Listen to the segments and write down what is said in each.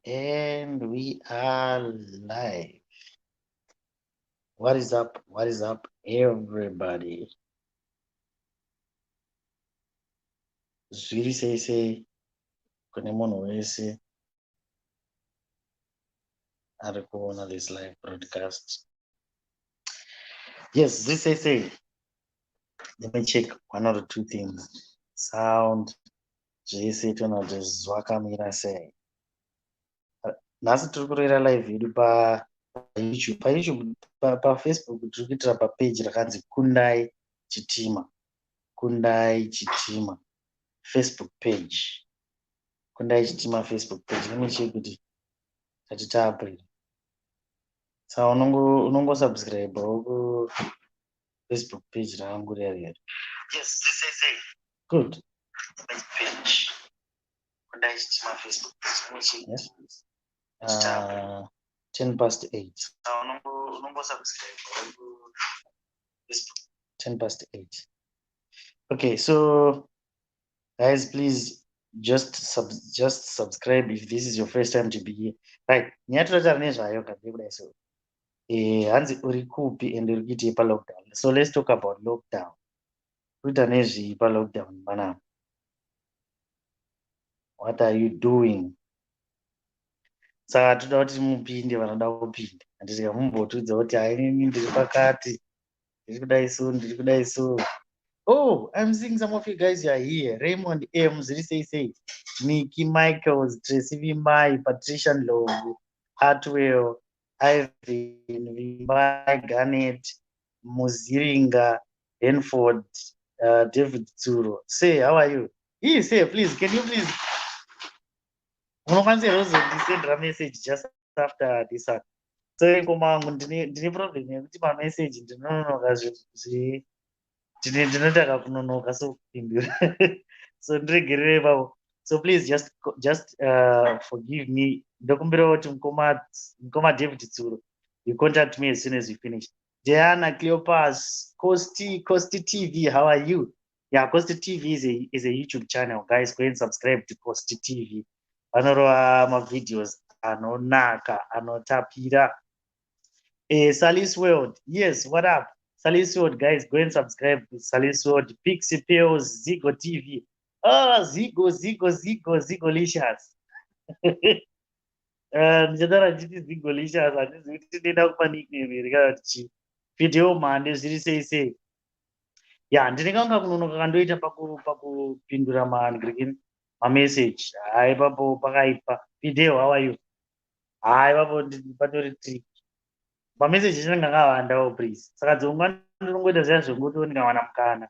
And we are live. What is up? What is up, everybody? Zviri sei kune munhu wese ari kuona this live broadcast. Yes, zviri sei. Let me check one or two things. Sound zvese toona kuti zvakamira sei. Nhasi tiri kurera live yedu paYouTube, paFacebook tiri kuitira papage rakanzi Kundai Chitima. Kundai Chitima Facebook page. Kundai Chitima Facebook page. Let me check kuti tatitapri. Saka unongosubscribe ku Facebook page rangu rero. Yes, this is good. Page. Kundai Chitima Facebook page. Let me check. Yes. 10 past 8. Unongosubscribe ku Facebook. 10 past 8. Okay, so guys, please just subscribe if this is your first time to be here. Right, nyatotara nezvayo kadekudai so hanzi Urikupi and Urikuitei paLockdown. So let's talk about lockdown. Kuita nezvii paLockdown bana? What are you doing? Saka toda kuti mupinde vanoda kupinda. Handisika mumbotudza kuti hainini ndiri pakati, ndiri kudai so. Oh, I'm seeing some of you guys are here. Raymond M. Ziri Nikki Michaels, Tracy Vimai, Patricia Logu, Hartwell, Ivan Vimai, Garnett, Muziringa, Henford, David Tsuro. Say, how are you? Yes, say, please, can you please? Send a message just after this one. So, ndine problem yekuti message ndinonoka ndinotaka kunonoka so kupindura so ndiregerere ipapo. So please just forgive me. Ndokumbira kuti mukoma David Tsuro, you contact me as soon as you finish. Diana Cleopas, Costi TV, how are you? Yeah, Costi TV is a YouTube channel, guys. Go and subscribe to Costi TV. Vanorova mavideos anonaka anotapira. Sally's World, yes, what up? Sally's World, guys, go and subscribe to Sally's World. Pixie Pills, Zigo TV. Oh, Zigolicious. Ndichatara chiti Zigolicious, handizi kuti ndinoda kupa nickname here kana kuti chii. Video mhande zviri sei. Ya, ndinenge kunonoka kandoita pakupindura mamessage. Hai papo pakaipa. Video, how are you? Hai papo patori trick. Pamessage chinenge akawandawo please. Saka dzongwa ndinongoita zviya zvongoti ndikawana mukana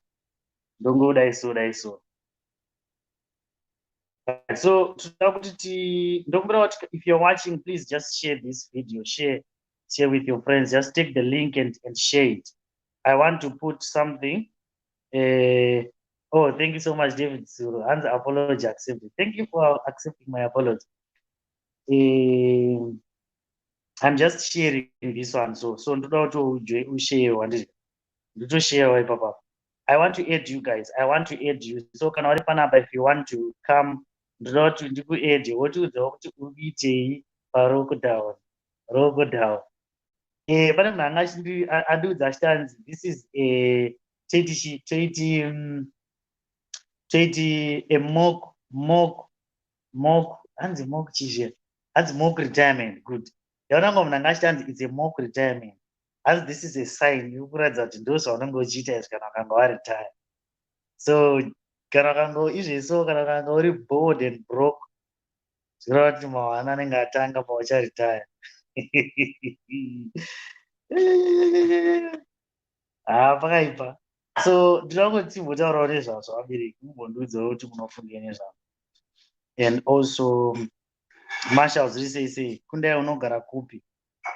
ndongodai so. So if you're watching, please just share this video. Share with your friends. Just take the link and share it. I want to put something. Oh, thank you so much, David Suru. And the apology accepted. Thank you for accepting my apology. I'm just sharing this one. So ndoda kuti ushare wandiri. Ndotoshare papa. I want to add you guys. So kana uri panapa, if you want to come, ndoda kuti ndikuadd wotiudzawo kuti urikuitei paLockdown. Lockdown. Pane munhu anga andiudza achitanzi this is toiti a mock hanzi mock chizhe. Hanzi mock retirement. Good. Yaonanga munhu anga achitanzi it's a mock retirement. As this is a sign yokuratidza kuti ndozvaunenge uchiita izvi kana ukanga waretire. So kana ukanga izveso, kana ukanga uri bored and broke, zvireva kuti mawana anenge atanga paucharetire. Pakaipa. So ndinongoti mbotaurawo nezvazvo vabereki, mumbondiudzawo kuti munofunge nezvazvo. And also Marshall zviri sei. Kundai unogara kupi?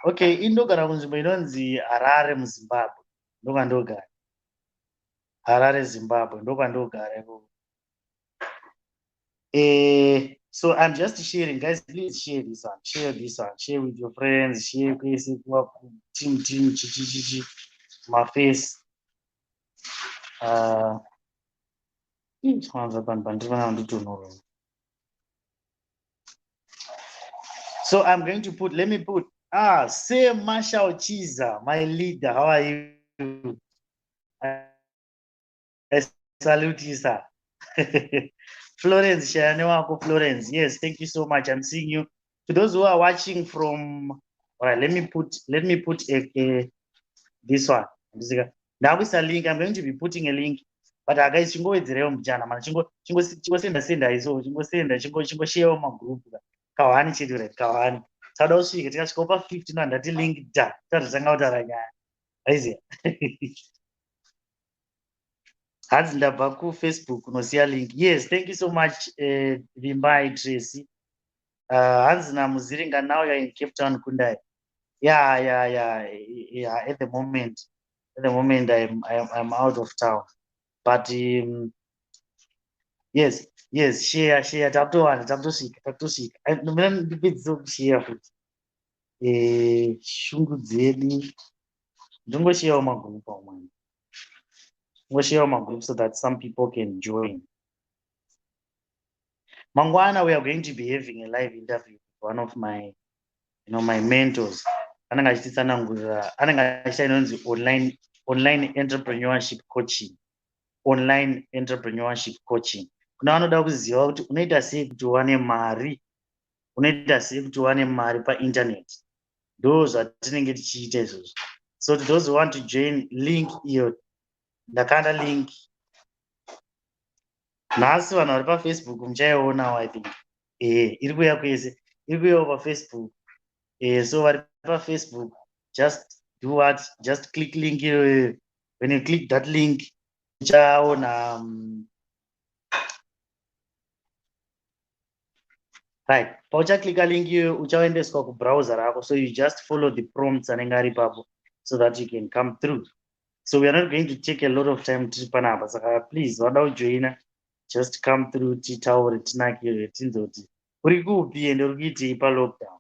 Okay, indogara kunzvimbo inonzi Harare muZimbabwe. Ndokwandogara. Harare, Zimbabwe. Ndokwandogara. So I'm just sharing, guys. Please share this one. Share with your friends. Share team my face. So I'm going to put, let me put, same Marshall Chiza, my leader. How are you? I salute you, sir. Florence, Florence. Yes, thank you so much. I'm seeing you. To those who are watching from, all right, let me put this one. Now with a link, I'm going to be putting a link. But guys, chingo wedzereo mjana mana chingo senda iso chingo share my group kawani chidure kawani tsada usvike tikasvika pa 15 andati link da tarizanga kutaura nyaya aiziya hanzi ndabva kufacebook unosiya link. Yes, thank you so much Vimbai Tracy. Hanzi namuziringa, now you're in Cape Town Kundai. Yeah, at the moment I'm out of town, but yes, share taptosvika mina ndipedzisa kushare futi shungu dzedu ndingosharewo magroup amweni, ngosharewo magroup so that some people can join. Mangwana, we are going to be having a live interview with one of my my mentors. Anenge achititsanangurira, anenge achita inonzi online entrepreneurship coaching. Online entrepreneurship coaching. Kuna vanoda kuziva kuti unoita sei kuti uwane mari, unoita sei kuti uwane mari painternet. Ndo zvatinenge tichiita izvozvo. So to those who want to join, link iyo ndakanda link. Nhasi vanhu vari paFacebook muchaionawo, I think iri kuuya kwese, iri kuuyawo paFacebook. So vari paFacebook, just do what, just click link iyoyo. When you click that link uchaona right, pauchaclicka link iyoyo uchaendeswa kubrowser rako, so you just follow the prompts anenge ari ipapo so that you can come through. So we are not going to take a lot of time tiri panapa, saka please vada kujoina, just come through titaure tinakire tinzoti urikupi and urikuitei paLockdown.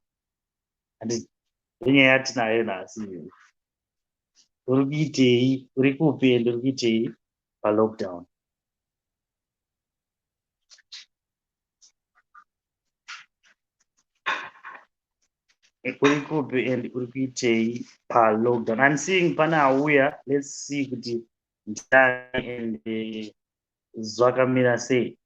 And inyaya yatinayo nhasi, urikupi and urikuitei paLockdown. Urikupi and urikuitei paLockdown. I'm seeing pana auya. Let's see kuti ndani and zvakamira sei.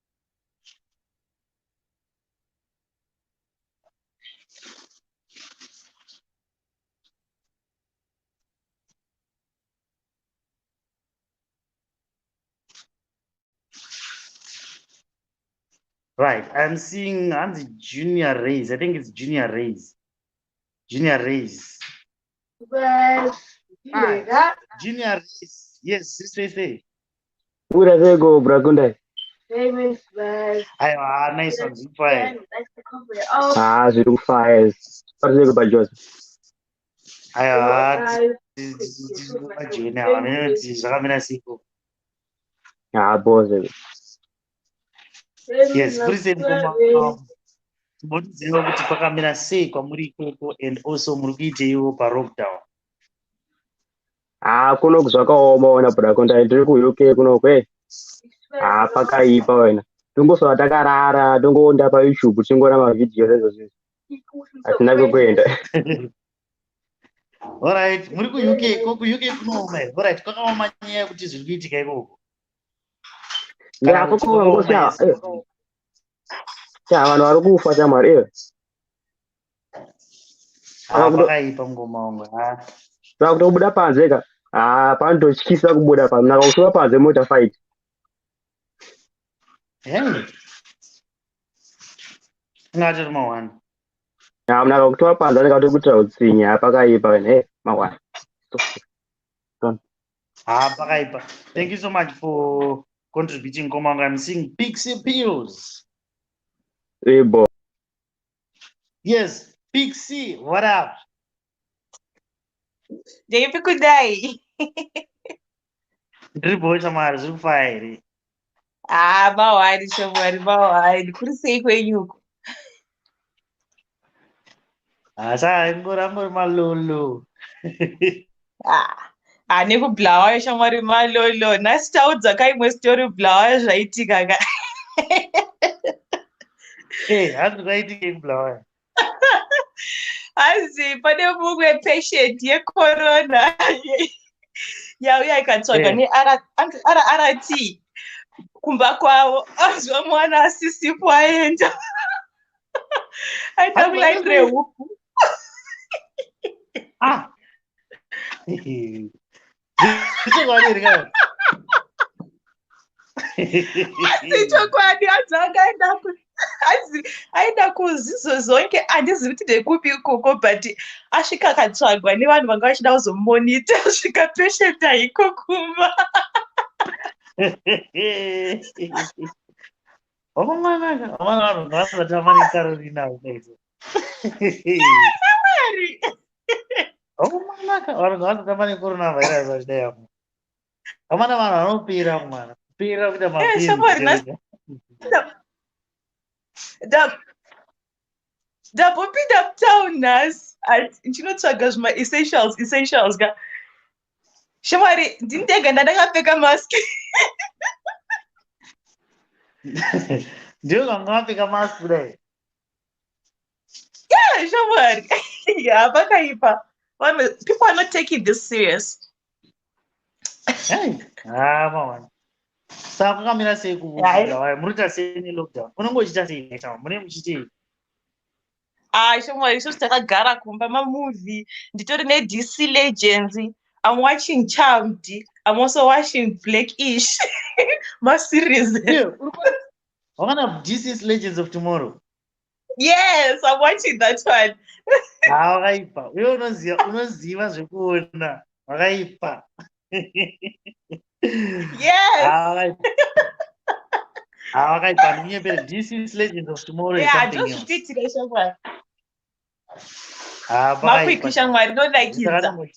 Right, I'm seeing Junior Rays. I think it's Junior Rays. Junior Rays. Junior Rays. Yes, say. Where they go, Bragundai? Nice one. Fire. Zero fires. What they go by Joseph? Boss. Yes, present munoziva kuti pakamira sei kwamuri ikoko and also muri kuiteiwo paLockdown. Kuno zvakaoma wena Bragundai, ndiri kuUK kunokwe. Pakaipa wena. Tongosvika takarara, tongoenda paYouTube tingona mavidhiyo ezvo. Hatina kwekuenda. Alright, muri kuUK, kuUK kunooma. Alright, kwakaoma nyaya yekuti zviri kuitika ikoko. Vanhu vari kufa chamwari. Pakaipa ngoma wangu. Kutobuda panze ka. Panototyisa kubuda panze. Nakakusuka panze mota fight. Ngatori mawani. Nakakutoa panze ndakatokutira utsinya pakaipa wena. Mawani. Pakaipa. Thank you so much for contributing, Komanga. I'm seeing Pixie Pills. Hey, boy. Yes, Pixie, what up? Urikuitei. Ndiripo chamari, zviri kufire. Mawari shamwari, mawari. Kuri sei kwenyuko? Ngori malolo. Nekublawayo shamwari malolo. Nhasi taudza kaimwe story bulawayo zvaitika ka. Hanzi kwaitika kublawayo. Azi pane mumwe patient yecorona yauya ikatsvaga neRT kumba kwavo azwa mwana asisipo aenda aita kulaitire huku. Chokwadi aenda kuzizo zonke handizivi kuti ndekupi ikoko but asvika akatsvagwa nevanhu vanga vachida kuzomonita asvika patient haiko kumba. Ndambopinda mutown nhasi ndinotsvaga zvima essentials ga shamwari ndini ndega ndandakapfeka mask. Ndiyo vanga vapfeka mask kudai. Yeah, shamwari. Yeah, vakaipa. People are not taking this serious. Hey, mama. Saka kamera sei kuvuka murita sei ni lockdown. Unongochita sei chama? Mune muchiti. Shamwari isu takagara kumba mamovie. Nditori neDC Legends. I'm watching Charmed. I'm also watching Blackish. My series. One of DC's Legends of Tomorrow. Yes, I'm watching that one. Wakaipa. Wewe unoziva zvekuona. Wakaipa. Yes. Wakaipa. Ninyepere DC's Legends of Tomorrow. Yeah, just repeat it, Shamwari. Makwikwi Shamwari, don't like it.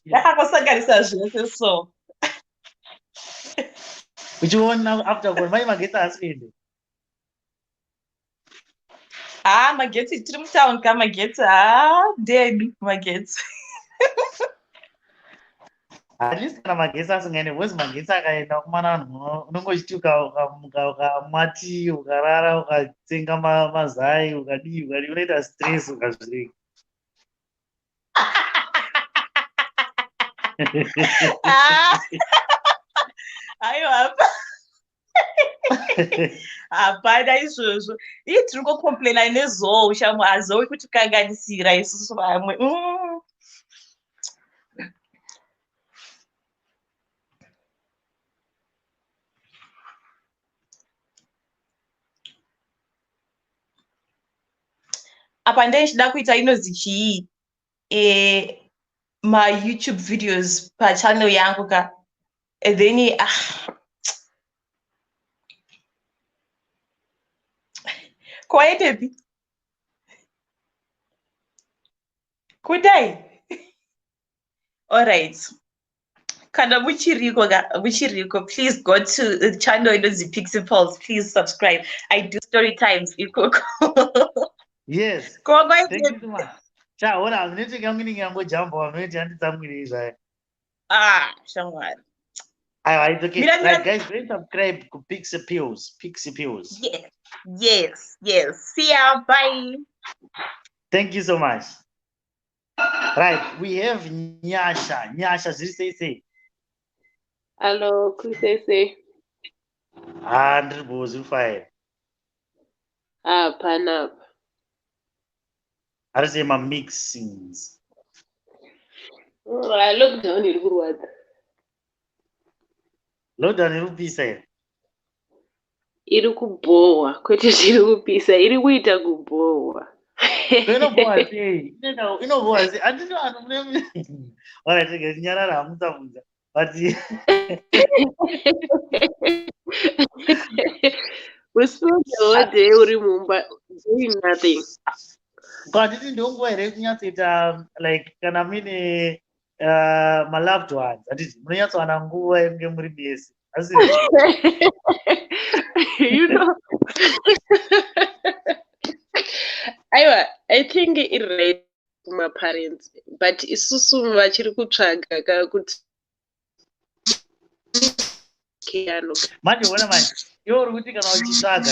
Yakakosanganisa zvese so. Uchiona after one, mai magetsi asinde. Magetsi tiri mutown ka magetsi ndeni magetsi. At least kana magetsi asingene wezi magetsi akaenda kumana vanhu unongochiti ukamwati ukarara ukatsenga mazai ukadii unoita stress ukazvireka. Aiwa hapana izvozvo ii tiri kucomplaina nezou shamwe azou kuti kanganisira isusu vamwe. Apa ndechida kuita inozi chii YouTube videos pachannel yangu ka and then kwaitepi kudai. Alright, kana muchiriko please go to the channel inozi Pixie Pulse, please subscribe. I do story times ikoko. Yes, thank you so much. Chaona muneteka mwini ngambojamba wanoiti handitsamwiri izvaya. Shamwari. It's okay. Right, guys, go and subscribe to Pixie Pills. Yes. See ya. Bye. Thank you so much. Right, we have Nyasha. Nyasha, say. Hello, Kusese. Ndiribozi fire. Panap. I say my mixings. Lockdown iri kurwadza. Lockdown iri kupisa here. Iri kubohwa, kwete zviri kupisa, iri kuita kubohwa. Inobohwa sei? Inobohwa sei? Andino vanhu mune. Alright, nyarara hamutsamudza. But usinodeode uri mumba doing nothing. Kwanditi ndonguva here yekunyatsoita like kana muine my loved ones handiti munonyatsowana nguva yenge muri bese asi you know. I think it relates to my parents, but isusu vachiri kutsvaga kuti manje ona manje iwo uri kuti kana uchitsvaga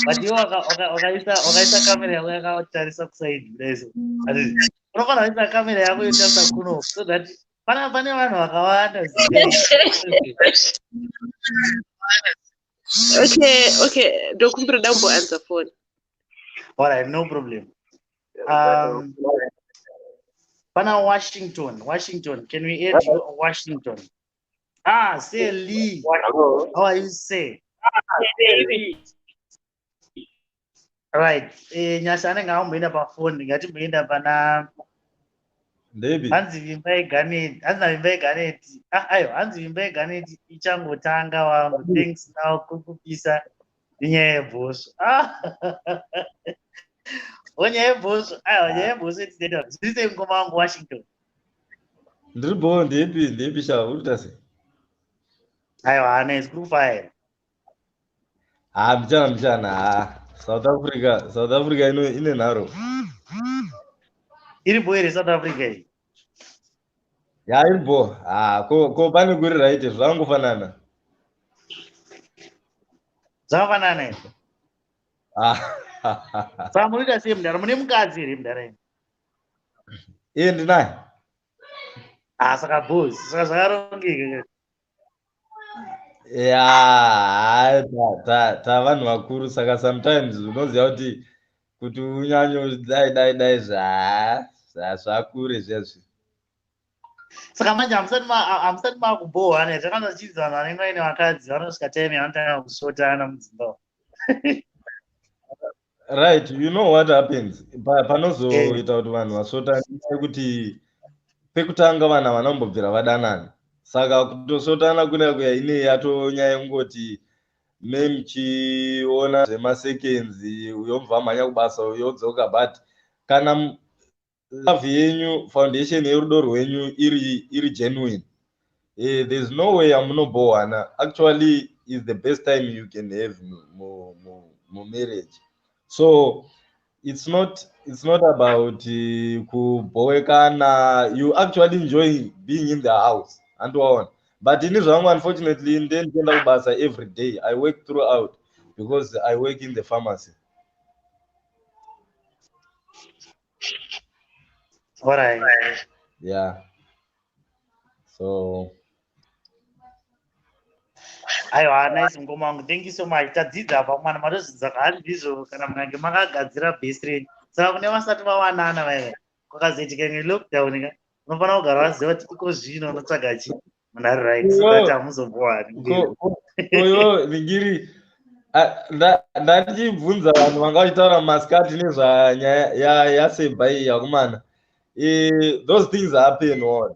but iwo wakaisa kamera yako yakatarisa kusaidi kudaiso handiti unofanira kuisa kamera yako yotarisa kuno so that pane vanhu vakawanda Okay, ndokumbira dambo answer phone. All right, no problem. Pana Washington. Can we add you Washington? Say Lee. How are you say? Right. Nyasha anenge aumboenda pafoni ngatimboenda pana hanzi vimba yeganeti hanzi vimba yeganeti ichangotanga wangu thanks now kukupisa inyaya yebhosvo nyaya yebhosvo etideta zvise ngoma wangu Washington ndiripo ndepi sha urutase aiwa nice kufire mchana South Africa ine nharo iripo here South Africa iyi iripo ko pane kuri right zvangofanana zvakafanana here saka munoita sei mudhara mune mukadzi here mudhara ini ndinaye saka bosi saka zvakarongeka tavanhu vakuru saka sometimes unoziva kuti unyanyo dai zvakure zvezvi saka manje hamusati makubohwana zvakanga zvichidzi vanhu vanenge vaine vakadzi vanosvika time yavanotanga kusotana mudzimba right, you know what happens panozoita kuti vanhu vasotane kuti pekutanga vanhu havanombobvira vadanana saka kutosotana kuya ine yatonyaya yekungoti memuchiona zvemasekenzi uyobva mhanya kubasa uyodzoka but kana love yenyu foundation yerudo rwenyu iri genuine there's no way amunobohwana actually is the best time you can have marriage so it's not about kuboekana you actually enjoy being in the house and on but ini zvangu unfortunately ndienda kubasa every day I work throughout because I work in the pharmacy. All right. Yeah, so aiwa nice ngoma wangu thank you so much tadzidza apa mwana matozvidza kahari ndizvo kana munange makagadzira best friend saka kune vasati vawanana vaiva kwakazoitika nelockdown ka unofanira kugara vaziva kuti iko zvino unotsvaga chi munhari right so that hamuzombohwani koyo ningiri ndatichibvunza vanhu vanga vachitaura masikati nezvanyaya yasemba iyi yakumana those things happen on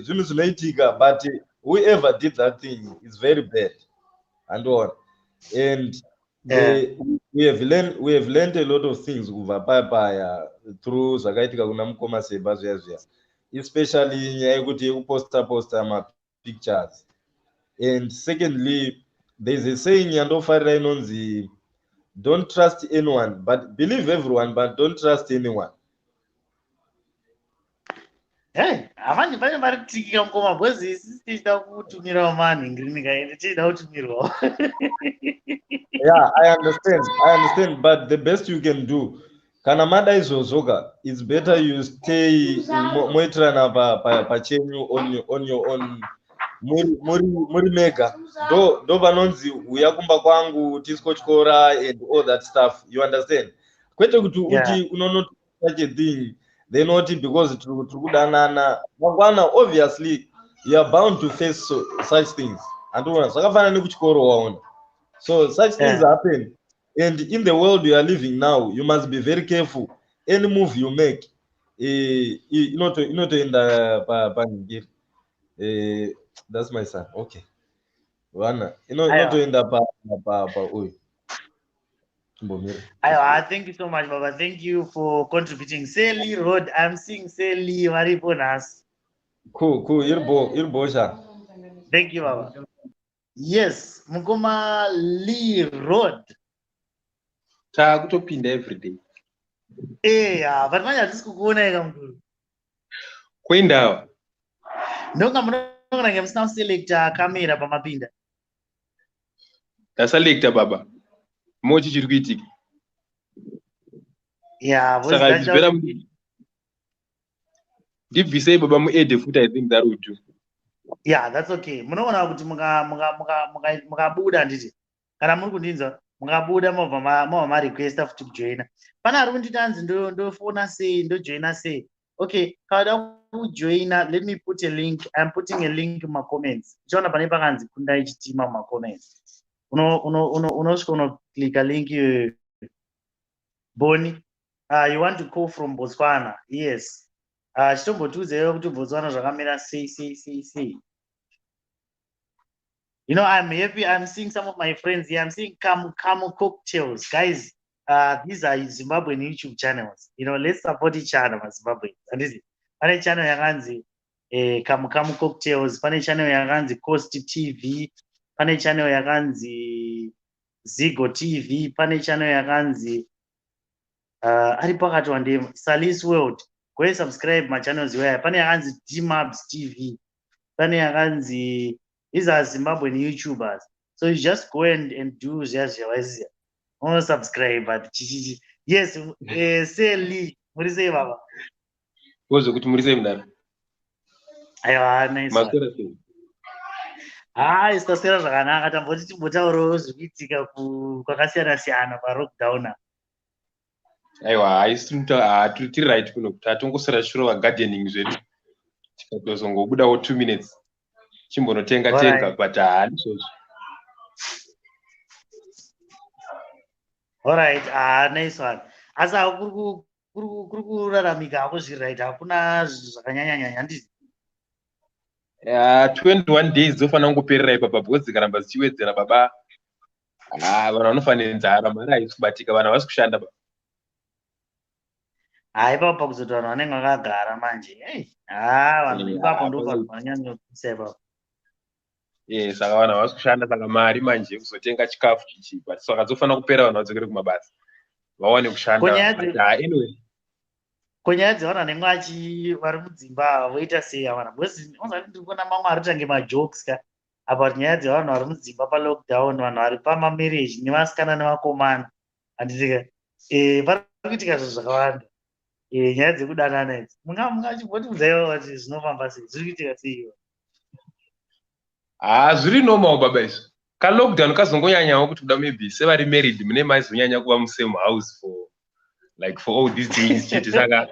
zvinhu zvinoitika but whoever did that thing is very bad and on and we have learned a lot of things kubva paya through zvakaitika kuna mukoma semba zviya especially nyaya yekuti yekuposta mapictures and secondly there's a saying yandofarira inonzi don't trust anyone but believe everyone but don't trust anyone. havanje pane vari kutikika mukoma bhozi isi tichida kutumirawo manhingirini kaende tichida kutumirwawo yeah I understand but the best you can do kana mada izvozvoka it's better you stay moitirana pachenyu on your own muri mega ndo vanonzi uya kumba kwangu tiskotyora and all that stuff you understand kwete kuti uti unonoti such a thing they not because tiri kudanana mangwana obviously you are bound to face such things andona zvakafanana nekuchikoro waona so such things happen and in the world you are living now you must be very careful any move you make inotoenda paningiri that's my son okay vana inotoenda pa uyu thank you so much baba thank you for contributing Sally Road I'm seeing Sally varipo nhasi cool iribosha thank you baba yes mukoma Lee Road taakutopinda everyday vari manje hatisi kukuona ika mukuru kuendawa ndonga munonge musina kuselekta kamera pamapinda ndaselekta baba mochi chiri kuitika ndibvisei baba muedhe futi. I think that would do. Yeah, that's okay. Munoona kuti mukabuda nditi kana muri kundinzwa mukabuda mobva marequesta futi kujoina. Pana ari kunditi hanzi ndofona sei ndojoina sei. Okay, kada kujoina, let me put a link. I'm putting a link in my comments. Uchaona pane pakanzi kundai chitima mu comments. Unosvika unoclicka link iyoyo. Boni, you want to call from Botswana? Yes. Chitombotiudzewo kuti Botswana zvakamira sei. You know, I'm happy. I'm seeing some of my friends here. I'm seeing Camel Cocktails. Guys, these are Zimbabwean YouTube channels. You know, let's support each other, Zimbabwe. And this is pane channel yakanzi Camel Cocktails. Pane channel yakanzi Coast TV. Pane channel yakanzi Zigo TV. Pane channel yakanzi ari pakati wande Salis World. Go and subscribe my channels where pane yakanzi D-Mabs TV. Pane yakanzi. These are Zimbabwean YouTubers. So you just go and do just subscribe. But yes, say Lee. What is it, Baba? What's the Murise mdana? Aiwa, nice. It's Sera zvakanaka tamboti timbotaurawo zvikuitika kwakasiyana-siyana paLockdown. Aiwa, tiri right kuno kuti atongosara shure vagardening zvedu. Tikatozongobudawo 2 minutes. Chimbonotenga tenga but handizvozvo. All right, nice one. Asi kuri kuraramika hako zviri right, hakuna zvakanyanya ndizvo. 21 days dzofanira kungoperera ipapa because dzikaramba dzichiwedzera baba. Vanhu vanofanira nzara, mari haisi kubatika, vanhu havasi kushanda baba. Ipapo pakuzoti vanhu vanenge vakagara manje. Vanhu ipapo ndo vanhu vanonyanya kuisa ipapo. Saka vanhu havasi kushanda, saka mari manje kuzotenga chikafu chichi, but saka dzofanira kupera vanhu vadzokere kumabasa vawane kushanda. Anyway, konyaya dzevanhu vanenge vari mudzimba voita sei avana? Because ndiri kuona mamwe ari kutange majokes ka about nyaya dzevanhu vari mudzimba paLockdown, vanhu vari pamamarriage nevasikana nevakomana. Handitika vari kuitika zvinhu zvakawanda. Nyaya dzekudanana idzi mungachimbotibvunzaiwo kuti zvinofamba sei, zviri kuitika sei? zviri normal baba izvo. KaLockdown kazongonyanyawo kuti kuda maybe sevari married mune maizonyanya kuva musame house for all these days chete, saka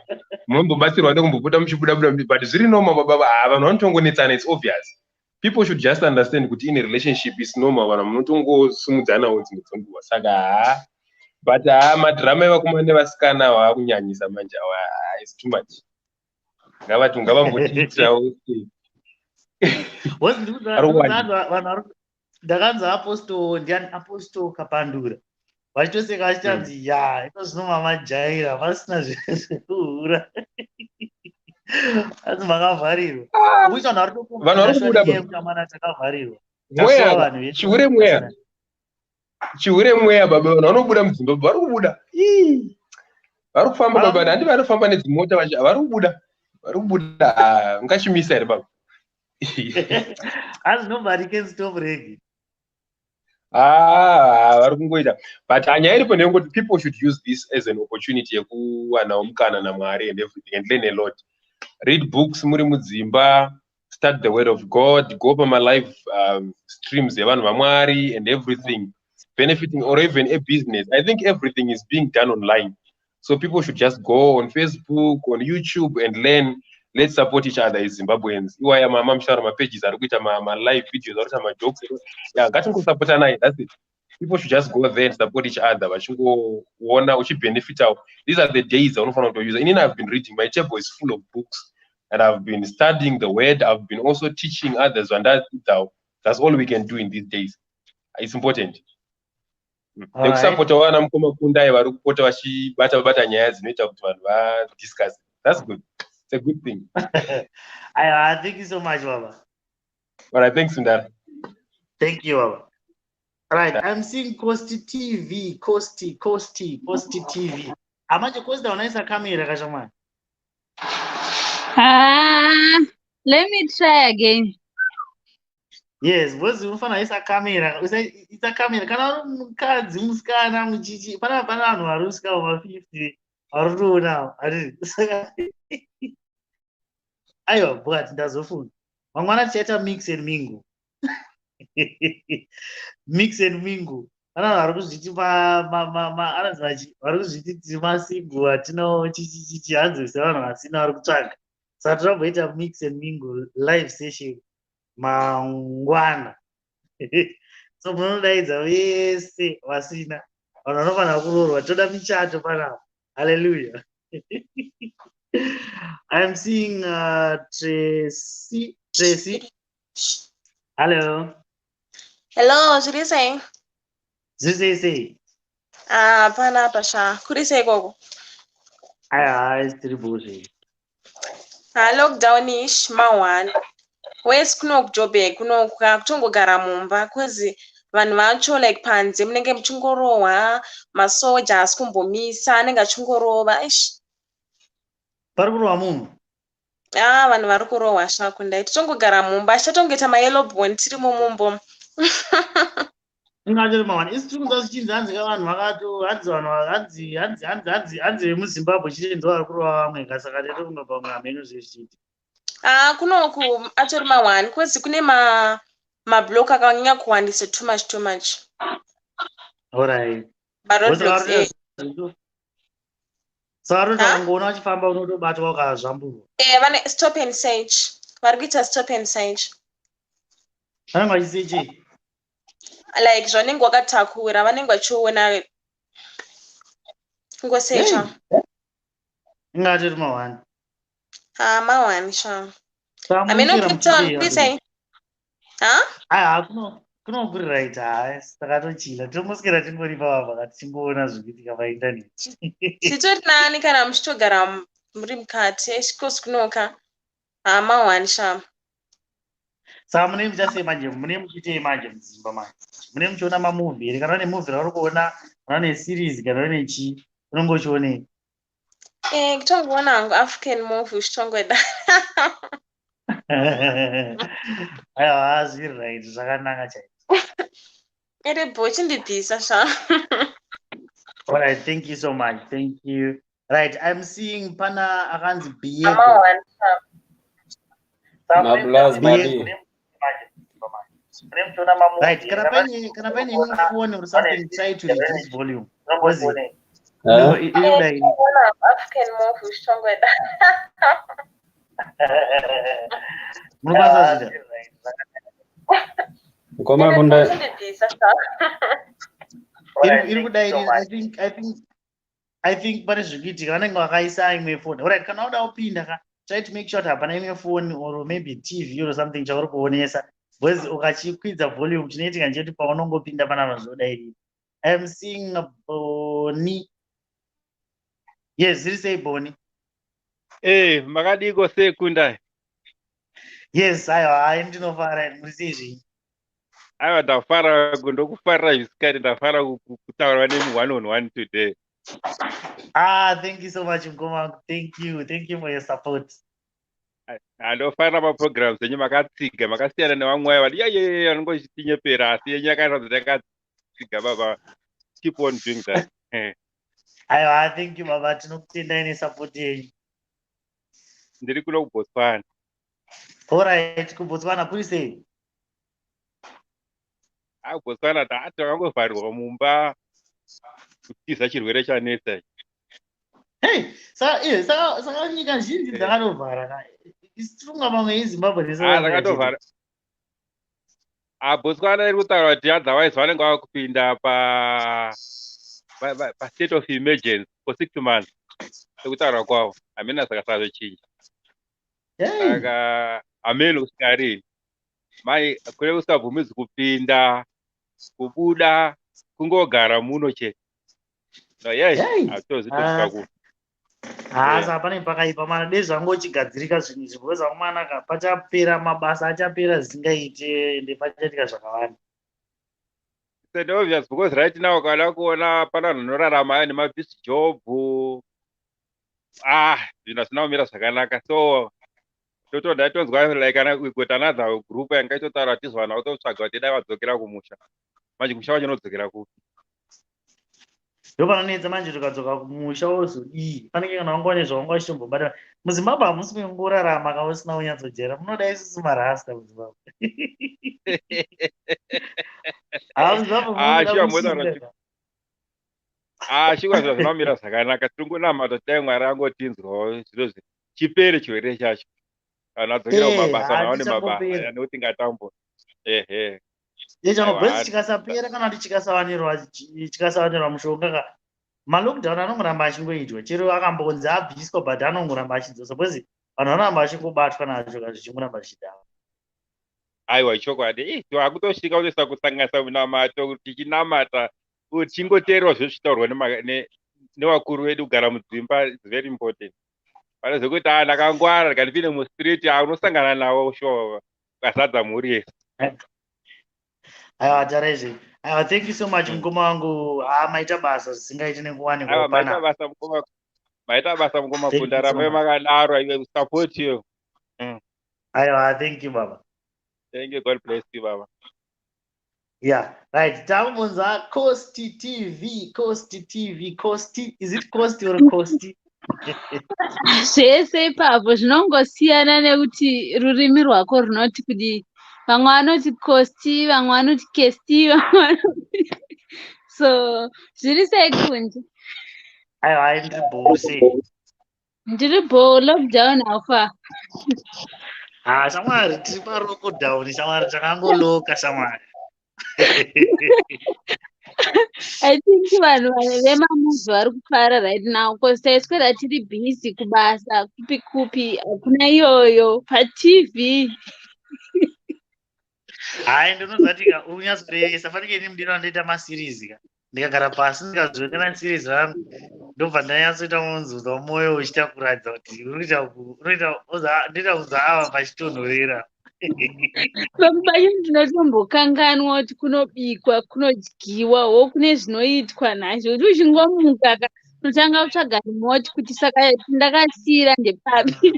munombobatsirwa nekumbobuda muchibuda-buda, but zviri normal baba. Vanhu vanotongonetsana, it's obvious. People should just understand kuti in a relationship is normal, vanhu munotongosumudzanawo dzimwe dzenguva, saka but madhirama evakomana nevasikana vaakunyanyisa manje is too much. Ngavambotiitirawo ndakanzwa apostol kapandura vachitoseka vachitanzi ito zvino mamajaira vasina zvekuhura. Asi makavharirwa uita vanhu varikubuda takavharirwa chihure mweya baba. Vanhu vanobuda mudzimba vari kubuda, vari kufamba baba. Handi vanofamba nedzimota vari kubuda. Ungachimisa here baba? As nobody can stop reggae. Vari kungoita, but nyaya iripo ndeyekuti people should use this as an opportunity yekuwanawo mukana naMwari and everything and learn a lot. Read books muri mudzimba, start the word of God, go pama live streams yevanhu vaMwari and everything, benefiting, or even a business. I think everything is being done online, so people should just go on Facebook, on YouTube and learn. Let's support each other as Zimbabweans. Iwaya mama mshara mapages ari kuita ma live videos, ari kuita ma jokes. Ngatingosupportana, that's it. People should just go there and support each other. Vachingoona uchibenefit out. These are the days unofanira kutouse. Inini I've been reading. My table is full of books and I've been studying the word. I've been also teaching others. And that's all we can do in these days. It's important. Nekusupporta vana mukoma kundai vari kupota vachibata nyaya dzinoita kuti vanhu vadiscuss. That's good. It's a good thing. Thank you so much, Baba. All right, thanks, Sundar. Thank you, Baba. All right, I'm seeing Costi TV. Costi TV. How much cost down is a camera, Kashaman? Let me try again. Yes, what's the fun? It's a camera. It's a camera. Can I cards, Muskana, Muchichi, Panapano, Aruska over 50 or 2 now? aiwa bwati ndazofunga mangwana tichaita mix and mingle mix and mingle ana vari kuzviti vari kuzviti tiri masingo atinochihanzi sevanhu vasina vari kutsvaga saka tiramboita mix and mingle live session mangwana so munodaidza vese vasina vanhu vanofanira kuroorwa toda michato panapa hallelujah I'm seeing Tracy. Hello. Hello, zviri sei? Zviri sei? Pana pasha. Kuri sei koko? Aya, tiri bozhe. Lockdown ish ma1. Wes kuno kuJoburg kuno kutongogara mumba cause vanhu vacho like panze munenge muchingorohwa masoja asi kumbomisa anenge achingorova ish. Pari kurohwa munhu? Vanhu vari kurohwa shako ndai totongogara mumba tichatongoita mayellow bone tiri mumumbo. Ingachiri mawani isi tiri kunzwa zvichinzi hanzi vanhu vakato hanzi vemuZimbabwe chete ndo vari kurohwa vamwe kasaka tiri kunga pamwe hameno zvezvichiti. Kunoku atori ma1 cause kune mablock akanyanya kuwandisa too much. Alright. Saka rotokangoona vachifamba unotobatwa ukazvamburwa. Vane stop and search. Vari kuita stop and search. Vanenge vachisechi? Like zvanenge wakatakura vanenge vachiona kungosecha. Ingatori mawani. Ma1 sha. Ameno Krypton please say. Kuno kuri right saka tochila tomboswera tingori pavavhaka tichingoona zvikuitika paindaneti. Titori nani kana muchitogara muri mukati esikosi kunoka. Ma1 sha. Saka mune muchasei manje mune muchiitei manje mudzimba manje mune muchiona mamovhi here kana une movhi rauri kuona kana une series kana une chii unonge uchionei? Kutongoona hangu African movie uchitongoda. Aiwa zviri right zvakanaka chaizvo. Ere bo chindibvisa sha. Alright, thank you so much. Thank you. Right, I'm seeing pana akanzi Biego. Ma1 sha. Mablas badi. Right, kana paine phone or something, try to reduce volume. Was it? African movie uchitongoda. Munokwanisa zvida? Ngoma kunda. Chindibvisa sha. Iri kudai I think pane zvikuitika vanenge vakaisa imwe phone. Alright, kana uda kupinda try to make sure that hapana imwe phone or maybe TV or something chauri kuonesa. Because ukachikwidza volume chinoitika ndechekuti paunongopinda pana vanhu zvodairira. I am seeing Boni. Yes, zviri sei Boni? Makadiko sei kundai? Yes, aiwa ndinofara muri sei zvii? Aiwa ndafara kundokufarira zvisikari ndafara kutaura nemu 1-on-1 today. Thank you so much Ngoma. Thank you for your support. Andofarira maprograms enyu makatsiga makasiyana nevamwe vati yeye anongochitinyepera asi yenyu yakaita yakatsiga baba. Keep on doing that. Aiwa thank you baba tinokutendai nesupport yenyu. Ndiri kuno kuBotswana. Alright, kuBotswana kuri sei? Botswana takangovharirwa mumba kutiza chirwere chanetsa. Saka nyika zhinji dzakatovhara isi tifunga mamwe eZimbabwe dzakatovhara. Botswana iri kutaura kuti otherwise vanenge vava kupinda pa state of emergency for 6 months. Sekutaura kwavo hamena saka sazochinja. Saka hameno kusikarini. Mai kune kusingabvumidzwi kupinda kubuda kungogara muno chete. Hatozvitoziva saka pane pakaipa mana dei zvangogadzirika zvinhu izvi because vamanaka pachapera mabasa achapera zvisingaite ende pachatika zvakawanda. It's obvious because right now ukada kuona pana vanhu vanorarama nemabhizi job zvinhu hazvina kumira zvakanaka so totoda tonzwa like with another group yanga itotaura tizwa vanhu vakutotsvaga kuti dai vadzokera kumusha manje musha wacho unodzokera kupi? ndopanonetsa manje tukadzoka kumusha wozodii panenge kana wanga une zvawanga uchitombobata muzimbabwe hamusi mungorarama ka usina unyatsojera munoda isusu marasta muzimbabwe Shuwa moda shuwa zvinomira zvakanaka tiringonamata dai Mwari angotinzwawo zviro chipere chirwere chacho kana adzokera kumabasa naone mabasa nekuti ngatambo chanobvesi chikasapera kana kuti chikasawanirwa mushonga ka malockdown anongoramba achingoitwa chero akambonzi abviswa but anongoramba achidzosa bcause vanhu vanoramba achingobatwa nacho ka zvichingoramba zvichidhava aiwa chokwadi akutosvika kutoisa kusanganisa munamato tichinamata tichingoteerwa zvezvitaurwa nevakuru vedu kugara mudzimba is very important panozokuti ndakangwara ndikandipinde mustreet unosangana nawo sho ukazadza mhuri yese aiwa taraizve aiwa thank you so much mukoma wangu maita basa zvisingaiti nekuwanikwa maita basa mukoma kundarama makanaro iwe support you aiwa thank you baba. Thank you. God bless you, Baba. Yeah, right. Tamunza Coast TV. Is it Coast or Coast? Zvese ipapo zvinongosiyana nekuti rurimi rwako runoti kudii. Vamwe vanoti Coast, vamwe vanoti Kesti, so zviri sei kunje? Aiwa, ndiri bhou sei? Ndiri bhou, lockdown haufa. Shamwari tiri parockdown shamwari takangoloka shamwari. I think vanhu vemamuzi vari kufara right now because taiswera tiri busy kubasa kupi hakuna iyoyo paTV. Hai ndinozati ka unyatsorevesa fanike ini mudiro ndoita maseries ka ndikagara pasi ndikazokana series rangu ndobva ndanyatsoita munzuza womwoyo uchiita kuratidza kuti ndoita kuza ava pachitonhorera. Pambanyu ndinotombokanganwa kuti kunobikwa kunodyiwa kune zvinoitwa nazvo kuti uchingomuka ka unotanga kutsvaga remote kuti saka ndakasiyira ndepapi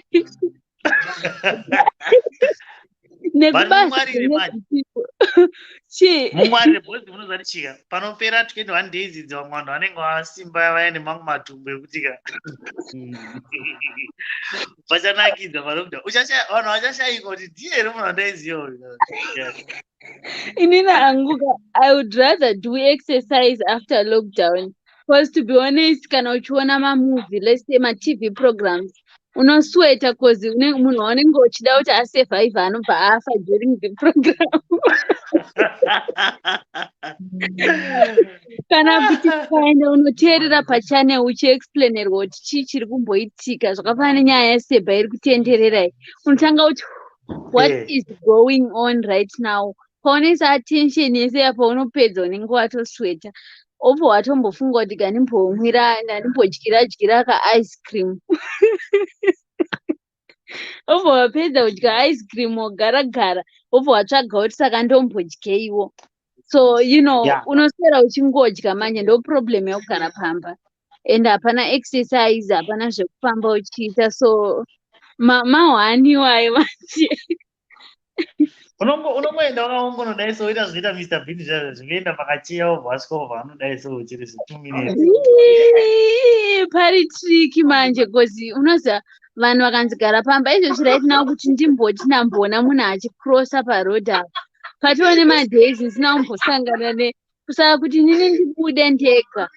mumwarire bhozi munozati chika panopera 21 days idzi vamwe vanhu vanenge vasimba vaya nemamwe matumbu ekuti ka pachanakidza panokuda vanhu vachashayika kuti ndiye munhu andaiziva inini anguka I would rather do exercise after lockdown because to be honest kana uchiona mamovie let's say maTV programs unosweta cause munhu waunenge uchida kuti asurvive anobva afa during the program kana kuti kaenda unoteerera pachannel uchiexplainerwa kuti chii chiri kumboitika zvakafanana nenyaya yeseba iri kutenderera unotanga kuti what is going on right now paunesa attention yese yapo unopedza unenge watosweta obva watombofunga kuti gandimbomwira ndandimbodyira ka ice cream obva wapedza kudya ice cream wogaragara obva watsvaga kuti saka ndombodyeiwo so unoswera uchingodya manje ndo problem yekugara pamba and hapana exercise hapana zvekufamba uchiita so mahwaniwayo manje unongoenda ukaongonodai so uita zvinoita Mr Bean zvazvo zvingoenda pakacheya obva wasvika obva anodai so uchiri 2 minutes pari triki manje kozi unoziva vanhu vakanzigara pamba izvezvi right now kuti ndimboti ndambona munhu achicrossa paroad apa patoo nemadays ndisina kumbosangana kusaka kuti nini ndibude ndega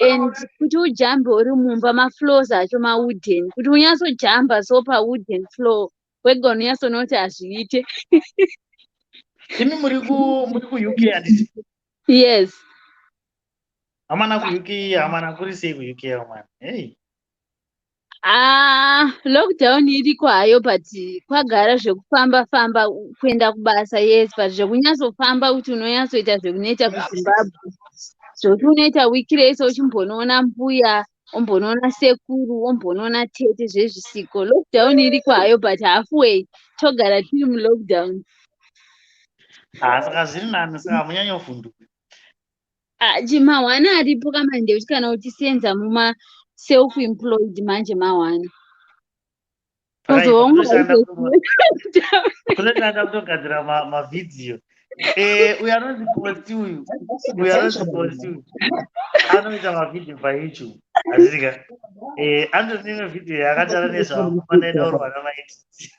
and kuti ujambe uri mumba mafloors acho mawooden kuti unyatsojamba so pawooden floor wega unyatsonoti hazviite imi muri kuuk handiti? Yes. Hamana kuuk hamana kuri sei kuuk mwana hey lockdown iriko hayo but kwagara zvekufamba famba kuenda kubasa yes but zvekunyatsofamba kuti unonyatsoita zvekunoita kuZimbabwe zvokuti unoita wiki rese uchimbonoona mbuya ombonoona sekuru ombonoona tete zvezvisiko lockdown iriko hayo but halfway togara tiri mulockdown saka zviri nani saka hamunyanyovhunduka chimahwana aripo kamande kuti kana uchisenza muma self employed manje mahwana kunoshanda kutogadzira mavhidziyo We are not supposed to. We are not supposed to. Anoita mavhidhiyo paYouTube. Azvika. Andori imwe vhidhiyo yakatara nezvamufana inourwa navaititi.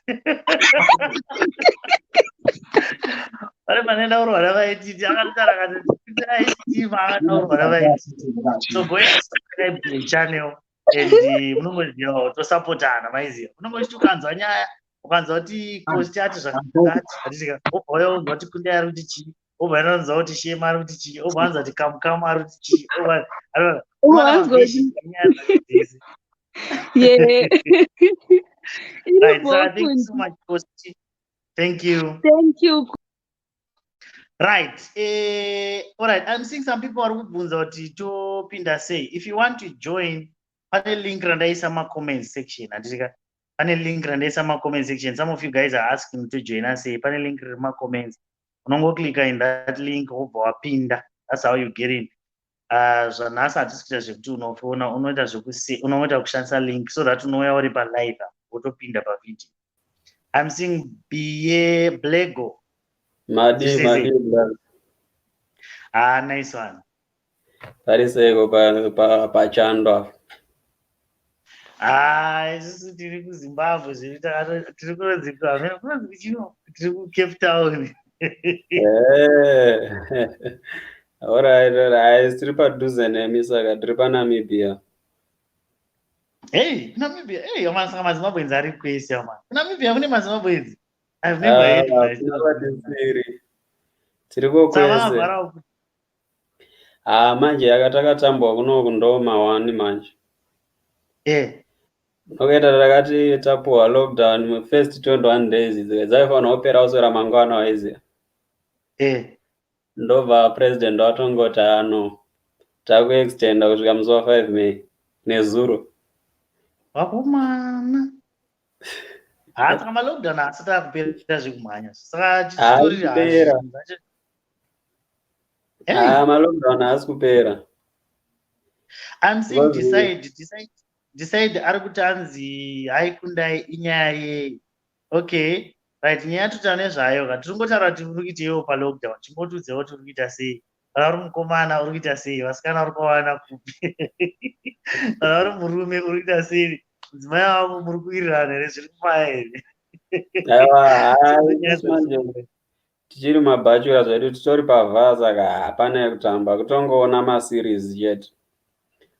Pane manaenda urwa navaititi akatara akati aititi maakaurwa navaititi. So go and subscribe to the channel and munongozivawo tosapotana maiziva. Unongochiti ukanzwa nyaya ukanzwa kuti kosti ati zvakati hatitika obva unzwa kuti kundai ari kuti chii obva anonzwa kuti shema ari kuti chii obva anzwa kuti kamukamu ari kuti chii unowana mavhizheni enyaya dzake dzese. Yeah. Right, so thank you so much, Kosti. Thank you. Thank you. Right. All right. I'm seeing some people are kubvunza kuti topinda sei. If you want to join, pane link randaisa comment section. Pane link randaisa comment section. Some of you guys are asking to join us. Pane link in my comments. Unongo click in that link obva wapinda. That's how you get in. Zvanhasi hatisi zvekuti unofona unoita kushandisa link so that unouya uri palive wotopinda pavidhio. I'm seeing BA Blego. Madi. Nice one. Pariseko pachandwa. Isusu tiri kuZimbabwe tiri tiri kuCape Town. Alright, tiri padhuze nemi saka tiri paNamibia. Hey, Namibia. Hey, yamasaka maZimbabwenzi ari kwese yama. Namibia mune maZimbabwenzi. I've never heard myself. Tiri kokwese. Manje yakatakatambwa kuno kundoma 1 manje. Nokuita takati tapuwa lockdown first 21 days dzaifanira kupera usora mangwana waiziya. Ndobva president watongoti takuextenda kusvika musi wa5 May nezuro. Wakomana. Saka malockdown asati akupera zvekumhanya. Saka chitori malockdown haasi kupera. I'm saying decide ari kuti anzi haikundai inyaya yei. Okay, right, nyaya tuta nezvayo ka tiringotaura kuti uri kuiteiwo palockdown chingotudzewo kuti uri kuita sei. Kana uri mukomana uri kuita sei, vasikana uri kuwana kupi. Kana uri murume uri kuita sei, mudzimai wavo muri kuwirirana here zviri kumaya here. Manje tichiri mabachura zvedu titori pavhaa saka hapana yekutamba kutongoona maseries chete.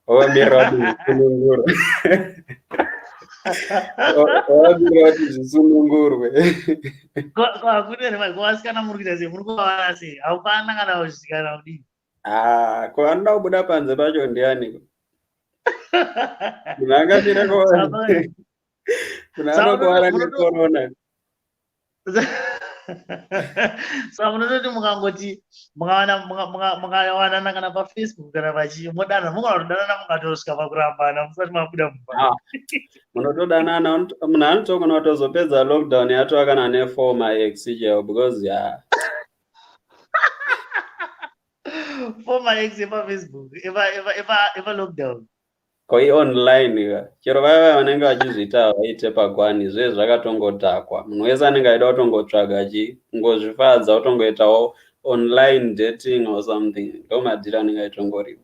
Omirira kuti zvisunungurwe. Vasikana muri kuita sei, muri kuwana sei, haupana kana kuzikanwa kudini. Kwanoda kubuda panze pacho ndianiko. Munangamira kunokuwara necorona. Saka munototi mukangoti mukawanana kana paFacebook kana pachii modanana mukatodanana mukatosvika pakurambana musati mabuda mumba. Munotodanana munhu anotogona kutozopedza lockdown yatova kana ne4 maex chaiwo because 4 maex epaFacebook eva lockdown. Koi online chero vaya vanenge vachizviita vaite pagwani zvezvo zvakatongodhakwa. Munhu wese anenge aida kutongotsvaga achingozvifadza otongoitawo online dating or something. Ndo madhiri anenge aitongoripo.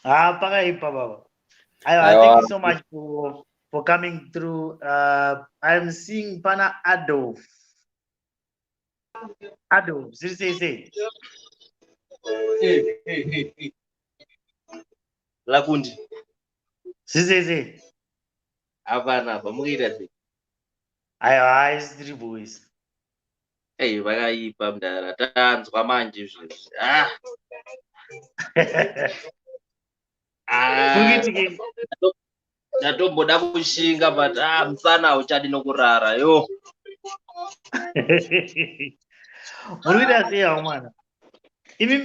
Pakaipa baba. Thank you so much for coming through. I'm seeing pana Adolf. Say. Hey. Lakundi. Say. Hapana, pamuita sei? Aiwa, 3 boys. Hey, vakaipa mudara. Tanzwa manje izvezvi. Ndatomboda kushinga but musana hauchadi nokurara yo. Muri kuita sei hao mwana? Imi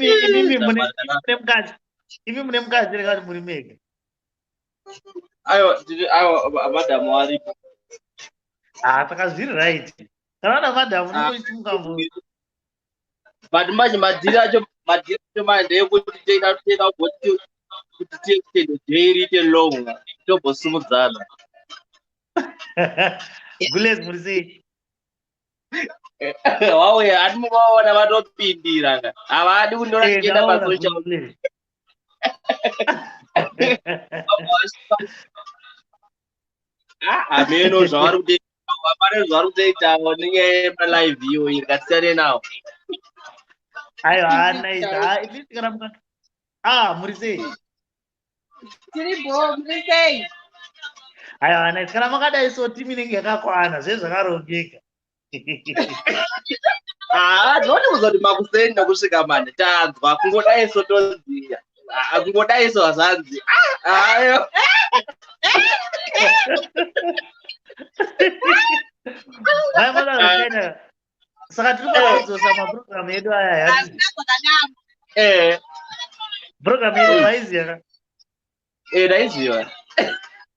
mune mukadzi rekati muri mega. Aiwa madhamu aripo. Saka zviri right. Kana vana madhamu unongochiti mukambo. But manje madhiri acho manje ndeyekuti tenda kuti tiextend daily long tombosimudzana. Gules muri sei? Wawe animuvaona vatopindira havadi kundora chichienda pasocial. Ameno zvavari kutoita pane zvavari kutoita nenyaya live iyo ngatisiyane nawo. Aiwa nice. Muri sei? Tiribo muri sei? Aiwa nice. Kana makadai so timu inenge yakakwana zvezvakarongeka. Noti kuzoti makusenda kusvika mane tanzwa kungodai so toziya. Kungodai so hazanzi. Ayo. Saka tiri kudzosa maprogramu edu aya yati. Program yedu maiziya. Ndaiziva.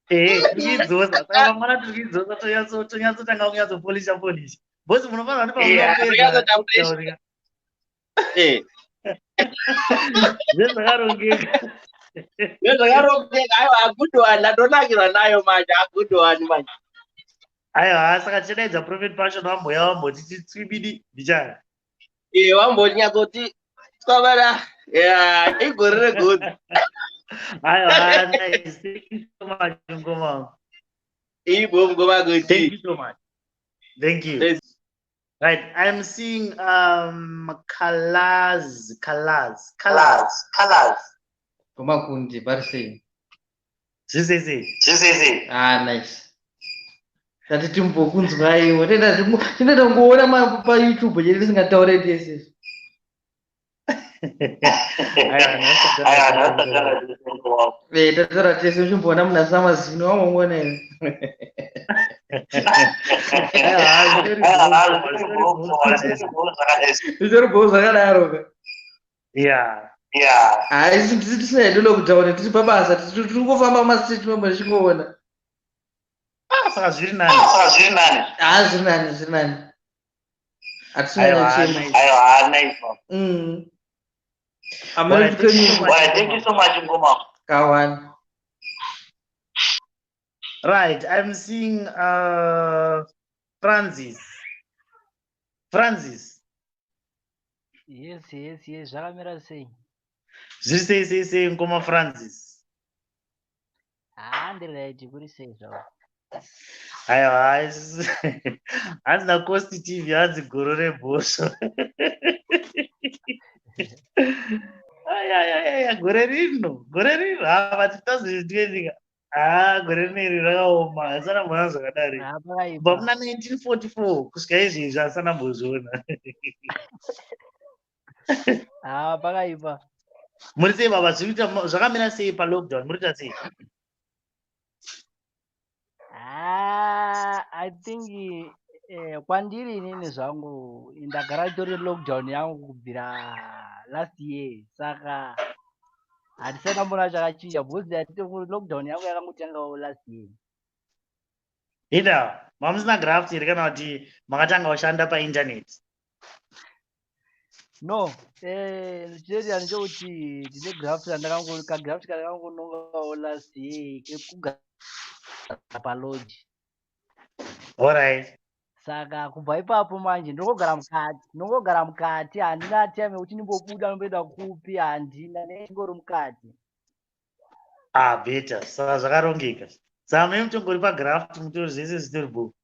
Tikidzosa. Saka mangwana tikidzosa tonyatsotanga kunyatsopolisha. Bosi munofanira kuti pamunopedza. Zvezvakarongeka. Aiwa good one. Ndonakirwa nayo manje good one manje. Aiwa saka tichidaidza Prophet Passion wambouya wamboti titsvibidi ndichara. Wamboti nyatsoti twavara. Igore regood. Aiwa nice. Thank you so much Ngoma. Thank you so much. Thank you. Yes. Right, I'm seeing Kalaz. Kumakundi barisei. Zvisei. Nice. Tati timbokunzwa iwo. Tinoda ngoona pa YouTube je risingataure ndese. Tatara tese uchimbona munasama zino wamongona ere. Zviri bho zvakadaro ka. Yeah. Haisi tisina ido lokutaura tiri pabasa tiri kufamba masiti mamwe zvichingoona. Saka zviri nani. Zviri nani. Atisina chema. Nice. Thank you so much Ngoma. Kawan. Right, I'm seeing Francis. Yes, zvakamira sei? Zviri sei Ngoma Francis. Ndiright kuri sei zvavo. Aiwa, hazina Coast TV, hanzi goro rebhosvo. Gore rino hava titazozvitwenika. Gore rineri rakaoma, hasana mwana zvakadari. Kubva muna 1944 kusvika izvezvi hasana mbozviona. Pakaipa. Muri sei baba, zvakamira sei paLockdown, murita sei? I think kwandiri inini zvangu ndagara tori lockdown yangu kubvira last year, saka hatisana mbona chakachinja because lockdown yangu yakangotangawo last year. Ida, mamusina graft here kana kuti makatanga kushanda painternet? No, chiriya ndechekuti ndine graft kandakangonongawo last year kekugara palodge. Alright. Saka kubva ipapo manje ndinongogara mukati, handina time yekuti ndimbobuda nomboenda kupi, handina nengori mukati. Better. Saka zvakarongeka. Saka mimi mutongori pagraft mutori zvese zvitori bho.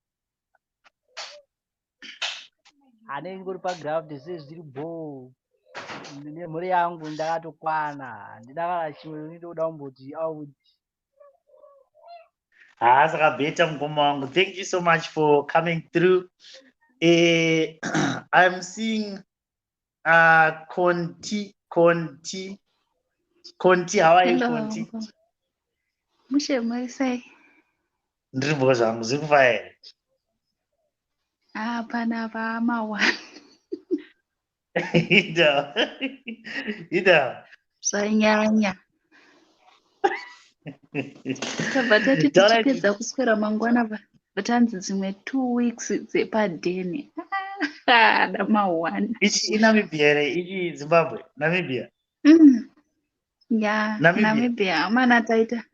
Ngori pagraft zvese zviri bho. Nemhuri yangu ndakatokwana, handina kana chimwe ndinoda kumboti out. Saka better Ngoma wangu. Thank you so much for coming through. I'm seeing Conti, how are you? Conti? Mushe muri sei? Ndiri bho zvangu zvikufa here? Pana pamawana. Ida. Zvanyanya. Tabva tati tichipedza kuswera mangwana vatanzi dzimwe 2 weeks dzepadheni. Damawana. Ichi Namibia here, ichi Zimbabwe, Namibia. Ya, Namibia. Amana taita.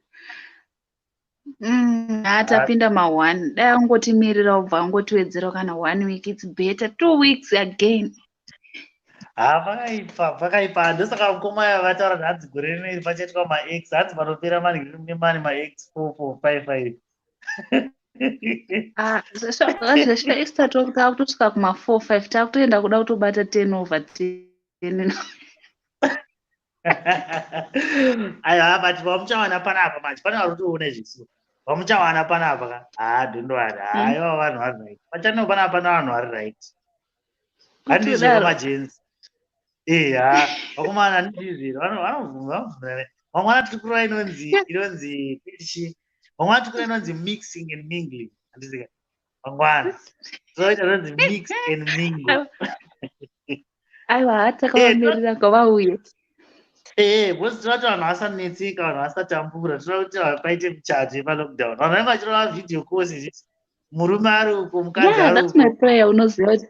Atapinda ma1 dai angotimirira ubva angotiwedzera kana 1 week it's better 2 weeks again. Pakaipa ndosaka mukoma vataura kuti hanzi gore rineri pachaitwa max hanzi panopera mani max 4455 zvesvaista takutosvika kuma45 takutoenda kuda kutobata 10/10. aiwa but vamuchawana panapa manje pane vari kutoona zvisu vamuchawana panapa ka dhondowari aiwa vanhu vari right pachano panapa pana vanhu vari right handizvo majenzi vakomana handizvizviro vanovhumira vamwe vanatikura inonzi ichi vamwe vanatikura inonzi mixing and mingling handizika vangwana toita inonzi mix and mingle aiwa takavamirira ngavauye bhosi tinoti vanhu vasanetseka vanhu vasatambura tinoda kuti paite muchato palockdown vanhu vanenge vachirova video course izvizvi murume ari uko mukadzi ari that's my prayer unoziva kuti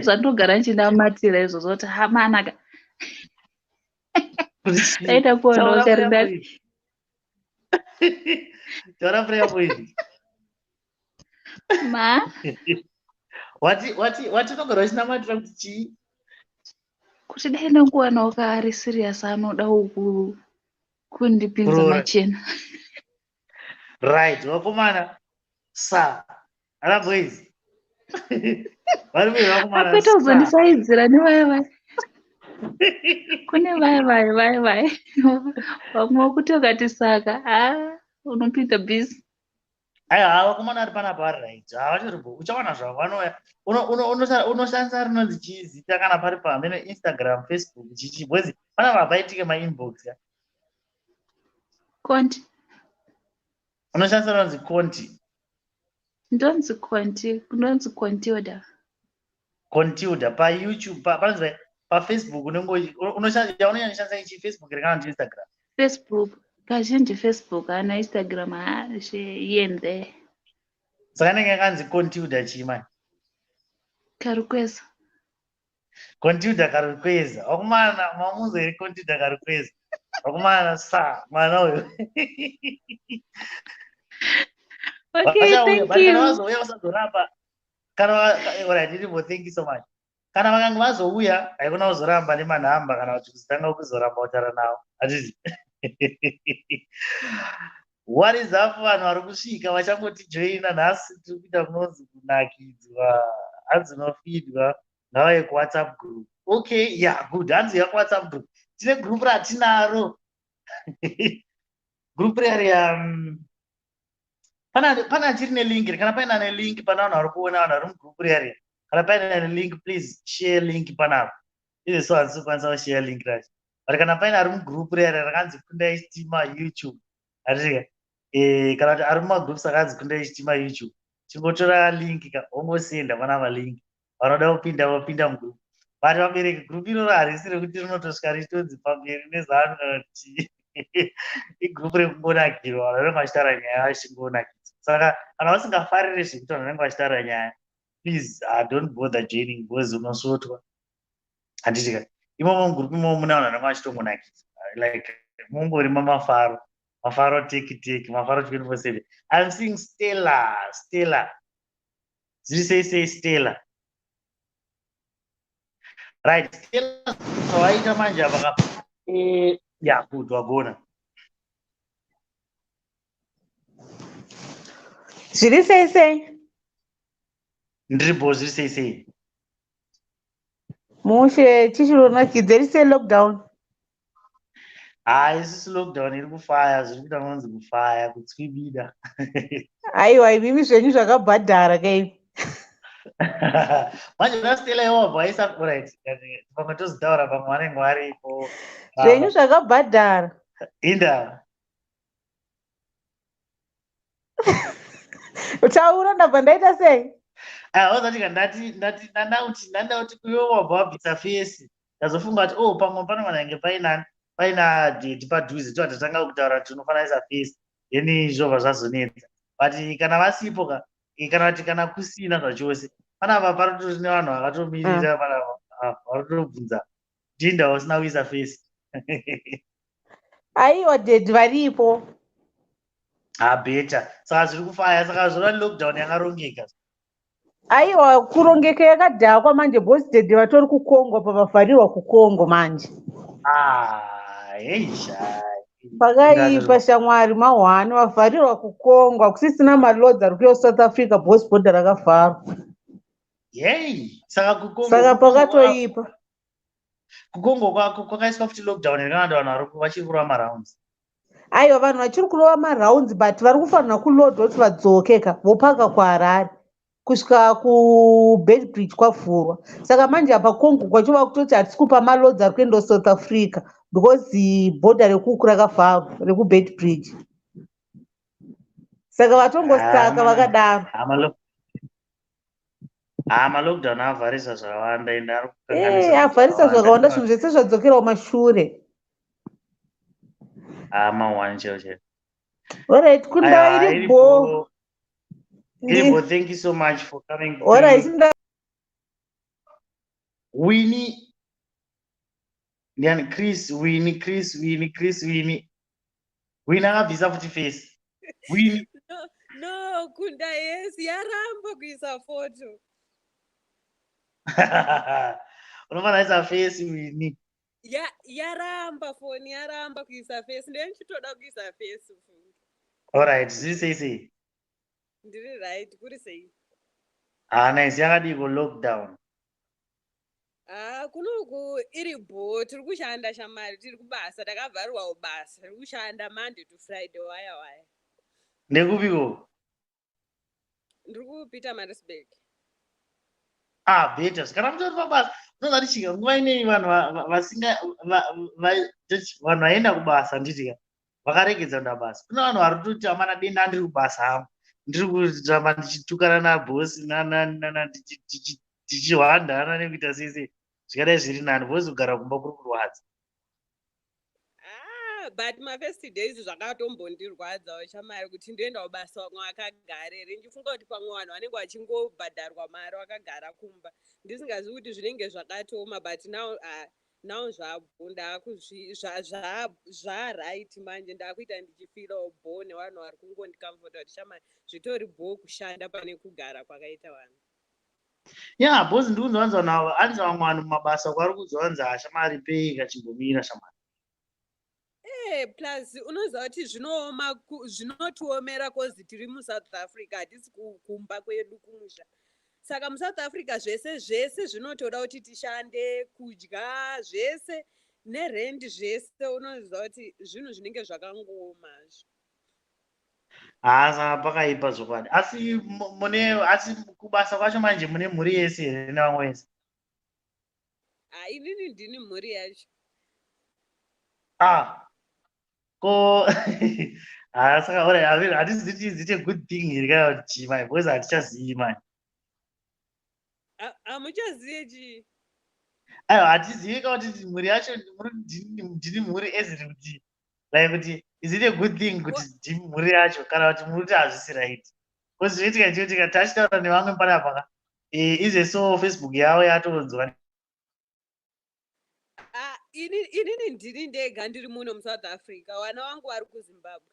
zvandogara ndichinamatira izvozvo kuti hamanaka daita kuonokarinai taura prayer point ma watinogara uchinamatira kuti chii kuti dai ndanguwanawo kaari serious anoda kundipinza machena right vakomana sa ana boys vari vei vakomana apeta kuzondisaidzira nevai kune vai vamwe wokuti ukati saka unopinda bhizi aiwa vakomana ari panapa ari right havachiripo uchawana zvavo vanouya unoshandisa rinonzi chizita kana pari pamene Instagram Facebook chichi bwezi panapa paitike mainbox ya konti unoshandisa rinonzi konti ndonzi kontiuda paYouTube panonzi paFacebook unonyanyoshandisa ichi Facebook iri kana ndi Instagram Facebook kazhinji Facebook ana Instagram yende saka nenge kanzi kontiuda chimani karukweza kontiuda karukweza wakumana mamuzo iri kontiuda karukweza wakumana sa mwana uyo okay thank you vazouya vasazoramba thank you so much kana vakanga vazouya haikona kuzoramba nemanhamba kana kuti kuzitanga kuzoramba kutaura navo hatizi what is up vanhu vari kusvika vachangotijoina nhasi tiri kuita kunonzi kunakidzwa hanzi unofidwa ngavauye kuwhatsapp group okay good hanzi uya kuwhatsapp group tine group ratinaro group reya pana chiri nelingi kana paina nelingi pana vanhu vari kuona vanhu vari mugroup reya kana paina nelink please share link panapa izvo so handisi kukwanisa kushare link racho but kana paina ari mugroup reya rakanzi kundai chitima YouTube hatika kana kuti ari mumagroups akanzi kundai chitima YouTube chingotora link ongosenda pana malingi vanoda kupinda vopinda mugroup but vabereki group iroro harisi rekuti rinotosvika richitonzi pamberi nezvaanoa kuti igroup rekungonakirwa vanhu vanenge vachitaura nyaya vachingonakidza saka kana vasingafariri zvekuti vanhu vanenge vachitaura nyaya please don't bother joining because unosvotwa handitika imomo mugroup imomo muna vanhu vanenge vachitongonakidza like mungori mafaro teki mafaro 24/7 I'm seeing Stella zviri sei Stella right Stella waita manje apa good wagona zviri sei ndiripo zviri sei mushe chichironakidza iri sei lockdown isisi lockdown iri kufaya zviri kuita kunonzi kufaya kutsvibida aiwa imimi zvenyu zvakabhadhara kai manje una Stella iwabva waisa right pamwe tozitaura pamwe vanenge varipo zvenyu zvakabhadhara inda taura ndabva ndaita sei ozatika ndanda kuti kuiwo wabva wabvisa fesi ndazofunga kuti pamwe panofanenge paina deti padhuze toatatanga kutaura kuti unofanira isa fesi then zvobva zvazonetsa but kana vasipo kana kuti kana kusina zvachose panapa panotori nevanhu vakatomirira panapa varikutobvunza ndinda usina kuisa fesi aiwa dedi varipo beta saka zviri kufaya saka zvona lockdown yakarongeka. Aiwa, kurongeka yakadhakwa manje. Bosted vatori kukongo pavavharirwa kukongo manje. Hey shai. Pakaipa shamwari mahwani vavharirwa kukongo hakusisina malodzi ari kuuya South Africa. Boss border rakavharwa. Yei, saka kukongo Saka pakatoipa. Kukongo kwakaiswa futi lockdown yakawanda vanhu vachiri kurova marounds. Aiwa, vanhu vachiri kurova marounds but vari kufanira kulodwa kuti vadzokeka vopaka kuHarare kusvika kuBedbridge kwavhurwa. Saka manje apa Congo kwachova kutoti hatisi kupa malodzi ari kuenda South Africa because border rekuku rakavharwa rekuBedbridge. Saka vatongosaka vakadaro. Malockdown avharisa zvakawanda ende ari kukanganisa. Avharisa zvakawanda, zvinhu zvese zvadzokera kumashure. Mawani chero. Alright, Kunda Iribo. Iribo, thank you so much for coming. Alright, Winnie. Then Chris, Winnie. Winnie akabvisa futi face. Winnie. No, Kunda, yes, yaramba kuisa photo. Unofanira kuisa face Winnie. Yaramba phone, yaramba kuisa face. Ndochitoda kuisa face. Alright, sei. Ndiri right, kuri sei. Nice, yakadiko lockdown. Kunoku Iribo tiri kushanda shamari, tiri kubasa, takavharwa basa, tiri kushanda Monday to Friday waya. Ndekupiko? Ndiri kuPietermaritzburg. Beta, kana mutori pabasa. Unonga tichika nguva inei vanhu vanhu vaenda kubasa nditika. Vakaregedza kuenda basa. Kuna vanhu vari kutoti amana denda ndiri kubasa hangu. Ndiri kuramba ndichitukana nabhosi tichihwandana nekuita sese. Zvikadai zviri nani, vozi kugara kumba kuri kurwadza. But my first days zvakatombondirwadzawo shamari kuti ndoenda kubasa vamwe vakagare here. Ndifunga kuti pamwe vanhu vanenge vachingobhadharwa mari vakagara kumba. Ndisingazivi kuti zvinenge zvakatoma, but now zvaraiti manje ndakuita ndichifirawo bho nevanhu vari kungondikamfota kuti shamari zvitori bho kushanda pane kugara kwakaita vanhu. Bhosi ndikunzwanza nawo anzi vamwe vanhu mumabasa kwari kuzwanza hashamari pei kachimbomira shamari. Plus unoziva kuti zvinotiomera kozi tiri muSouth Africa, hatisi kumba kwedu kumusha. Saka muSouth Africa zvese zvinotoda kuti tishande, kudya zvese nerendi zvese. Unoziva kuti zvinhu zvinenge zvakangoma. Saka pakaipa zvokwadi. Asi kubasa kwacho manje mune mhuri yese here nevamwe vese? Inini ndini mhuri yacho. Ko saka hatisi a good thing here kana kuti chii manje, because hatichazivi manje. Hamuchazivi chii? Aiwa, hatizivi kana kuti mhuri yacho ndini mhuri eziri kuti like kuti is it a good thing kuti ndini mhuri yacho kana kuti muri kuti hazvisi right. Because zvinoitika tachitaura nevamwe panapa izveso Facebook yavo yatonzwa. Inini ndiri ndega ndiri muno muSouth Africa, vana vangu vari kuZimbabwe.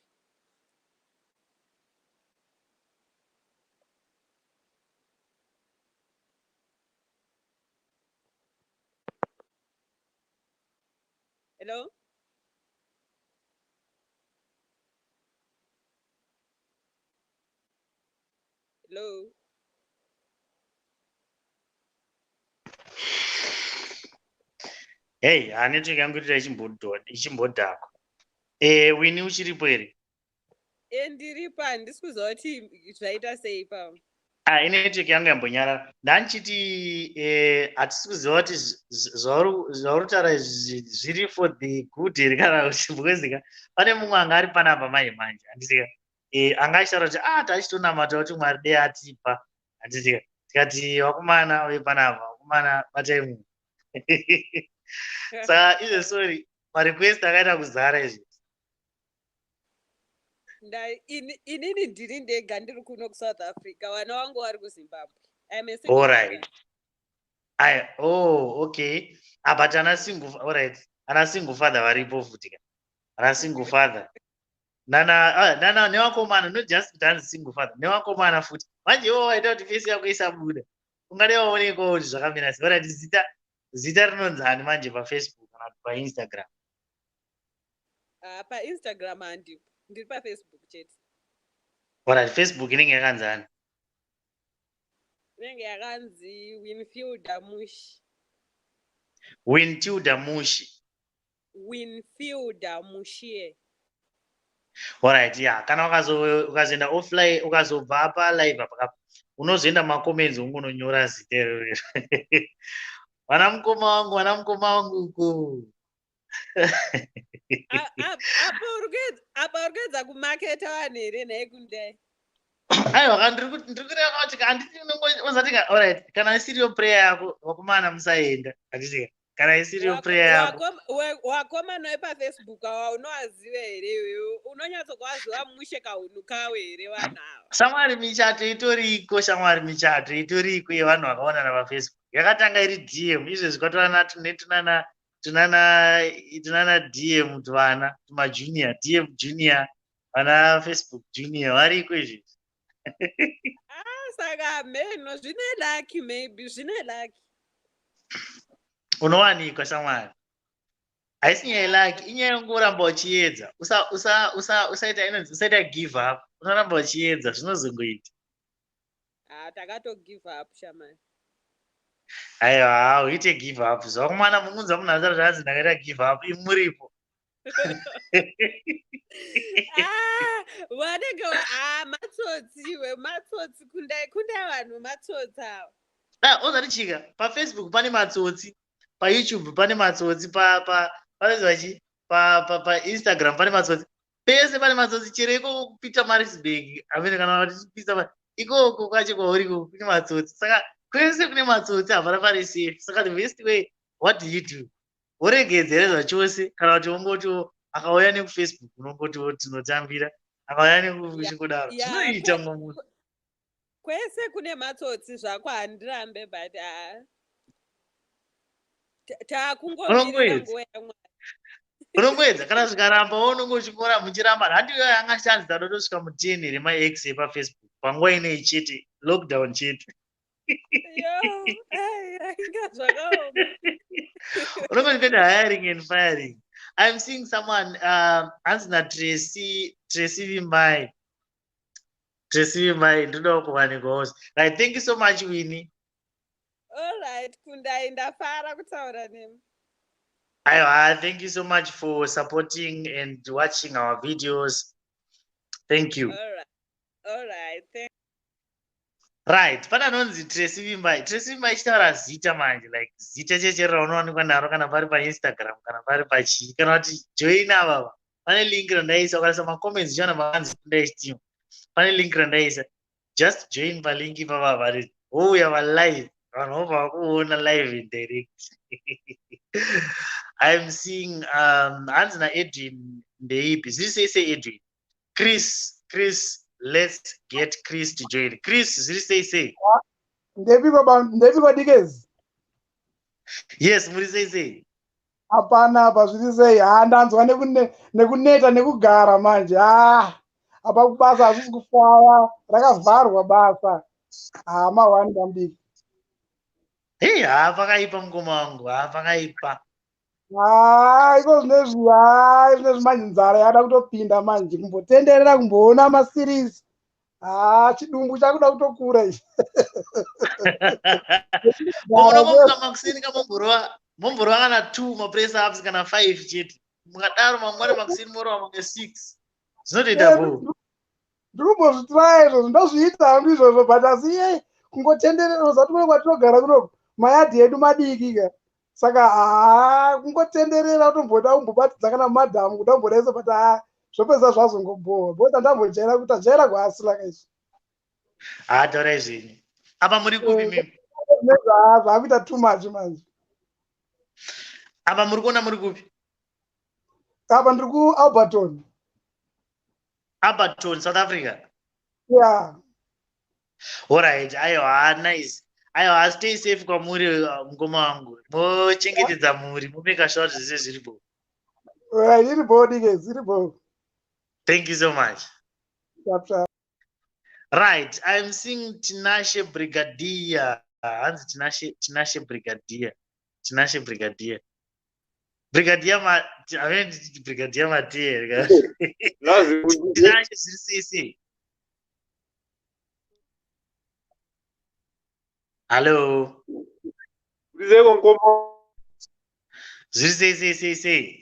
Hello? Hello? Hey, network yangu irita ichimbodhakwa. Winnie uchiripo here? Ndiripo, handisi kuziva kuti zvaita sei pavo. Network yangu yambonyarara. Ndandichiti hatisi kuziva kuti zvauri kutaura zviri for the good here kana kuti because pane mumwe anga ari panapa manje handisika. Anga achitaura kuti tachitonamata kuti Mwari dei atipa. Handisika. Tikati vakomana vepanapa, vakomana batai munhu. Saka sorry, marequest akaita kuzara izvi. Inini ndiri ndega ndiri kuno kuSouth Africa, vana vangu vari kuZimbabwe. Alright. Okay. But ana single, alright. Ana single father varipo futi. Ana single father. nana newakomana not just kuti hanzi single father newakomana futi manje iwo waita kuti fesi yako isabuda ungade waonekwa kuti zvakamira sei orati zita rinonzani manje pafacebook kana kuti painstagram painstagram handipo ndiri pafacebook chete orati facebook inenge yakanzani inenge yakanzi winfielder mushi winfielder mushi alright yeah kana ukazoenda offline ukazobva apa live apa unozoenda macomments ungononyora zita iroro vana mukoma wangu uko apa uri kuedza kumaketa vanhu here nhaye kundai aiwa ndiri kureva kuti handiti unozatika alright kana isiriyo prayer yako vakomana musaenda handitika kana isiriyo prayer yako wakomana wepafacebook awa unowaziva here iwewe unonyatsokuvaziva mushe kahunu kawe here vanhu ava shamwari michato itoriko yevanhu vakaonana pafacebook yakatanga iri dm izvezvi kwatorana tunana dm tuvana tumajunior dm junior vana facebook junior variko izvezvi saka mheno zvine laki maybe zvine laki unowanikwa shamwari haisi nyaya yelaki inyaya yongoramba uchiedza usaita give up unoramba uchiedza zvinozongoita takato give up shamari aiwa uite give up zvakumana mungunza munhu asara zvanzi ndakaita give up imuripo vanenge matsotsi kundai vanhu matsotsi ava ozati chika pafacebook pane matsotsi payoutube pane matsotsi painstagram pane matsotsi pese pane matsotsi chero ikoko kupita marisburg amene kana kuti ikoko kwacho kwauriko kune matsotsi saka kwese kune matsotsi hapana pari safe saka the best way what do you do woregedzerezva chose kana kuti ungoti akauya nekufacebook unongoti tinotambira akauya nekuchingodaro zvinoita mumwe munhu kwese kune matsotsi zvako handirambe but takungomirira nguva yamwari unongoedza kana zvikarambawo unonge uchingora muchiramba handiyo yangashandisa dotosvika mu10 here maex epafacebook panguva inei chete lockdown chete unonge ndipenda hiring and firing. I'm seeing someone hanzi naTracy Vimbai ndoda kuwanikwawo right. Thank you so much Winnie. All right kundai ndafara kutaura nemi. Aiwa, thank you so much for supporting and watching our videos. Thank you. All right. Right, pana nonzi Tracy Vimbai chitaura zita manje like zita cheche raunowanikwa naro kana pari paInstagram kana pari pachii kana kuti join avava pane link randaisa ukaisa macomments chana vanzi kundai chitimu pane link randaisa just join palink ipapa vari wouya valive vanhu vobva vakuona live in direct. I'm seeing hanzi naEdwin ndeipi zviri sei Edwin Chris let's get Chris to join. Chris zviri sei ndepi kwadikezi. Yes muri sei hapana apa zviri sei ndanzwa nekuneta nekugara manje apa kubasa hazvisi kufara rakavharwa basa mawani dambiki pakaipa mukoma wangu pakaipa iko zvinezvi manje nzara yada kutopinda manje kumbotenderera kumboona masirisi chidumbu chakuda kutokura ichi unomuka makusini kamomborwa kana 2 mapress ups kana 5 chete mukadaro mangwana makusini morwa mamwe 6 zvinotoita bo ndikumbozvitira izvo ndozviita hangu izvozvo but asi kungotenderera zati kune kwatinogara kunoku mayadhi edu madiki ka saka kungotenderera utomboda umbobatidza kana madhamu kuda umbodaisa but zvopedza zvazongobohwa bota ndambojaira kuti ajaira kwaasila kaizvi taura izvini apa muri kupi mimi zvakuita too much manje apa muri kuona muri kupi apa ndiri kualberton South Africa. Yeah. Alright, aiwa nice. Aiwa stay safe kwamuri mukoma wangu. Mochengetedza muri, mumeka sure zvese zviripo. Iripo dike, ziripo. Thank you so much. Chap, chap. Right, I'm seeing Tinashe Brigadier. Hands Tinashe Brigadier. Tinashe Brigadier. Brigadier I mean Brigadier Matier. Tinashe CC. Hello. CC.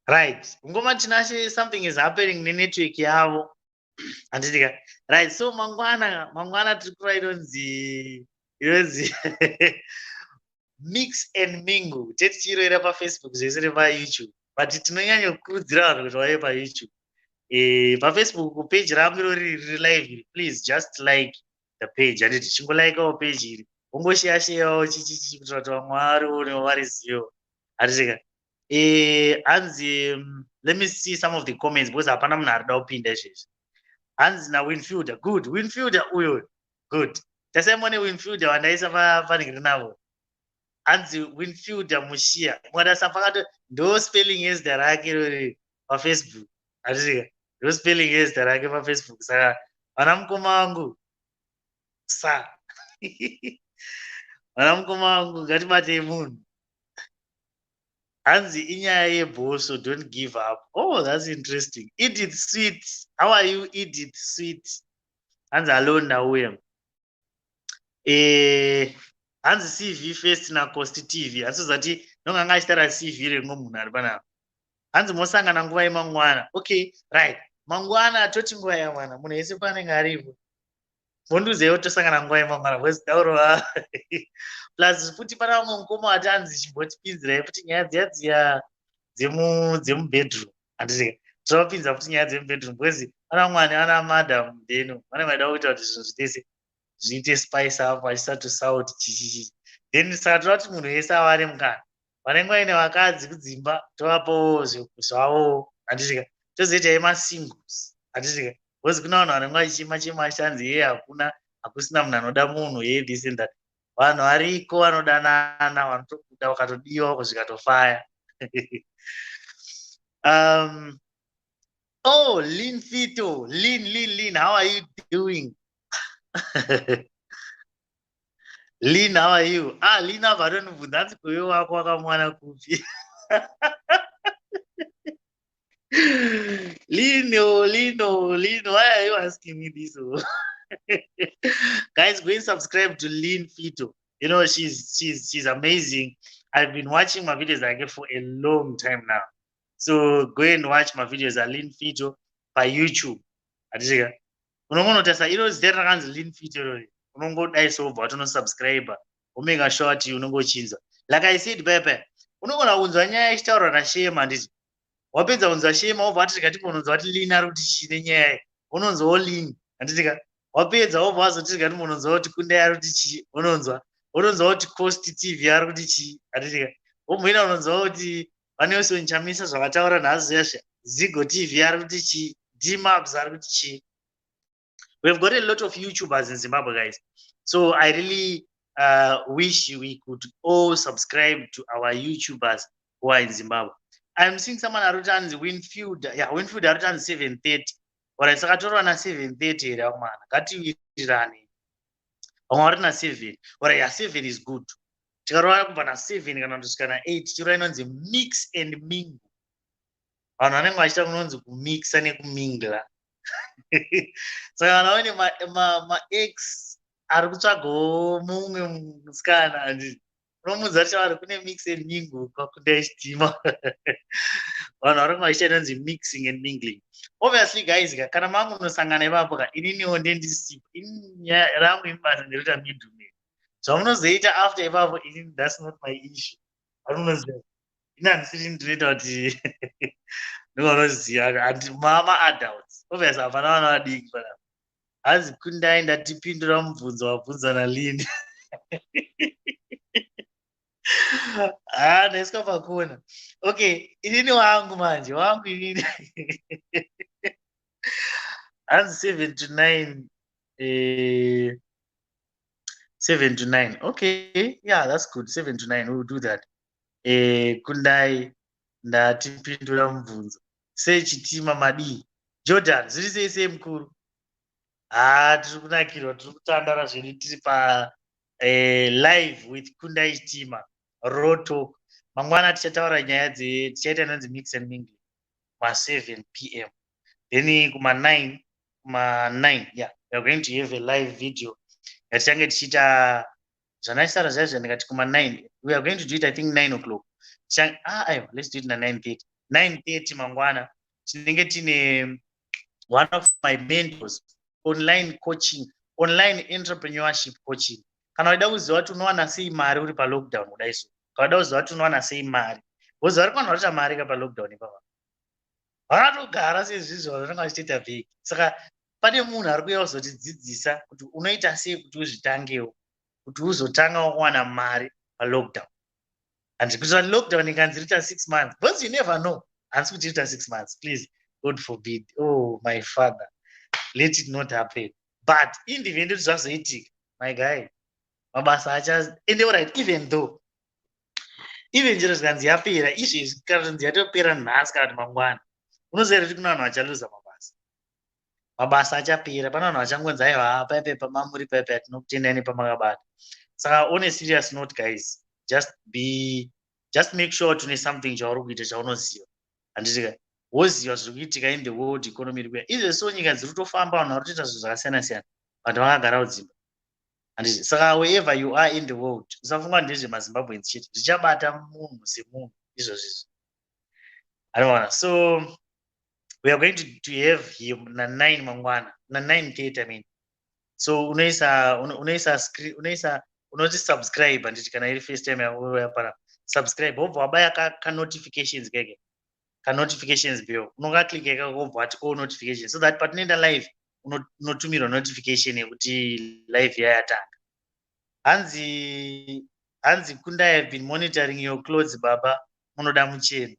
Right. Ngoma Tinashe, something is happening in network yavo. Anditika. Right. So mangwana tiri mix and mingle. Teti chiro ira pa Facebook zvese YouTube. But tinonyanya kukurudzira vanhu kuti vauye pa YouTube. Pa Facebook page rangu riri live. Please just like the page. Anditi chingolikewo page iri. Ungosharewo kuitira kuti vamwe varione varizivewo. Anditika. Hanzi let me see some of the comments because hapana munhu ari kuda kupinda izvezvi. Hanzi naWinfielder. Good. Winfielder uyo. Good. Tasaimone Winfielder wandaisa panhingiri navo. Hanzi Winfielder Mushia. Mwadasa pakato ndo spelling ezita rake paFacebook. Andisika. Ndo spelling ezita rake paFacebook. Saka vana mukoma wangu. Vana mukoma wangu ngatibatei munhu. Hanzi inyaya yebhoso, don't give up. Oh, that's interesting. Edith Sweet. How are you, Edith Sweet? Hanzi alona uya. Hanzi CV first na Coast TV. Hanzi zati nonganga achitara CV rengo munhu ari panapa. Hanzi mosangana nguva yemangwana. Okay, right. Mangwana atoti nguva yamwana. Munhu ese panenge aripo. Monduzewo tosangana nguva yemangwana. Because tauro plus futi pana mumwe mukoma ati hanzi chimbotipinzirai futi nyaya dziya dzemubedroom. Handiti tropinza futi nyaya dzemubedroom because ana mwani ana madam then vane vaida kuita kuti zvinhu zvitese zviite spice up achisati sauti chichichi. Then saka toda kuti munhu wese avare mukana. Vanenge vaine vakadzi kudzimba tovapawo zvavo. Handitika tozoitai masingles. Handitika because kuna vanhu vanenge vachichema achanzi hakusina munhu anoda munhu this and that. Vanhu variko vanodanana vanotobuda vakatodiwa kuzvikatofaya. Oh, Lynn Fito. Lynn, how are you doing? Lynn, how are you? Lynn, avarondibvunza kuti kuve wako wakamwana kupi? Lynn, why are you asking me this? Guys, go and subscribe to Lynn Fito. You know, she's amazing. I've been watching my videos like for a long time now. So go and watch my videos at Lynn Fito by YouTube. Adishika. Unongonotasa iro zita rakanzi Lynn Fito. Unongodai soba watonosubscribe. Omega short unongochinza. Like I said, Pepe, unongona unzwa nyaya ichitaurwa naShema nditi. Wapedza unzwa Shema wobva wati tikati unonzwa kuti Lynn ari kuti chine nyaya. Unonzwawo Lynn. Anditika. Wapedza wobva wazoti tikati unonzwa kuti Kundai ari kuti chi. Unonzwa kuti Coast TV ari kuti chi. Anditika. Womboina unonzwawo kuti vanese nchamisa zvavataura nhasi zveshe. Zigo TV ari kuti chi. D-Maps ari kuti chi. We've got a lot of YouTubers in Zimbabwe, guys. So I really wish we could all subscribe to our YouTubers who are in Zimbabwe. I'm seeing someone arotanzi Winfielder. Yeah, Winfielder arotanzi 7:30. Alright, sakatorwa na 7:30 here, man. Ngatiwirirane. Vamwe na 7. Alright, yeah, 7 is good. Tikarora kubva na 7 kana kusvika na 8 chiro inonzi mix and mingle. Vanhu vanenge vachiita kunonzi kumixa nekumingla. Saka vanaone ma-ex ari kutsvagawo mumwe musikana handiti. Unomudza kuti chavari kune mix and mingle kwakunda chitima. Vanhu vari vachiita inonzi mixing and mingling. Obviously guys, kana mamunosangana ipapo ininiwo ndendisipo. Inyaya rangu ibasa nderikuita midhume. Zvamunozoita after ipapo that's not my issue. Vamunoziva. Handisiri ndinoita kuti ndovanoziva handi mama adults. Obviously hapana vana vadiki panapa. Hanzi Kundai ndatipindura mubvunzo wabvunzwa naLynn. Ndaiswa pakona. Okay, inini wangu manje, wangu inini. Hanzi 7 to 9. 7 to 9. Okay, yeah, that's good. 7 to 9, we'll do that. Kundai ndatipindura mubvunzo. Sei chitima madii? Jordan, zviri sei sei mukuru? Tiri kunakirwa, tiri kutandara zvedu tiri pa live with Kundai Chitima, raw talk. Mangwana tichataura nyaya tichaita nonzi mix and mingle ma 7 p.m. Then kuma 9, yeah, we are going to have a live video. Yatichange tichita zvanaisara zvaizvo ndikati kuma 9. We are going to do it, I think 9 o'clock. Let's do it na 9:30. 9:30 mangwana tinenge tine one of my mentors, online coaching, online entrepreneurship coaching. Kana waida kuziva kuti unowana sei mari uri pa-lockdown kudai so. Kana waida kuziva kuti unowana sei mari. Woziva vari kana vaita mari pa-lockdown ipapa. Vanotogara sezvizvo vanenge vachitoita vheki. Saka pane munhu ari kuuya kuzotidzidzisa kuti unoita sei kuti uzvitangewo, kuti uzotangawo kuwana mari pa-lockdown. And kuti lockdown ikanzi ita 6 months, because you never know. Hansi kuti ita 6 months, please. God forbid. Oh, my father. Let it not happen. But in the event zvazoitika, my guy, mabasa and right, even though njero zvikanzi yapera izvezvi kanzi yatopera nhasi kana kuti mangwana, unoziva kuti kuna vanhu vachaluza mabasa achapera. Pana vanhu vachangonzi aiwa paipepa mamuri paipa tinokutendai nepamakabata. Saka on a serious note, guys, just make sure tune something chauri kuita chaunoziva. Handitika woziva zviri kuitika in the world economy iri kuya. Izvezvi so nyika dziri kutofamba, vanhu vari kutoita zvinhu zvakasiyana siyana, vanhu vakagara kudzimba. Handiti saka wherever you are in the world, usafunga ndezvemazimbabweans chete, zvichabata munhu semunhu izvozvizvo. Anoona. So we are going to have him na 9 mangwana, na 9:30 I mean. So unoisa screen, unoti subscribe. Handiti kana iri first time yauya pana subscribe, wobva wabaya ka notifications keke, ka notifications bell, unongaklikika ikako wobva wati all notifications, so that patinoenda live unotumirwa notification yekuti live yayatanga. Hanzi Kundai, I have been monitoring your clothes baba, munoda mucheno.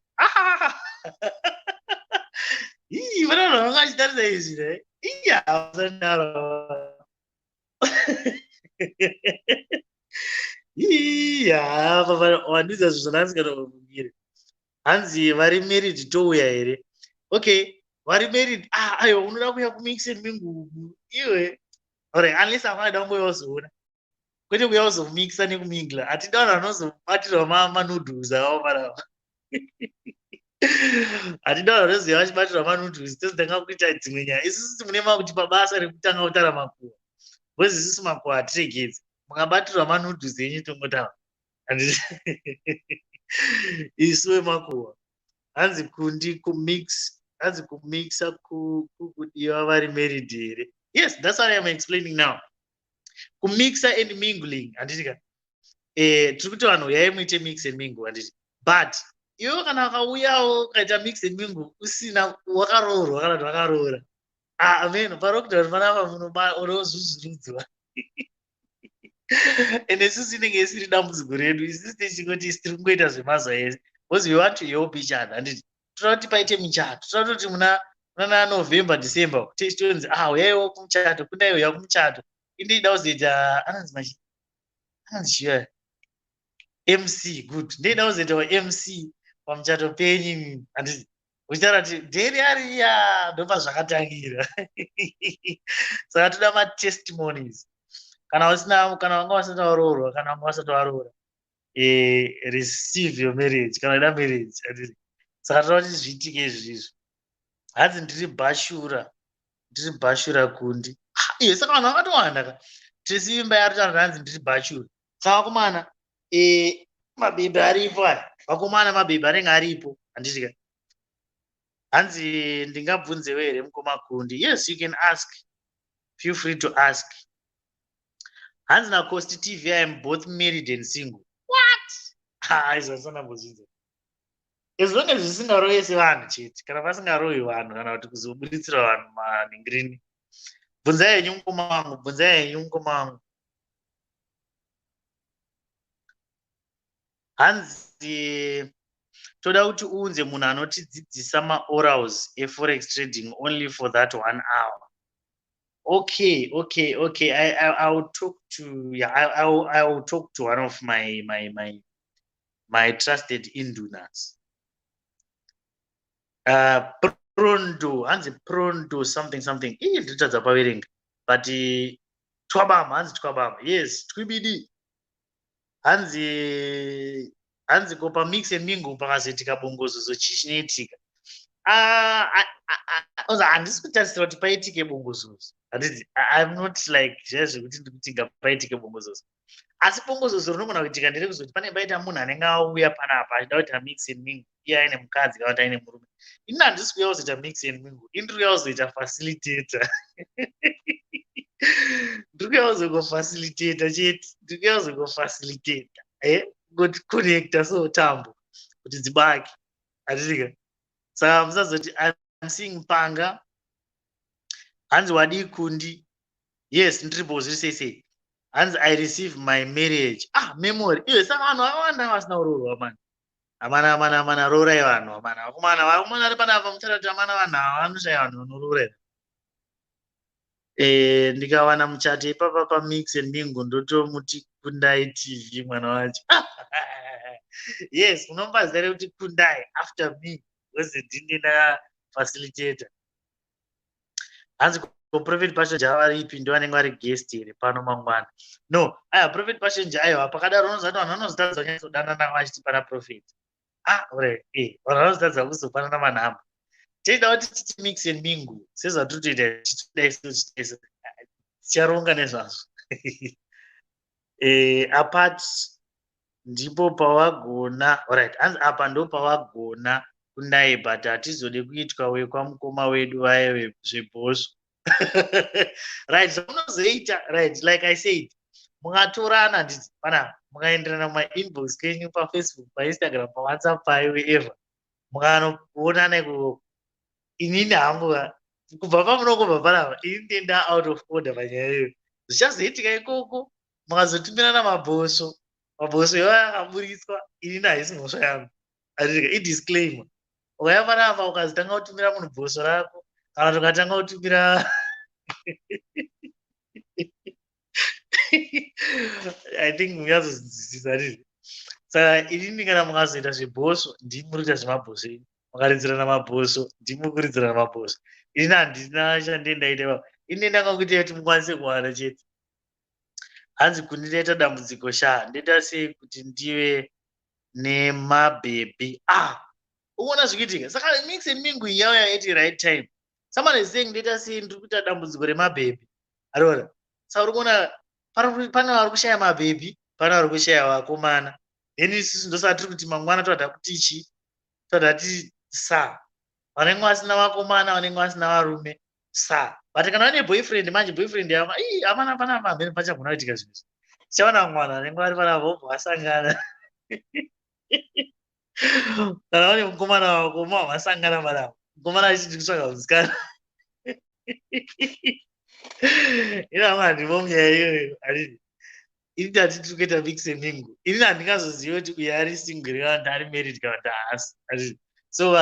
Vanhu vangachitarisa izvi wandidza zvinhu zvandasingatovungire. Hanzi vari married touya here. Okay, vari married. Aiwa, unoda kuuya kumix and mingle iwe. Alright, unless havangada kungoya uzoona, kwete kuya uzomixa nekumingla. Hatida vanhu vanozobatirwa manoodles avo panapa. Hatida vanhu vanoziva vachibatirwa manoodles, tozotanga kuita dzimwe nyaya. Isusu mune makuti pabasa rekutanga kutara makuva, because isusu makuva hatiregedzi. Mukabatirwa manoodles enyu tongotaura. Isuwe makuva. Hanzi kumixa kudiwa vari married here. Yes, that's what I am explaining now. Kumixa and mingling. Handitika. Tiri kuti vanhu uyai muite mix and mingle. Handiti. But iwe kana wakauyawo ukaita mix and mingle usina wakaroorwa kana kuti wakaroora. Amen. Pa-lockdown panapa unozvuzvurudzwa. And isusu inenge isiri dambudziko redu. Isusu tichingoti isi tiri kungoita zvemazuva ese. Because we want to help each other. Handiti. Toda kuti paite michato. Toda kuti muna November, December, tichitonzi uyaiwo kumuchato, Kundai uya kumuchato. Indeida kuzoita anonzi chiya MC, good. Ndeida kuzoitawo MC pamuchato penyu. Handiti. Uchitaura kuti dheri ariya ndopa zvakatangira. Saka toda ma-testimonies. Kana wanga wasati waroorwa, kana wanga wasati waroora, receive your marriage, kana ida marriage. Saka toda kuti zviitike izvizvi. Hanzi ndiri bhashura kundi. Saka vanhu vakatowanda ka. Tisi imba yatotaura hanzi ndiri bhashura. Saka vakomana mabhebhi aripo aya. Vakomana mabhebhi anenge aripo. Handiti ka. Hanzi ndingabvunzewo here mukoma kundi. Yes, you can ask. Feel free to ask. Hanzi naCosti TV, I am both married and single. What? Izvo ndambozvinzwa. As long as zvisingaroyesi vanhu chete, kana vasingaroyi vanhu, kana kuti kuzobuditsira vanhu manhingirini. Bvunzai henyu mukoma wangu. Hanzi toda kuti uunze munhu anotidzidzisa ma-orals e-forex trading only for that 1 hour. Okay. I will talk to I will talk to one of my trusted indunas. Pronto, hanzi pronto something something. Nditadza paverenga. But twabama, hanzi twabama. Yes, twibidi. Hanzi kopa mix and mingle pakazoitika bongozozo chichinoitika. Handisi kutarisira kuti paitike bongozozo. I'm not like zvekuti ndikuti ngapaitike bongozozo. Asi bongozozo rinogona kuitika nderekuzoti pane paita munhu anenge auya panapa achida kuita mix and mingle. Iye aine mukadzi kana kuti aine murume. Ini handisi kuuya kuzoita mix and mingle. Ini ndiri kuuya kuzoita facilitator. Ndiri kuuya kuzongofacilitator chete. Ndiri kuuya kuzongofacilitator. Kuti connecta so tambo kuti dzibake. Handisika. Saka musazoti I'm seeing panga. Hanzi wadi kundi. Yes, ndiripo zviri sei. Hanzi I receive my marriage. Memory. Saka vanhu vakawanda vasina uroro man. Amana rorai vanhu amana. Vakomana ari panapa mucharatoti amana vanhu ava vanoshaya vanhu vanorora. Ndikawana muchato ipapa pamix and mingle ndotomuti Kundai TV mwana wacho. Yes, unombazare kuti Kundai after me was ndine facilitator. Hanzi Prophet Passion javaripi ndo vanenge vari guest here pano mangwana. No, Prophet Passion jaiwa pakadaro unozati vanhu vanozotadza kunyatsodana vachiti pana Prophet. Alright, vanhu vanozotadza kuzopanana manhamba. Teida kuti titi mix and mingle sezvatotoita tichitodaisa ticharonga nezvazvo. Apart ndipo pawagona, alright, hanzi apa ndo pawagona Kundai but hatizode kuitwa wekwamukoma wedu vaye zvebhosvo. Right, so unozoita, right, like I said, mungatorana nditi pana mungaenderana ma-inbox kenyu paFacebook, paInstagram, paWhatsApp, wherever. Munganoonana ikoko. Inini hangu kubva pamunongobva panapa ini ndenda out of order panyaya iyoyo. Zvichazoitika ikoko mungazotumirana mabhosvo. Mabhosvo iwayo akaburiswa, inini haisi mhosva yangu. Idisclaimer. Ukaya panapa ukazotanga kutumira munhu bhosvo rako kana kuti ukatanga kutumira I think munyazodzidzisa rizvi. Saka inini kana mukazoita zvebhosvo ndimi muri kuita zvemabhosvo ini. Mukaridzirana mabhosvo ndimi muri kuridzirana mabhosvo. Inini handina chandendaita ipapo. Ini ndanga kuita kuti mukwanise kuwana chete. Hanzi kundinoita dambudziko ndoita sei kuti ndive nemabhebhi. Uona zvikuitika. Saka mix and mingle yauya at the right time. Someone is saying ndoita sei ndiri kuita dambudziko remabhebhi. Arora. Saka uri kuona pane vari kushaya mabhebhi, pane vari kushaya vakomana. Then isusu ndosaka tiri kuti mangwana toda kuti chi? Toda kuti sa. Vanenge vasina vakomana, vanenge vasina varume. Sa. But kana vane boyfriend manje boyfriend yavo, amana panapa mberi pachagona kuitika zvinhu. Tichaona mwana vanenge vari panapa vasangana. Kana vane mukomana wakoma vasangana panapa. Mukomana achiti kutsvaga musikana. Ina handimo munyaya iyoyo handiti. Ini tati tiri kuita mix and mingle. Ini handingazoziva kuti uyu ari single kana kuti ari married kana kuti haasi. Handiti. So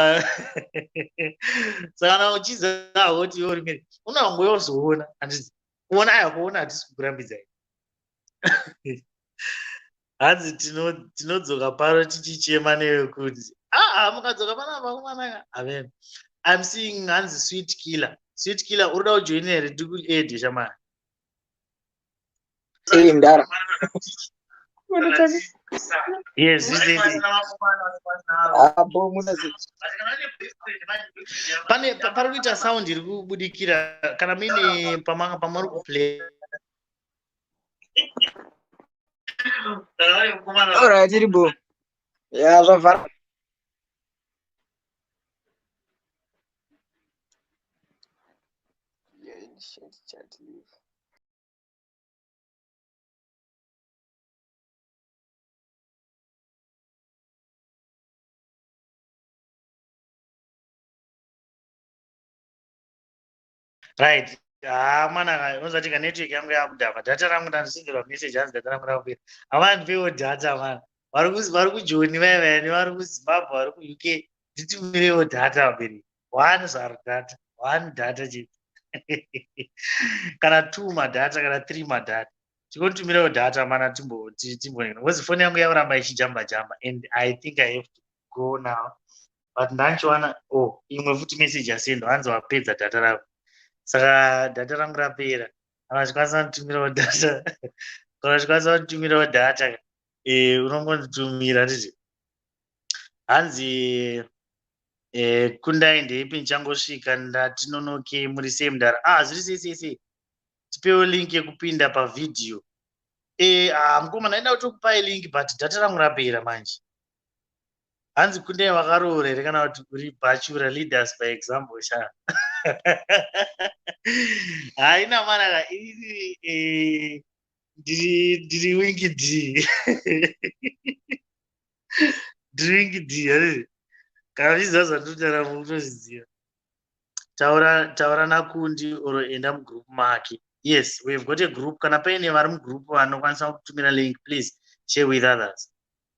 saka kana uchiziva kuti iwe uri married unongozoona handiti. Kuona kuona hatisi kukurambidzai. Hanzi tinodzoka paro tichichema newe kuti mukadzoka panapa vakomana. Amen. I'm seeing hanzi sweet killer. Sweet killer uri kuda kujoina here Double Aid shamani. Ndara. Yes, pane pari kuita sound iri kubudikira kana mine pamari kuplay. Alright, iribo. Ya zvavhara. Right. Mana unozati ka network yangu yakudhava. Data rangu ndandisingirwa message hanzi data rangu rakupera. Havandipewo data man. Vari kuJoni vaya vari kuZimbabwe vari kuUK. Nditumirewo data mberi. One zaro data. One data chete. Kana 2 madata kana 3 madata. Tikonitumirewo data mana timboneka. Because phone yangu yakuramba ichijamba jamba and I think I have to go now. but ndachiwana imwe futi message yasendwa hanzi wapedza data rako. Saka data rangu rapera. Akazvikwanisa kutumirawo data. Kana zvikwanisa kutumirawo data unongonditumira nditi. Hanzi kundai ndeipi ndichangosvika ndati nonoke muri same ndara. Zviri sei. Tipewo link yekupinda pavhidhiyo. Mukomana enda kutokupai link but data rangu rapera manje. Hanzi kundai wakaroora here kana kuti uri bachura leaders by example sha. Haina manaka ndiri wingi D. Ndiri wingi D. Kana zviziva zvandinotaura munotozviziva. Taura nakundi oro enda mugroup make. Yes, we've got a group. Kana paine vari mugroup vanokwanisa kutumira link, please share with others.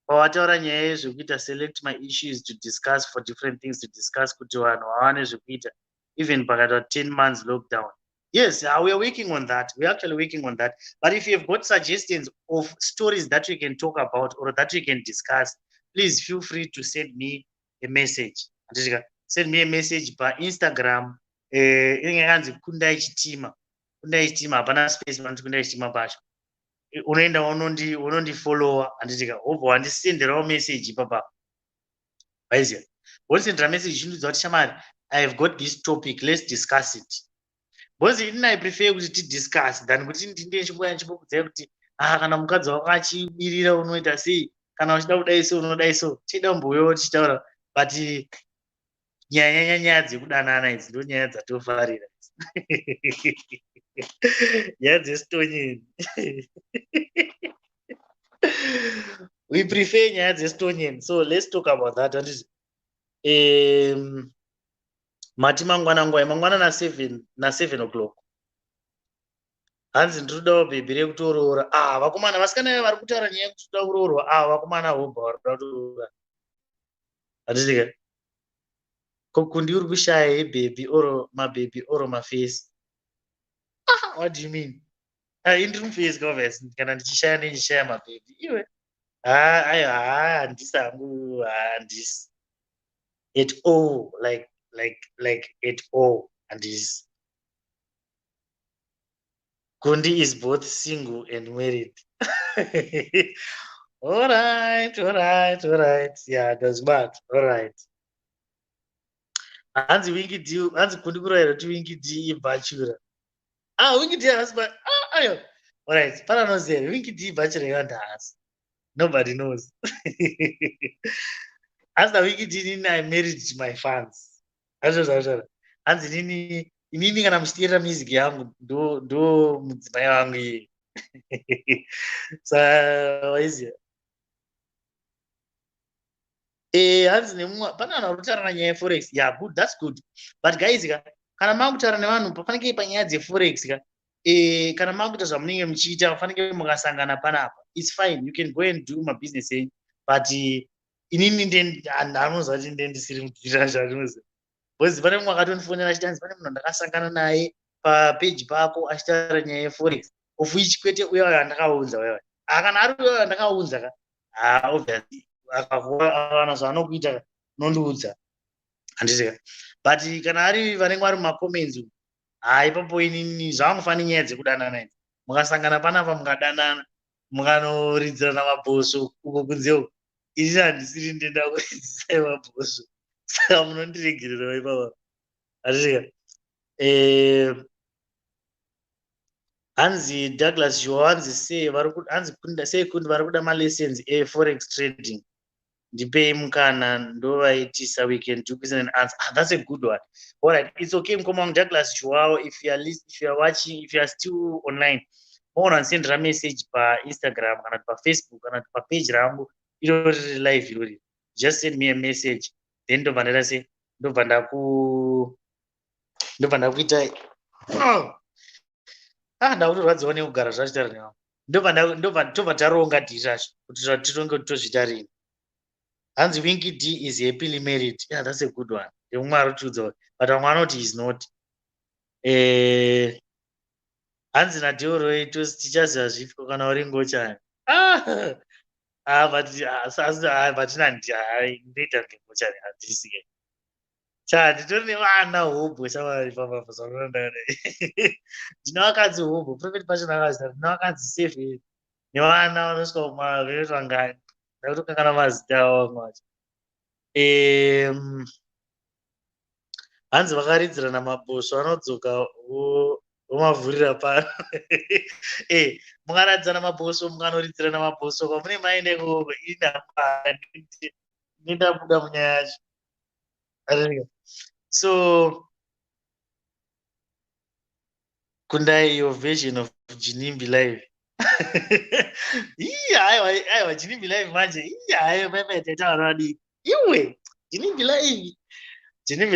Pawataura nyaya yezvekuita select my issues to discuss for different things to discuss kuti vanhu vawane zvekuita even pakati 10 months lockdown. Yes, we are working on that. We're actually working on that. But if you've got suggestions of stories that we can talk about or that we can discuss, please feel free to send me a message. Send me a message by Instagram. Kundai Chitima. Hapana space Kundai Chitima pacho. Unoenda unondifollowa anditika obva wandisenderawo message papa. Waiziya. Wonsendera message chindudza kuti shamari, I have got this topic, let's discuss it. Because I prefer kuti tidiscuss than kuti ndinde chimbokudzai kuti kana mukadzi wako achibirira unoita sei, kana uchida kudai so unodai so. Chida mbuyo tichitaura but nyaya dzekudanana idzi ndo nyaya dzatofarira. Nyaya dzestonyeni. We prefer nyaya dzestonyeni. So let's talk about that. Mati mangwana na 7 o'clock. Hanzi ndinodawo bhebhi rekutoroora. Vakomana vasikana vari kutaura nyaya yekuti toda kuroorwa. Vakomana hobha vari kuda kuroora. Handitika. Kundi uri kushaya hebhebhi oro mabhebhi oro mafesi. What do you mean? Indiri mufesi obviously kana ndichishaya ndichishaya mabhebhi. Iwe. Handisi hangu handisi. At all, like at all, and is Kundi is both single and married. All right. Yeah, that's bad. All right. Hanzi wingi D, hanzi Kundi kuraira kuti wingi D bachura. Wingi D husband. Ayo. All right. Paranozel. Wingi D bachura yandahas. Nobody knows. As the wiki did, I married my fans. Hanzi inini kana muchiteerera music yangu ndo mudzimai wangu iye. Waiziya. Hanzi nemumwe pane vanhu vari kutaura nyaya yeforex. Yeah, good, that's good. But guys, kana makutaura nevanhu pafanike panyaya dzeforex kana makuita zvamunenge muchiita mufanike mukasangana panapa. It's fine, you can go and do my business here, but inini handanoziva kuti ndisiri mukuita zvandinoziva. Because pane mumwe akatonifonera achitanzi pane munhu ndakasangana naye papeji pako achitaura nyaya yeforex. Of which kwete uya wandakaunza uya. Kana ari uya wandakaunza obviously akawana zvaanokuita nondiudza. Handitika. But kana ari vanenge vari mumacomments ipapo inini zvamufanira nyaya dzekudanana idzi. Mukasangana panapa mukadanana mukanorinzirana mabhosvo uko kunzeo. Ini handisiri ndenda kuridzisai mabhosvo. Saka munondiregererawo ipapo. Handitika. Hanzi Douglas Joe hanzi sei Kundi vari kuda malessons eforex trading. Ndipei mukana ndovaitisa we can do question and answer. That's a good one. All right, it's okay mukoma Douglas Joao, if you are watching, if you are still online, send a message pa Instagram kana pa Facebook kana pa page rangu iro live irori. Just send me a message, then ndobva say ndobva kuita ndakutorwadziwa nekugara zvachitaura nevanhu. Ndobva taronga dhiri racho kuti tironge tozvitarini. Hanzi Winky D is happily married. Yeah, that's a good one. But I'm not, he's not. Hanzi Nadeoro tichaziva zvifo kana uri ngochani. but ndinoita ngemochari handisi ke nditori nevana hobho shamwari ndine vakadzi hobho profeti pachona akazita ndine vakadzi sefe nevana vanosvika kumaveretwa ngani ndakutokangana mazita avo vamwe vacho hanzi vakaridzirana mabhosvo anodzoka vomavhurira pano mungaradzana mabhosvo munganoridzirana mabhosvo kwamune maende koko indabuda munyaya yacho so kundai your version of Jinimbi live aiwa Jinimbi live manje haiwa maimetaita vana vadiki iwe Jinimbi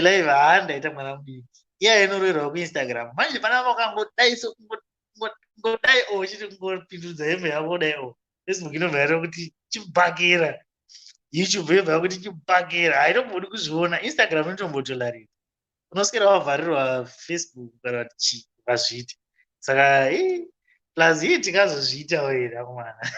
live haandaita mwana mudiki iye inorwerwa kuinstagram manje pana vakangodai so ngodai chiti kungopindudza hembe yavo kudai Facebook inobva yata kuti chibhakira YouTube yobva kuti chibhakira haitombodi kuzviona Instagram inotombotolarira unoswera wavharirwa Facebook kana kuti ukazviita saka plus hii tikazozviitawo here akomana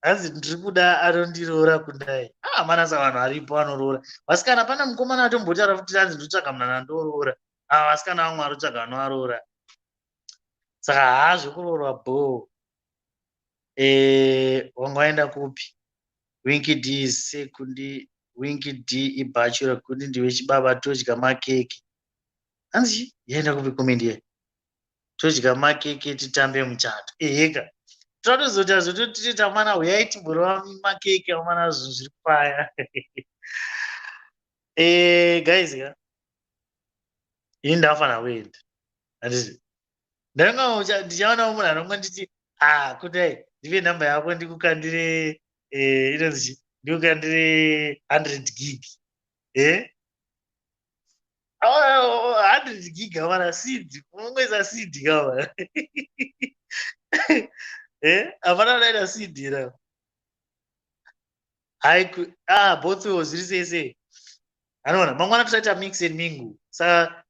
hanzi ndiri kuda anondiroora kundai manasa vanhu varipo anoroora vasikana pana mukomana atombotaura kuti hanzi ndotsvaga munana ndoroora vasikana vamwe arotsvaga vanovaroora saka haazvekuroorwa bho wanga waenda kupi winki d sekundi winki d ibachura kundi ndiwe chibaba todya makeke hanzi yaenda kupi komendi yayo todya makeke titambe muchato heka totozoti zototita mwana uyai timborova makeke amana zvinhu zviri kupaya guys ya ini ndafanira kuenda handiti ndichaonawo munhu anonga nditi kudai ndive nhamba yako ndikukandire inonzi ndikukandire 100 gig 100 gig amana seed unongweza seed kama hapana unaita seed ira botso zviri sese anoona mangwana tichaita mix and mingle saka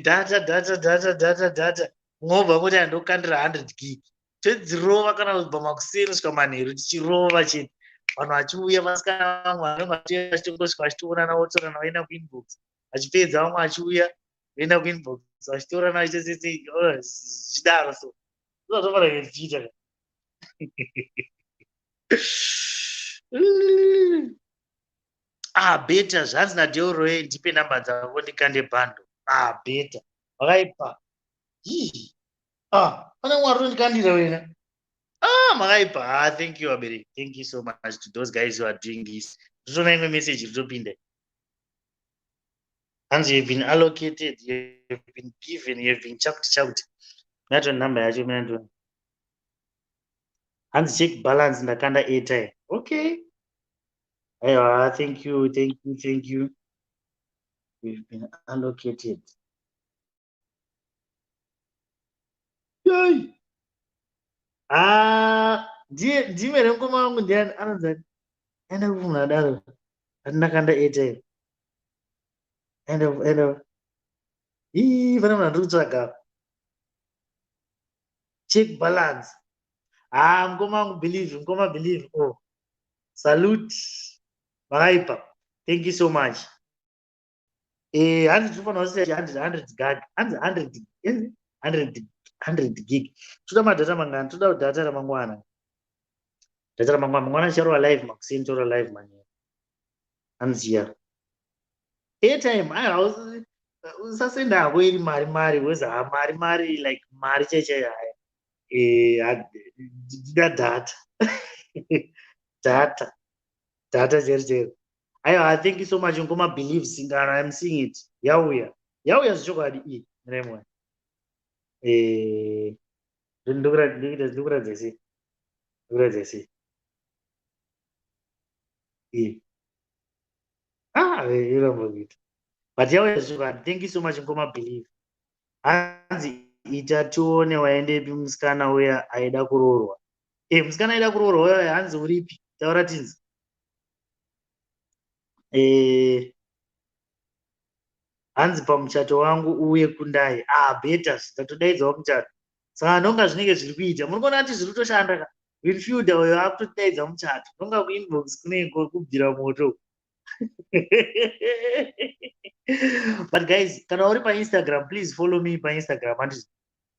data ngobva kuti andokandira 100 gig todzirova kana kubva makuseni kusvika manheru tichirova chete vanhu vachiuya vasikana vamwe vanenge vachitongosvika vachitoonana votorana vaenda kuinbox vachipedza vamwe vachiuya voenda kuinbox vachitorana vachitosese zvidaro so zvatofana tichiita beta zvanzi nadeoroe ndipe namba dzavo ndikande bhando beta vakaipa pane mwari tondikandira wena makaipa thank you abereki thank you so much to those guys who are doing this totona imwe message ritopinda hanzi you've been allocated you've been given you've been chakuti natoni namba yacho minandoni hanzi check balance ndakanda airtime okay aiwa thank you we've been allocated ndime remukoma wangu ndiani anonzani aenda kufunga adaro andinakanda airtime aenda pana munhu andiri check balance mukoma wangu believe salute makaipa thank you so much hanzi tinofanira kusea 100 gag hanzi 100 gig toda madhata mangani toda data ramangwana mangwana charova live makuseni torova live manyaya hanziya airtime usasenda hako iri mari weza mari like mari chaichaiyo haya ndida data chero aiwa thank you so much ngoma believe singano I'm seeing it yauya zvichokwadi remwe ndikura dzese irambokuita but yauya zvichokwadi thank you so much ngoma believe hanzi ita tione waendepi musikana uya aida kuroorwa musikana aida kuroorwa uya hanzi uripi taura tinzi hanzi pamuchato wangu uye kundai beta zvitatodaidzwa muchato saka ndonga zvinenge zviri kuita muri kuona kuti zviri kutoshanda ka refuda uyo akutodaidza muchato ndonga kuinbox kunenge kubvira moto but guys kana uri paInstagram please follow me paInstagram handiti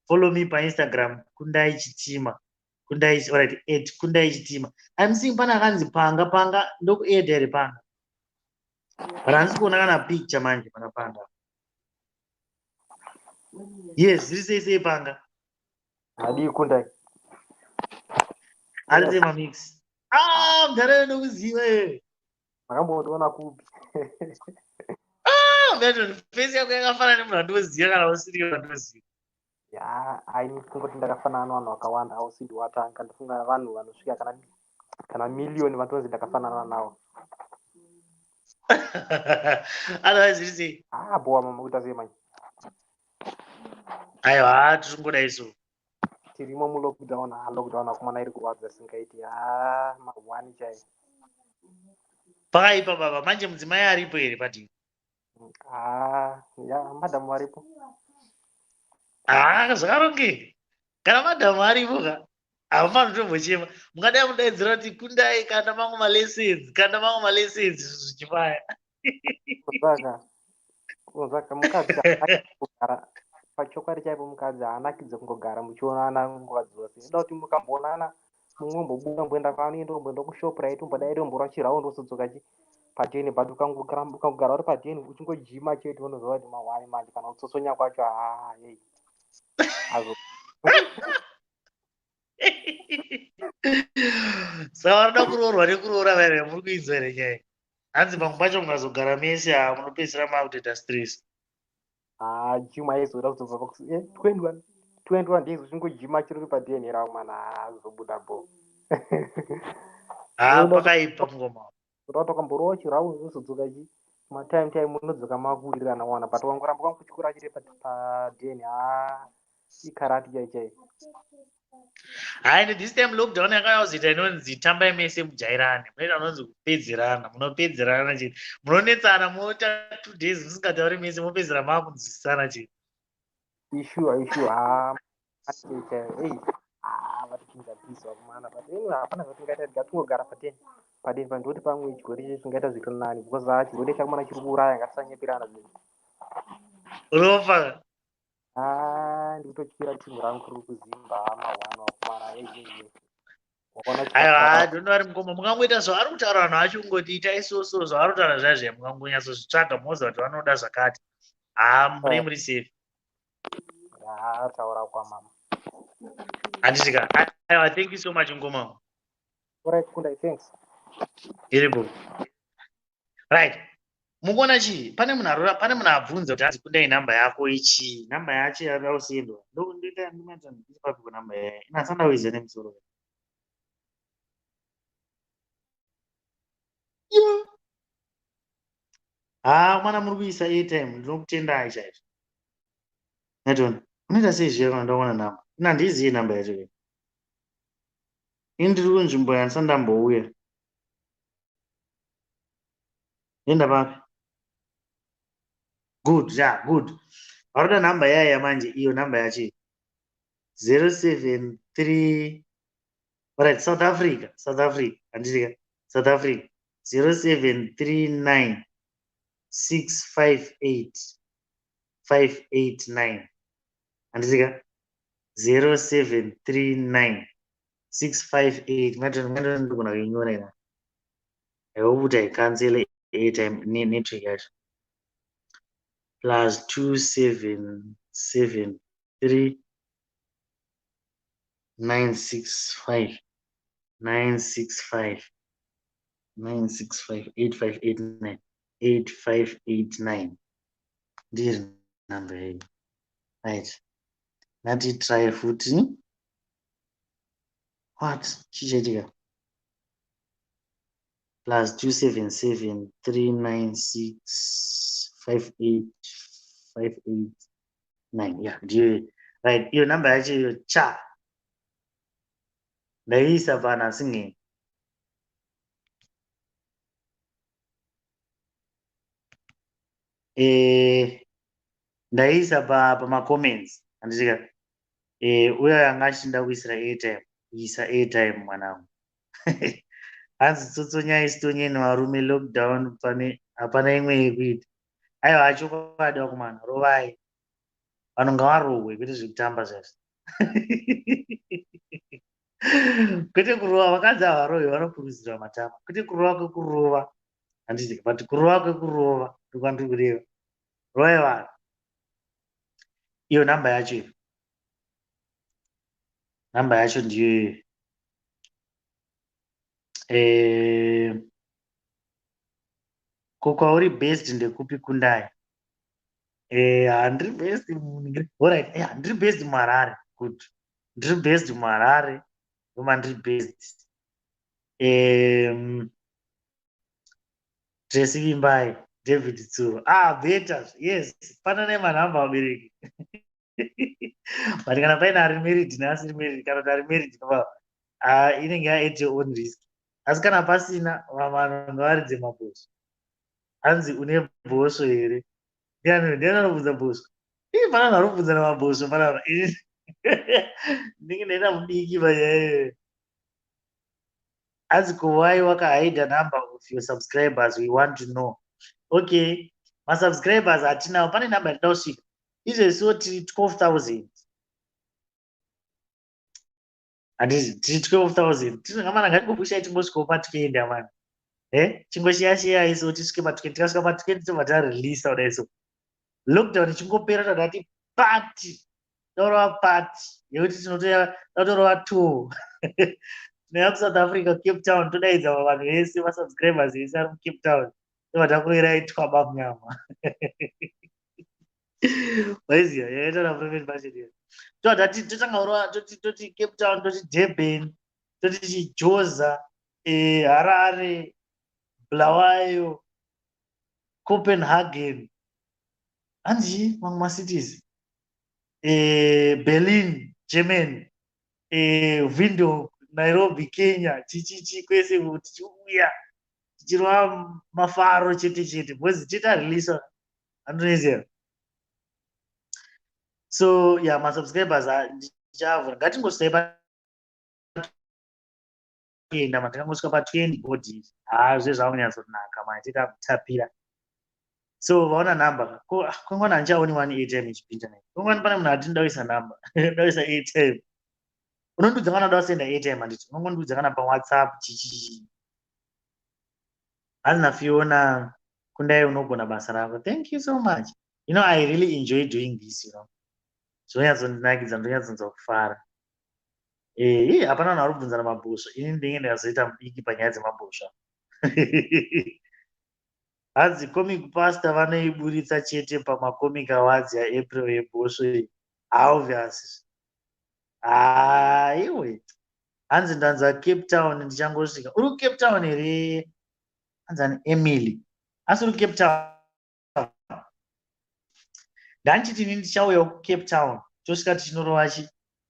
follow me paInstagram kundai chitima kundai alright kundai chitima I'm seeing pana kanzi panga ndokuadd here panga but handisi kuona kana picture manje pana panga yes zviri sei panga Hadi kundai. Alze mamix. Mdara ndokuziva iwe. Makamboona kupi. Mdara face yako yakafanana nemunhu andoziva kana usiri wandoziva. Ya, aini kungoti ndakafanana navanhu vakawanda ausindi watanga ndifunga vanhu vanosvika kana milioni vatonzi ndakafanana navo. Otherwise zviri sei? Boa mama kuita sei manje? Aiwa tiringodai so. Tirimo mulockdown akomana iri kurwadza singaiti mahwani chai. Pakaipa baba manje mudzimai aripo here padivi? Ya madhamu varipo. Zvakarongeka. Kana madhamu aripo ka hamufani kutombochema mungadai mudaidzira kuti kundai kanda mangu malessons zvichifaya. Saka mukadzi kugara pachokwadi chaipo mukadzi haanakidze kungogara muchionana nguva dzose. Ida kuti mukamboonana mumwe mbobuda mboenda kwaanoenda mboenda kuShoprite mbodai domborwa chiraundi wosodzoka padheni but ukangogara uri padheni uchingojima chete unoziva kuti mahwani manje kana kutsotsonya kwacho hei saka vanoda kuroorwa nekuroora vaire muri kuinzwa here nyaya hanzi pamwe pacho mukazogara mese munopedzisira maakutoita stress. Jima aizoda kuzobva 21 days uchingojima chiri uri padheni ravo mwana azobuda bo. Pakaipa mungoma. Unoda ukamborova chiraundi wozodzoka time unodzoka makuwirirana wana but wangoramba kwangu kuchikora chiri padheni ikarati chaichai. And this time lockdown yakauzoita inonzi tambai mese mujairane munoita unonzi kupedzerana munopedzerana chete munonetsana moita 2 days musingatauri mese mopedzera maakunzwisisana chete. Issue vatichinza pisa kumana but hapana zvatingaita tingogara padeni pandoti pamwe chigori chedu tingaita zviri nani because chigori chakomana chiri kuuraya ngatisanyepirana zvinhu. Unofa ndikutotyira timu rangu riri kuzimba mahwani wakomana aiwa ndonori mukoma mukangoita zvavari kutaura vanhu vacho kungoti itai so zvavari kutaura zvazve mukangonyatsodzvitsvaga munoziva kuti vanoda zvakati munei muri safe. Taura kwamama handisika aiwa thank you so much ngoma. Alright kundai thanks. Iripo right mukuona chii pane munhu abvunza kuti ati kundai namba yako ichi namba yacho yada kusendwa ndopapi namba yayo inasanda kuiza nemusoro mwana muri kuisa airtime ndinokutendai chaizvo netoni unoita sei zviya kana ndaona namba ina ndiziye namba yacho ini ndiri kunzvimbo yandisati ndambouya enda papi good varoda namba yayo yamanje iyo namba yacho 073 right South Africa handisika South Africa 0739 658 589 handisika 0739 658 ndogona kuinyora ina aiwokuti aikansele airtime network yacho plus 2773 965 8589 ndiri namba yayo right ngatitry futi what chichaitika plus 277 396 58589 yeah ndiyo right iyo namba yacho iyo cha ndaiisa pana singeni ndaisa pamacomments andisika uyo anga achinda kuisira airtime isa airtime mwanangu. Hanzi tsotsonyai stonyeni varume lockdown hapana imwe yekuita. Aiwa achokwadi wakomana rovai vanhu ngavarohwe kwete zvekutamba zvazvo. Kwete kurova vakadzi havarohwe vanokurudzirwa matamba kwete kurova kwekurova handizika but kurova kwekurova ndokwandiri kureva. Rovai vanhu iyo namba yacho iyo namba yacho ndiyo ko kwauri best ndekupi kundai? Handiri best alright, handiri best muharare good ndiri best muharare ndoma ndiri best. Tracy Vimbai, David Tsuro, better yes, fanane manhamba vabereki. But kana paina ari married neasiri married kana kuti ari married inenge at your own risk. Asi kana pasina vanhu ngavaridze mabhosvo. Hanzi une bhosvo here? Ndiani anobvunza bhosvo? Pana vanhu varikubvunzana mabhosvo pana ndinge ndaenda mudiki panyaya. Hanzi why wakahide a number of your subscribers, we want to know. Okay, masubscribers hatinawo, pane namba ndinoda kusvika izvesiwo tiri 12,000 handiti tiri 12,000 tinongamana ngatingopushai timbosvikawo pa20 amana chingoshiya iso tisvike pa20 tikasvika pa20 tobva tareleasa kudai so lockdown ichingopera tadati pati torova pati yekuti tinotorova 2 tinoya kuSouth Africa Cape Town todaidza vanhu vese vasubscribers vese ari muCape Town tobva takurerai twaba munyama. Waiziya yakaita naprofit budget toti totanga toti Cape Town toti Durban toti chijoza Harare Bulawayo Copenhagen hanzi mamwe macities Berlin Germany Windhoek Nairobi Kenya chichichi kwese tichiuya tichirova mafaro chete because titareleasa andinoziva. So yeah, masubscribers ndichavhura ngatingosvai paenda matakangosvika pa20 body zvezvakunyatsonaka matikatapira. So vaona namba kwengwana handichaoni one airtime ichipinda nai kwengwana pane munhu ati ndaisa namba ndaisa airtime unondudza kana da kusenda airtime handiti unongondudza kana pawhatsapp chichichi. Hazina Fiona kundai unogona basa rako, thank you so much. You know, I really enjoy doing this, you know. Zvonyatsondinakidza ndonyatsonza kufara. Hapana vanhu vari kubvunzana mabhosvo ini ndinge ndikazoita mudiki panyaya dzemabhosvo. Hanzi comic pastor vanoiburitsa chete pamacomic awards yaApril yebhosvo iyi. Obvious. Iwe hanzi ndanza Cape Town ndichangosvika. Uri kuCape Town here? Hanzi ani Emily. Asi uri Cape Town? Ndanchiti ini ndichauya kuCape Town tosvika tichinorova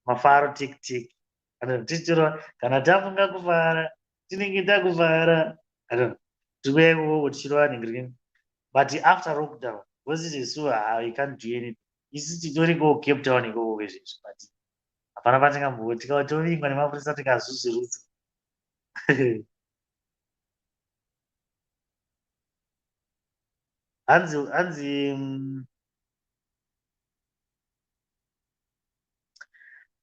mafaro tik tichitorova kana tafunga kufara tinenge takufara tikuya ikoko tichirova nhingirini. But after lockdown because izvesuwa you can't do anything. Isi titori ko Cape Town ikoko kwezvezvo but hapana patingamboti tikatovingwa nemapurisa tikazvuzvirudzwa.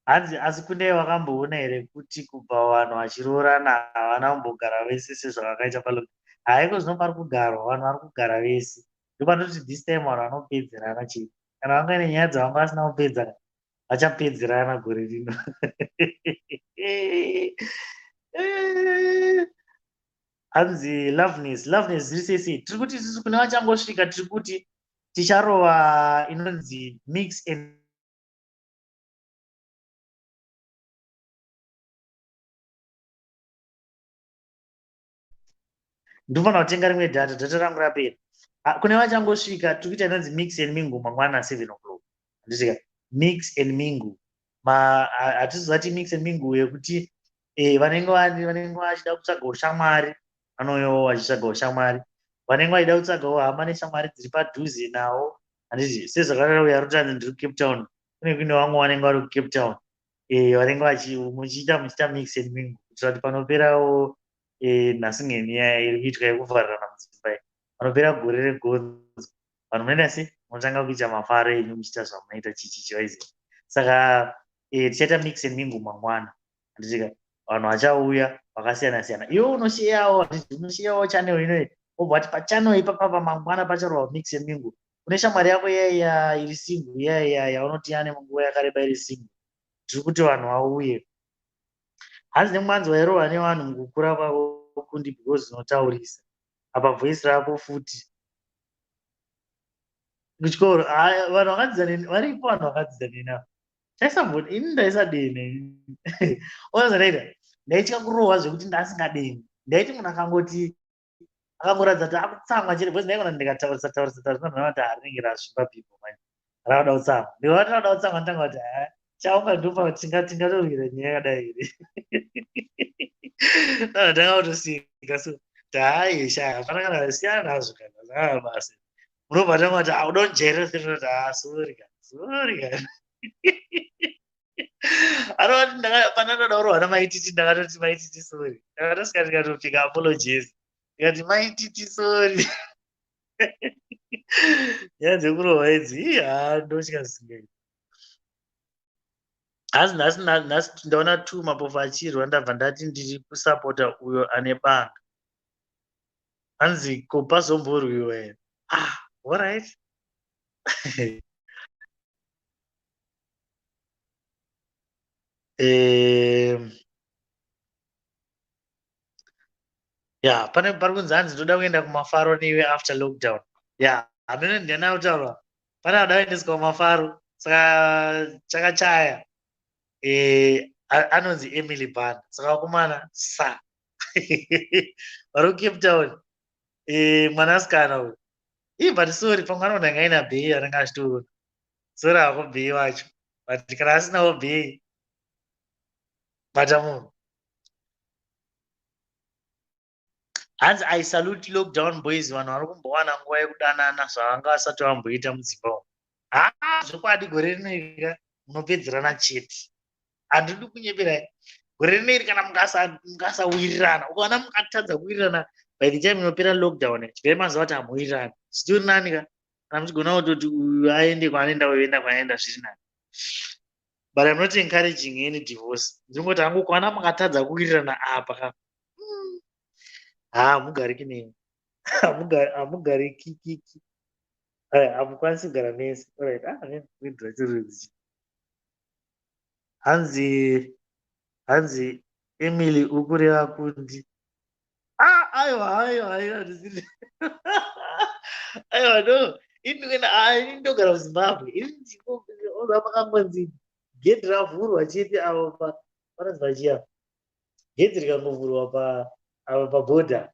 hanzi asi kundai wakamboona here kuti kubva vanhu vachiroorana havana kumbogara vese sezvavakaita palockdown? Haiko zvinopari kugarwa vanhu vari kugara vese ndopandoti this time vanhu vanopedzerana chete kana vanga ine nyaya dzavanga vasina kupedza vachapedzerana gore rino. Hanzi loveness riri sese tiri kuti isusu kune vachangosvika tiri kuti ticharova inonzi mix and ndofanira kutenga rimwe dhata rangu rapera. Kune vachangosvika tiri kuita inonzi mix and mingle mangwana 7 o'clock handisvika mix and mingle hatizozati mix and mingle yekuti vanenge vachida kutsvaga ushamwari vanoyowo vachitsvaga ushamwari, vanenge vachida kutsvagawo hama neshamwari dziri padhuze nawo handiti sezvakarauya rutanzi ndiri kuCape Town kune vamwe vanenge vari kuCape Town vanenge muchiita mix and mingle kuitira kuti panoperawo nhasi ngeniya iri kuitwa yekuvharirana mudzimba iyi panopera gore regonzo vanhu munoenda sei munotanga kuita mafaro enyu muchiita zvamunoita chichichiwaizi saka tichaita mix and mingle mangwana handitika vanhu vachauya vakasiyana siyana iwe unoshiyawo channel inoyi obva ati pachannel ipapa pamangwana pacharwa mix and mingle une shamwari yako iyaiya iri single iyaiya yaunoti yane munguva yakareba iri single tiri kuti vanhu vauye hanzi nemwanzi wairohwa nevanhu mukukura kwavo kundi because unotaurisa apa voice rako futi kuchikoro vanhu vakadzidzaneni varipo vanhu vakadzidzanena chaisamboni ini ndaisadene onazanaita ndaitya kurohwa zvekuti ndasingadeni ndaiti munhu akangoti akangoratidza kuti akutsamwa chete bcause ndaigona ndikataurisa zvinonhana kuti harinenge razvimba pipo manje rauda kutsamwa ndikati rauda kutsamwa nditanga kuti chaungandopa tingatorwira nyaya yakadai iri tanga kutosika so taayesha hapana kana siyana nazvo kana zvaa basi munobva tanga kuti don't jealous sorry kana anoti pana ndoda kurohwa namaititi ndakatoti maititi sorry ndakatosika ndikatopika apologies ndikati maititi sorry nyaya dzekurohwa idzi ndochikasingai asi nhasi ndaona tu mapofu achirwa ndabva ndati ndiri kusapota uyo ane banga hanzi kopazomborwiwa here alright ya pari kunzi hanzi ndoda kuenda kumafaro neiwe after lockdown ya hamene ndiyana kutaurwa pane ada kuendeswa kumafaro saka chakachaya anonzi Emily Band saka wakomana sa vari kuCape Town mwanasikana uyu but sorry pamwe anonda ngaina bhei anenge achitoona sorry hako bhei wacho but kana asinawo bhei bata munhu hanzi I salute lockdown boys vanhu vari kumbowana nguva yekudanana zvavanga vasati vamboita mudzimba umu zvokwadi gore rinoika munopedzerana chete handidi kunyeperai gore rineri kana mukasawirirana ukaona mukatadza kuwirirana by the time inopera lockdown chibvere mazuva kuti hamuwirirani zvitori nani kana muchigona kutoti uyu aende kwaanoenda uyoenda kwaanoenda zviri nani but I'm not encouraging any divorce ndingoti hangu ukaona mukatadza kuwirirana apa hamugariki nemi hamugari kikiki hamukwanisi kugara nese hanzi Emily ukureva kundi aiwa no ini ndogara muZimbabwe ini makangonzi gedhi ravhurwa chete avo vanonzi chiya gedhi rikangovhurwa ava pabhodha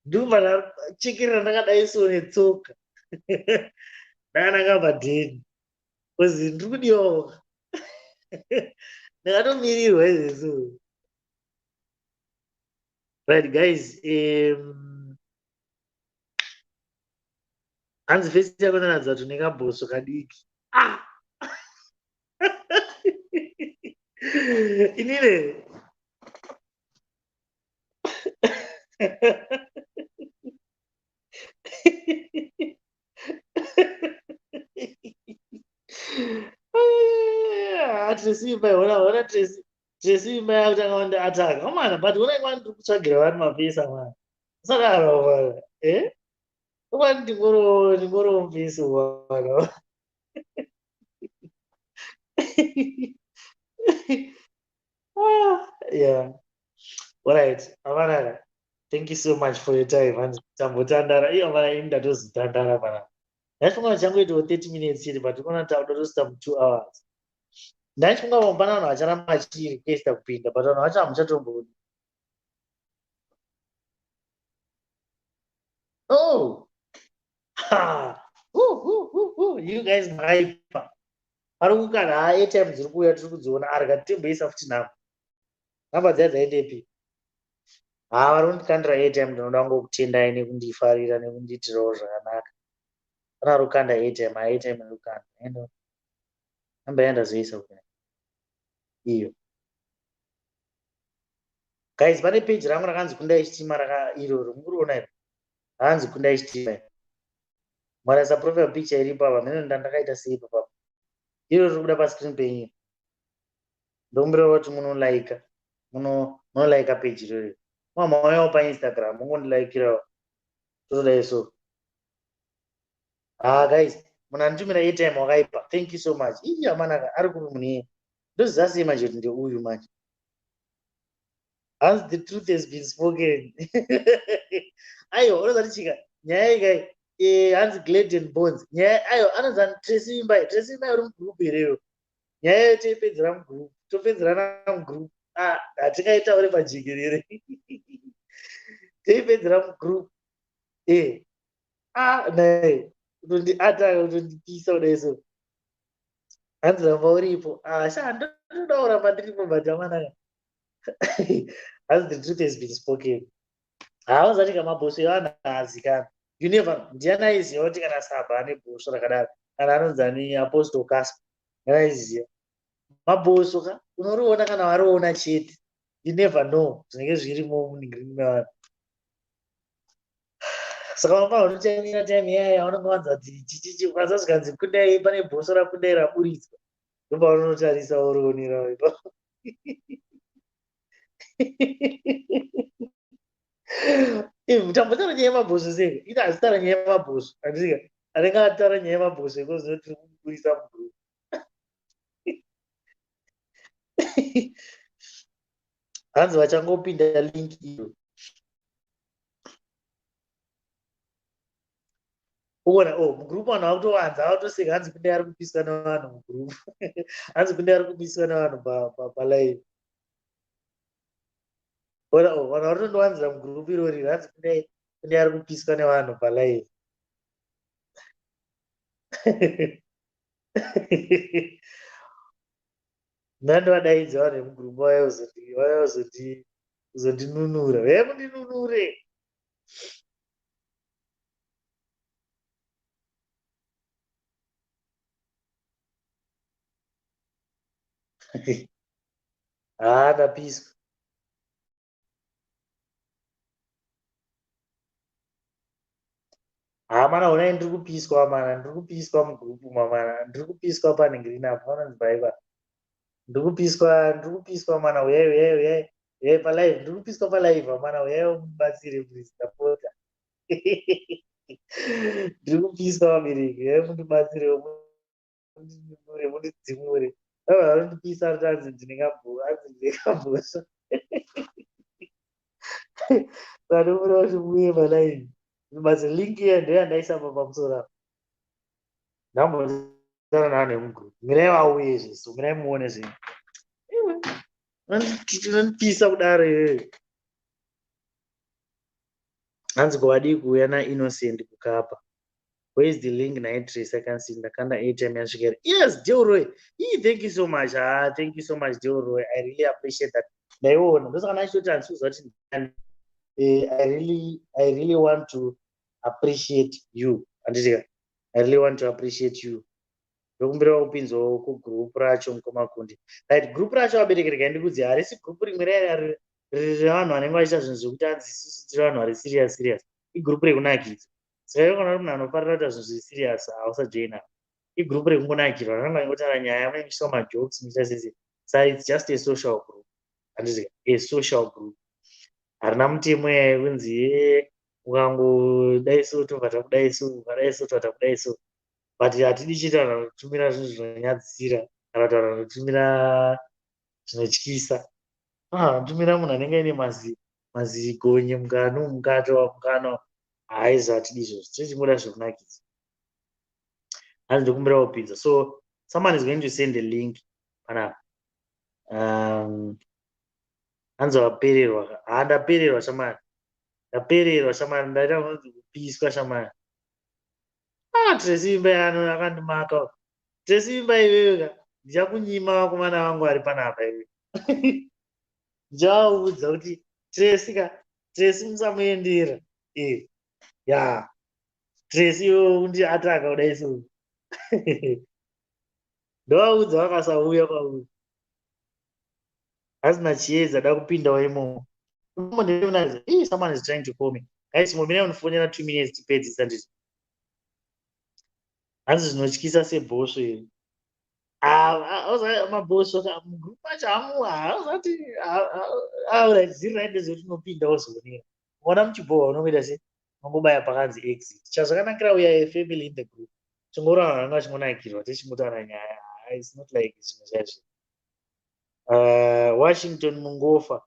ndibva ndachekerera ndakadai so netsoka ndakananga padheni kozi ndiri kudiwa ndakatomirirwa izveso right guys hanzi fesi yakonanadza kuti nekabhoso kadiki inine Tracy ona Tracy imba yakutanga wanda ataka omana but unainga ndiri kutsvagira vanhu mapesa mwana usadaro mwana umani ndingoro mupesi mwana yeah alright avanara thank you so much for your time hanzi tambotandara iyo mwana ini ndatozitandara pana ndachifunga changoitawo 30 minutes chete but ukona taudotosita mu2 hours ndachifunga vambana vanhu vacharamba vachirequesta kupinda but vanhu vacho hamuchatomboni you guys makaipa ari kukana airtime dziri kuuya tiri kudziona arika titemboisa futi namba dzaya dzaendepi vari kundikandira airtime ndinoda ngokutendai nekundifarira nekundiitirawo zvakanaka Pana rukanda airtime rukanda. Endo. Ambaenda zoisa kuna. Iyo. Guys, pane page rangu rakanzi kundai chitima raka iroro. Muriona here. Hanzi kundai chitima. Mara sa profile picture iripo apa. Mene ndakaita save apa. Iroro rikuda pa screen penyu. Ndombera kuti munolaika. Munolaika page iroro. Mama wayo pa Instagram. Mungondilaikira. Todai so. Guys, munanditumira airtime wakaipa. Thank you so much. Iya manaka ari kuri mune. Ndozasema chete ndi uyu manje. As the truth has been spoken. Ayo, unozati chika. Nyaya ikai hanzi Glade and Bones. Nyaya ayo anozani Tracy Imbai. Tracy Imbai uri mugroup here. Nyaya toipedzera mugroup. Topedzerana mugroup. Hatikaita uri pajikerere. Toipedzera mugroup. Nai. Utondipisa udaiso. Hanzi ramba uripo. Ndoda kuramba ndiripo batamanaka. As the truth has been spoken. Hauzati kama bosi yana azikana. You never. Ndiana iziya kuti kana saba ane boso rakadaro. Kana anonzani Apostle Casper. Ngaiziya. Maboso ka unoriona kana wariona chete. You never know. Zvinenge zvirimo muningirimo mevanhu. Saka unofana kutochaimira time yaya unenge wanza kuti chichichi ukazazvikanzi kundai pane boso rakundai raburitswa. Ndopa unotarisa urionera ipapo. Tambotara nyaya yemabhoso sei? Ina hazitara nyaya yemabhoso. Andisika. Anenge atara nyaya yemabhoso ekozoti kuburisa muguru. Hanzi vachangopinda link iyo. Uona mugroup vanhu vakutowanza vakutoseka hanzi kundai ari kupiswa nevanhu mugroup. Hanzi kundai ari kupiswa nevanhu palive. Vanhu vakutondowanzira mugroup irori hanzi kundai ari kupiswa nevanhu palive. Ndandovadaidza vanhu vemugroup kuzondinunura. Mundinunure. Ndapiswa. Mana unai ndiri kupiswa mana. Ndiri kupiswa mugroup mana. Ndiri kupiswa panhingirina apa. Vanonzi baiba. Ndiri kupiswa mana. Uyai palive. Ndiri kupiswa palive mana. Uyai mubatsire please. Ndapota. Ndiri kupiswa vabereki. Uyai mundibatsire. Mundidzimure. Vanondipisa kuti hanzi ndinekabhoso. Vanombora kuti muye palive. But link here ndio ndaisa apa pamusoro apa. Ndambotara navanhu vemugroup. Mirai vauye zviso. Mirai muone zvinhu. Ndinopisa kudaro iyoyo. Hanzi kuvadi kuuya naInnocent kukapa. Where is the link Trace? I can see ndakanda airtime yasvikira. Yes, Deoroy. Thank you so much. Thank you so much, Deoroy. I really appreciate that. Ndaiona. Ndosaka ndachitoti handisiuza kuti ndani. I really want to appreciate you. Andika. I really want to appreciate you. Ndokumbira kupinzawo kugroup racho mukomakundi. Right, group racho vabereki ndikudzi harisi group rimwe revanhu vanenge vachiita zvinhu zvekuti hanzi isusu tiri vanhu vari serious. Igroup rekunakidza. Saka kana kuti munhu anofarira kuita zvinhu zviri serious hausajoina. Igroup rekungonakirwa. Vanenge vachingotara nyaya muchiita majokes muchiita sese. So it's just a social group. Andika. A social group. Harina mutemo kunzi ukangodai so tobva takudai so, ukadai so tobva takudai so. But hatidi chete vanhu vanotumira zvinhu zvinonyadzisira kana kuti vanhu vanotumira zvinotyisa. Vanotumira munhu anenge aine mazigonye mukano. Haizvo hatidi izvozvo. Tichichingoda zvokunakidza. Hanzi ndokumbira kupinza. So someone is going to send a link panapa. Hanzi wapererwa. Ndapererwa shamari. Ndapererwa shamari. Ndaita kunzi kupiswa shamari. Tracy Imbai akandimaka. Tracy Imbai iwewe ndichakunyima vakomana vangu vari panapa iwe. Ndichavaudza kuti Tracy musamuendera. Ya. Tracy undi ataka kudai so. Ndoaudza vakasauya kwauri. Hazina chiedza da kupindawo imomo. Someone is trying to call me. Guys, mumina unifonera 2 minutes tipedzisa ndizvo. Hanzi zvinotyisa sebhosvo iri. Mabhosvo mugrupu acho hauzati zviriraiende zvetinopinda wozoonera. Mona muchibhohwa unongoita se unongobaya pakanzi exit. Chazvakanakira uya family in the group. Chingorwa vanhu vanga vachingonakirwa tichimutaura nyaya. It's not like zvimwe zvaizvo. Washington Mungofa.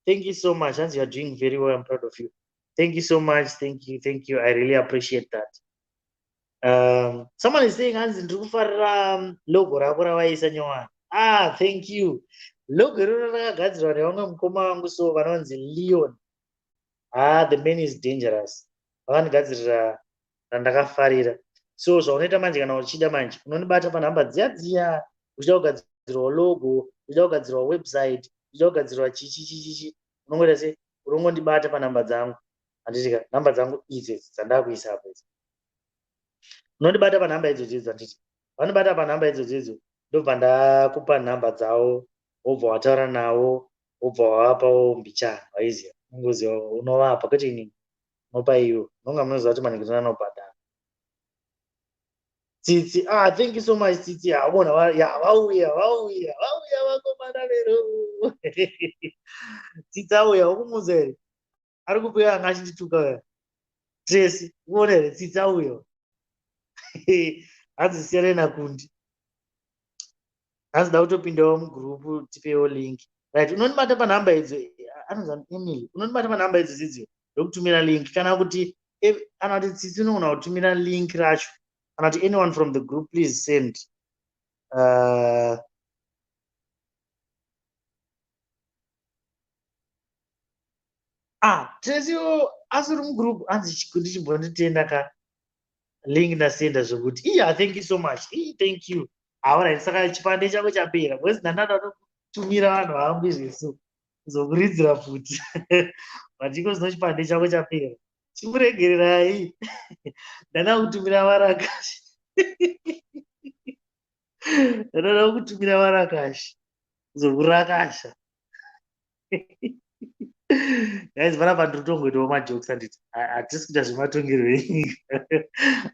Thank you so much. Hansi, you are doing very well. I'm proud of you. Thank you so much. Thank you. Thank you. I really appreciate that. Someone is saying, Hansi, ndikufarira logo rako rawaisa nyowani. Thank you. Logo rino rakagadzirwa nevamwe mukoma wangu so vanonzi Leon. The man is dangerous. Vakandigadzirira randakafarira. So zvaunoita manje kana uchida manje unondibata panhamba dziya uchida kugadzirwa logo, uchida kugadzirwa website, uchida kugadzirwa chichi unongoita se unongondibata panhamba dzangu. Handitika nhamba dzangu idzi dzandakuisa apo idzi. Unondibata panhamba idzodzo dzanditi. Vanobata panhamba idzodzo ndobva ndakupa nhamba dzavo, wobva wataura navo, wobva wavapawo mbichana waiziva. Unongoziva unovapa kwete inini. Unopa iwo. Unonga munoziva kuti maningirana anobhadhara. Tsitsi, thank you so much Tsitsi. Vauya vakomana lero. Tsitsi auya ukumuza here. Ari kupeya anga achindituka uya. Tracy, uone here Tsitsi auya. Hanzi Serena Kundi. Hanzi da kutopindawo mugrupu tipewo link. Right, unondibata panhamba idzo. Anonzi Emily. Unondibata panhamba idzo dzidzo ndokutumira link kana kuti Tsitsi unogona kutumira link racho. Not anyone from the group, please send. Tracy asuri group anzi chikundi chimbonditenda ka link ndasenda zvokuti thank you so much. Thank you. Alright, saka chipande chako chapera. Where's ndanda kutumira vanhu vangu izvesu. Zokuridzira futi. Matiko zino chipande chako chapera. Chimuregererai. Ndanda kutumira varakashi. Ndada kutumira varakashi. Zokurakasha. Guys, vanapa ndinotongoitawo majokes anditi. Hatisi kuita zvematongerwo enyika.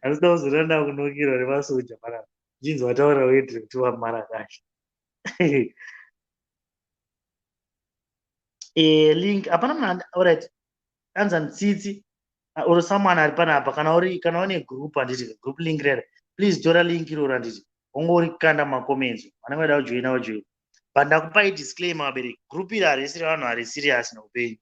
Handisida kuzoranda kunokirwa nemasoja panapa. Jinzi wataura wedre kuti wamarakashi. Link hapana munhu. Alright. Anza Tsitsi or someone ari panapa kana une group handiti group link rere. Please tora link iroro handiti. Ongori kanda macomments. Vanenge vada kujoina vajoina. But ndakupai disclaimer vabereki. Group iri harisi revanhu vari serious noupenyu.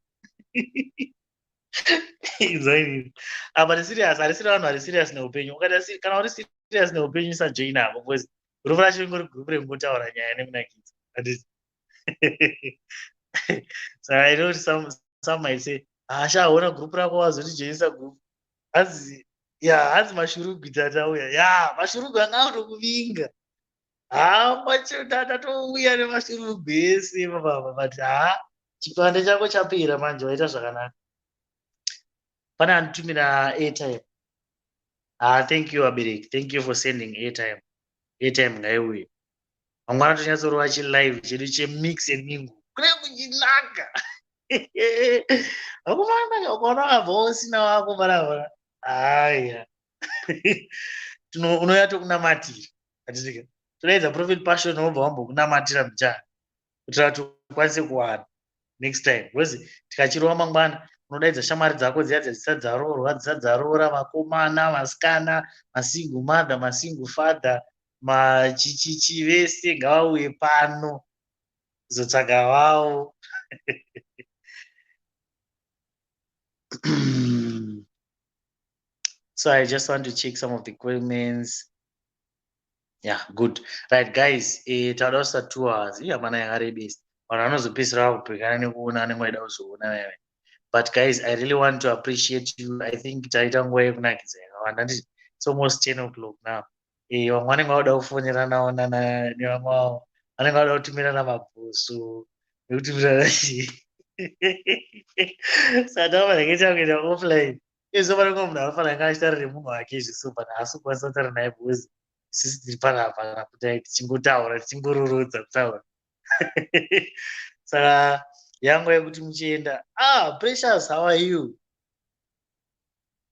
Apa serious harisi revanhu vari serious neupenyu. Ukati kana uri serious neupenyu usajoina hapo because group racho ingori group rekungotaura nyaya nemunakidzi. Handiti. So I know some might say, shaona group rako wazotijoinisa group. Hanzi mashurugu tatauya. Mashurugu anga autokuvinga. Macho tatouya nemashurugu ese papa but chipande chako chapera manje waita zvakanaka. Pane anotumira airtime. Thank you abereki. Thank you for sending airtime. Airtime ngaiuye. Mangwana tonyatsorova chilive chedu chemix and mingle. Kune kuchinaka. Vakomana ukaona wabva usina wako barabara. Haya. Unouya tokunamatira. Hatitika. Todaidza Prophet Passion wobva wambokunamatira mujana. Kuitira kuti ukwanise kuwana next time. Because tikachirova mangwana unodaidza shamwari dzako dziya dzisadzarorwa, vakomana, vasikana, masingle mother, masingle father, machichichi vese ngavauye pano kuzotsvaga wavo. So I just want to check some of the comments. Yeah, good. Right, guys. Tauda kusvika 2 hours. Hamana yakarebesa. Vanhu vanozopedzisira vakupekana nekuona anenge vaida kuzoona wewe. But guys, I really want to appreciate you. I think taita nguva yekunakidza yakawanda. It's almost 10 o'clock now. Vamwe vanenge vauda kufonerana nevamwe vavo. Vanenge vauda kutumirana mabhusu. Nekutumirana chii. Saka tauma zvakuita kuenda offline. izuva rimwe munhu anofanira anga achitarire munhu wake zviso pana asi kukwanisa kutaura naye bhozi isisi tiri panapa kana kuti tichingotaura tichingororotsa kutaura saka yangu yekuti muchienda precious how are you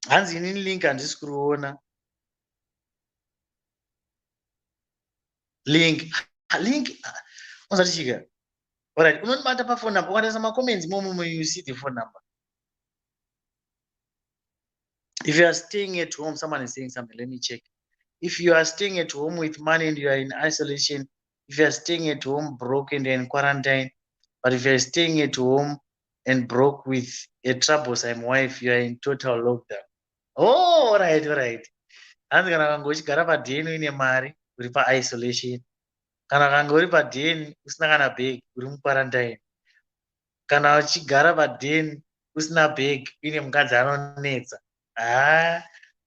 hanzi inini link handisi kuriona link uzatichika alright unondibata pafone number ukataisa macomments momo you see the phone number. If you are staying at home, someone is saying something, let me check. If you are staying at home with money and you are in isolation, if you are staying at home broke and you're in quarantine, but if you are staying at home and broke with a troublesome wife, you are in total lockdown. Oh, all right, all right. Hanzi kana kanga uchigara padheni uine mari uri paisolation, kana kanga uri padheni usina kana bhegi uri muquarantine, kana uchigara padheni usina bhegi uine mukadzi anonetsa,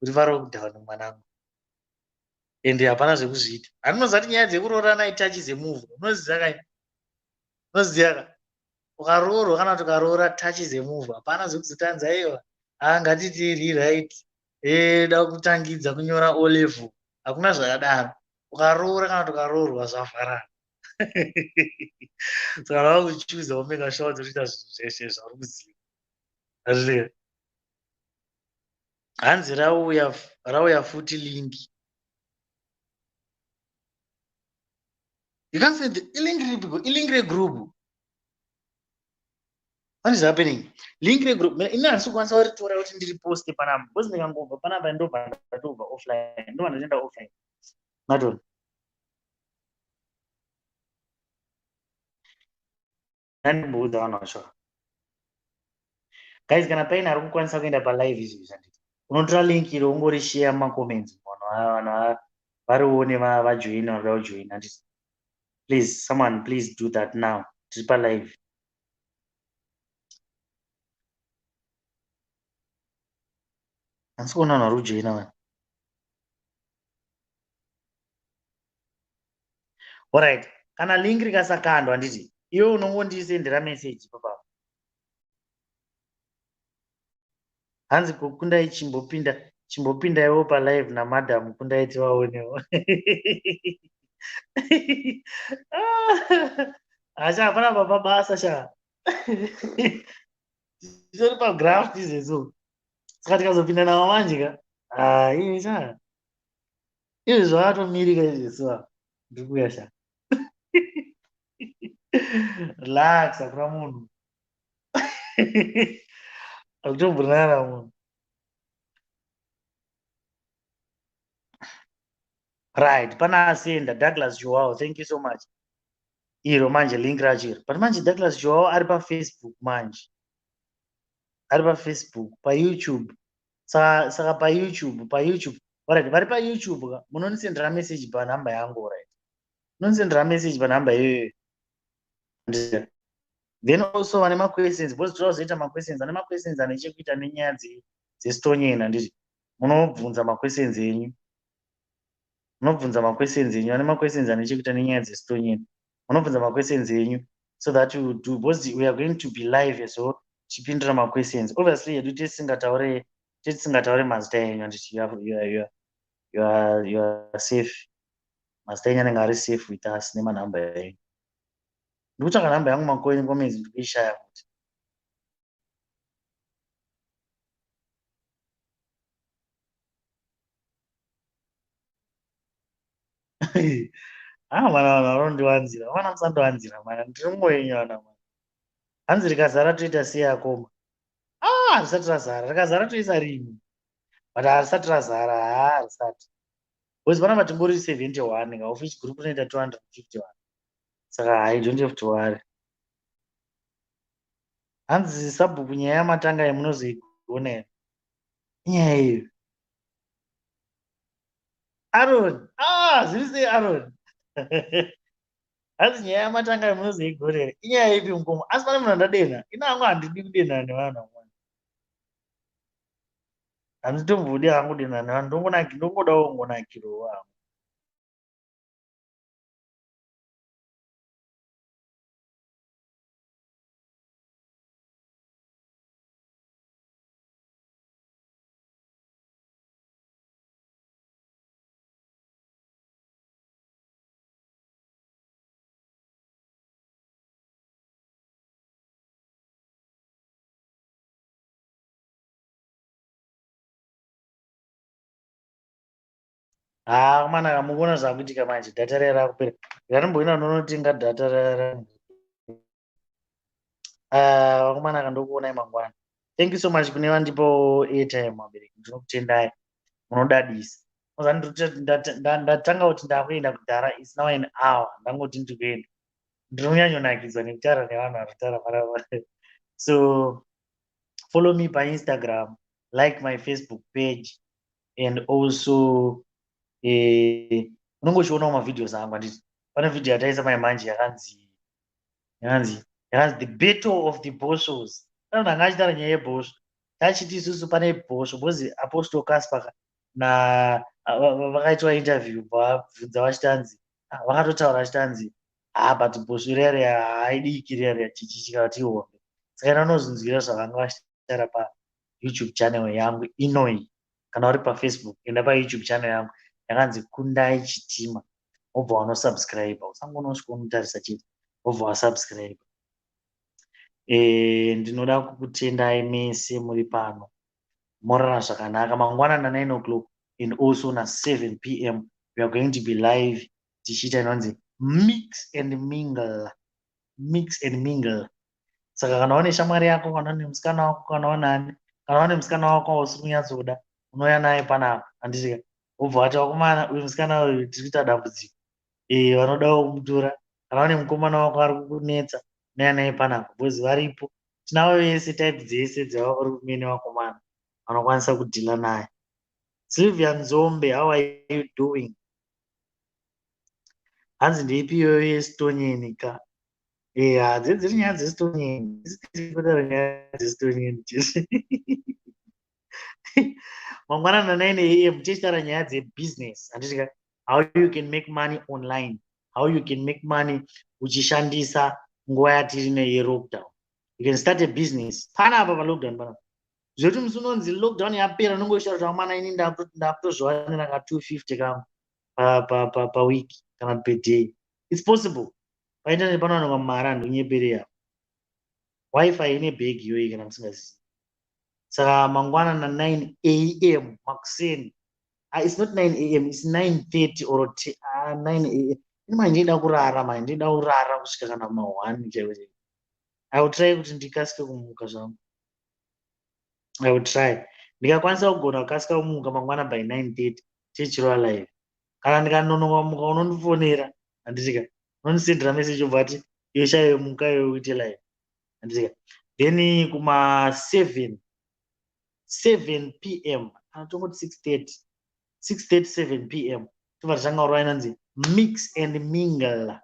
uri parockdown mwanangu, ende hapana zvekuzviita. Handinozati nyaya dzekuroorana itachi dzemuvhu unoziva kai, unoziva ka ukaroorwa kana kuti ukaroora tachi dzemuvhu hapana zvekuzotanza iwa ngatiti rewrite da kutangidza kunyora o level, hakuna zvakadaro. Ukaroora kana kuti ukaroorwa zvavharana. Saka vava kuchuza omega sure kuti uchiita zvinhu zveshe zvauri kuziva. Hazviziva hanzi rauya futi lingi. You can't say the link regroup. What is happening? Link regroup. Ina handisi kukwanisa kuritora kuti ndiri poste panapa because ndikangobva panapa ndobva ndatobva offline, ndobva ndatoenda offline. Madon. Ndandimboudza vanhu vacho. Guys, kana paine ari kukwanisa kuenda palive izvi zvandiita, unotora link iri ungori share mumacomments, vanhu varione vajoina vanoda kujoina. Handiti please, someone please do that now. Tiri palive. Handisi kuona vanhu vari kujoina vanhu. Alright, kana link rikasakandwa handiti iwe unongondisendera message papa. Hanzi kundai chimbopinda iwo palive namadam kundai tivaonewo. Acha hapana baba basa sha. Zvitori pagraft izvezvo. Saka tikazopinda navo manje ka. Ini sha. Izvi zvakatomirika izvezvo. Ndiri kuuya sha. Relax hakuna munhu. Akutombonana munhu. Right, pana asenda Douglas Joao, thank you so much. Iro manje link rachiro. But manje Douglas Joao ari paFacebook manje. Ari paFacebook, paYouTube. Saka paYouTube. Alright, vari paYouTube ka munonisendera message panhamba yangu, right? Munonisendera message panhamba iyoyo. Then also vane maquestions, because tinozoita maquestions, ane maquestions ane chekuita nenyaya dzestonyeni handiti. Munobvunza maquestions enyu. Munobvunza maquestions enyu, ane maquestions ane chekuita nenyaya dzestonyeni. Munobvunza maquestions enyu so that you do, because we are going to be live as well. Chipindura maquestions. Obviously, yedu tisingataure mazita enyu handiti you are safe. Mazita enyu anenge ari safe with us nemanhamba enyu. Ndikutsvaka nhamba yangu macoins ndikuishaya kuti. Mwana vanhu varondiwanzira, vana musandowanzira mwana, ndiri mumwenyu vana mwana. Hanzi rikazara toita seyakoma. Harisati razara, rikazara toisa rimwe. But harisati razara, harisati. Because panapa timbori 71, of which group inoita 251. Saka I don't have to worry. Hanzi sabhuku nyaya yamatanga yamunozoigona here. Inyaya iyo. Aaron, zviri sei Aaron? Hanzi nyaya yamatanga yamunozoigona here. Inyaya ipi mukomo? Asi pane munhu andadenha. Ina hangu handidi kudenhana nevanhu vamwana. Handitombodi hangu kudenhana nevanhu, ndongodawo kungonakirowo hangu. Mana mukuona zvakuitika manje data rera kupera. Ndanomboina nonotenga data rera. Vakomana kandokuonai mangwana. Thank you so much kune vandipo airtime mabereki. Ndinokutendai. Munodadisa. Ndatanga kuti ndakuenda kudhara is now an hour. Ndangoti ndikuenda. Ndinonyanyonakidzwa nekutaura nevanhu varikutaura mara. So follow me by Instagram, like my Facebook page, and also unongochionawo mavideos angu handiti. Pane video yataisa manje yakanzi the battle of the bossos. Vanhu vanga achitaura nyaya yebhosvo. Tachiti isusu pane bhosvo bozi Apostle Caspar na vakaitwa interview vabvunza vachitanzi vakatotaura vachitanzi but bhosvo riyari haidiki riyari chichikati hombe. Saka inonozvinzwira zvavanga vachitaura paYouTube channel yangu inoi. Kana uri paFacebook enda paYouTube channel yangu yakanzi Kundai Chitima. Wobva wanosubscribe. Usangonosvika unotarisa chete. Wobva wasubscribe. Ndinoda kukutendai mese muri pano. Morara zvakanaka. Mangwanana 9 o'clock and also na 7 p.m. we are going to be live. Tichiita inonzi mix and mingle. Mix and mingle. Saka kana une shamwari yako, kana une musikana wako, kana une musikana wako usi kunyatsoda, unouya naye panapa. Handiti wobva wati wakomana uyu musikana uyu tiri kuita dambudziko. Vanodawo kumutora. Kana une mukomana wako ari kukunetsa, unouya naye panapa. Bozi varipo. Tinavo vese type dzese dzavarume nevakomana vanokwanisa kudhila naye. Sylvia Nzombe, how are you doing? Hanzi ndeipi iyoyo yesitonyeni ka? Dziri nyaya dzesitonyeni. Kutaura nyaya dzesitonyeni chete. Mangwanana 9 a.m. tichitaura nyaya dzebusiness. Handiti how you can make money online. How you can make money uchishandisa nguva yatiri neyelockdown. You can start a business. Pana apa palockdown panapa. Zvekuti musi unonzi lockdown yapera unongoshaura kuti amana ini ndakutozviwanira ka 250 kangu pa week kana per day. It's possible. Pa internet panowanikwa mari andonyepereya. Wi-Fi ine bag iyoyi kana musingazivi. Saka mangwanana 9 a.m. makuseni. It's not 9 a.m. It's 9:30 or 9 a.m. Ini ndida kurara manje, ndida kurara kusvika kana 1 chaiwo. I will try kuti ndikasike kumuka zvangu. I will try. Ndikakwanisa kugona kukasika kumuka mangwana by 9:30 tichirova live. Kana ndikanonoka muka unondifonera. Handitika. Unondisendera message obva ati iyo chaiyo muka iyo uite live. Handitika. Then kuma 7 p.m. kana tongoti 6:30 7 p.m. tobva tichanga inonzi mix and mingle.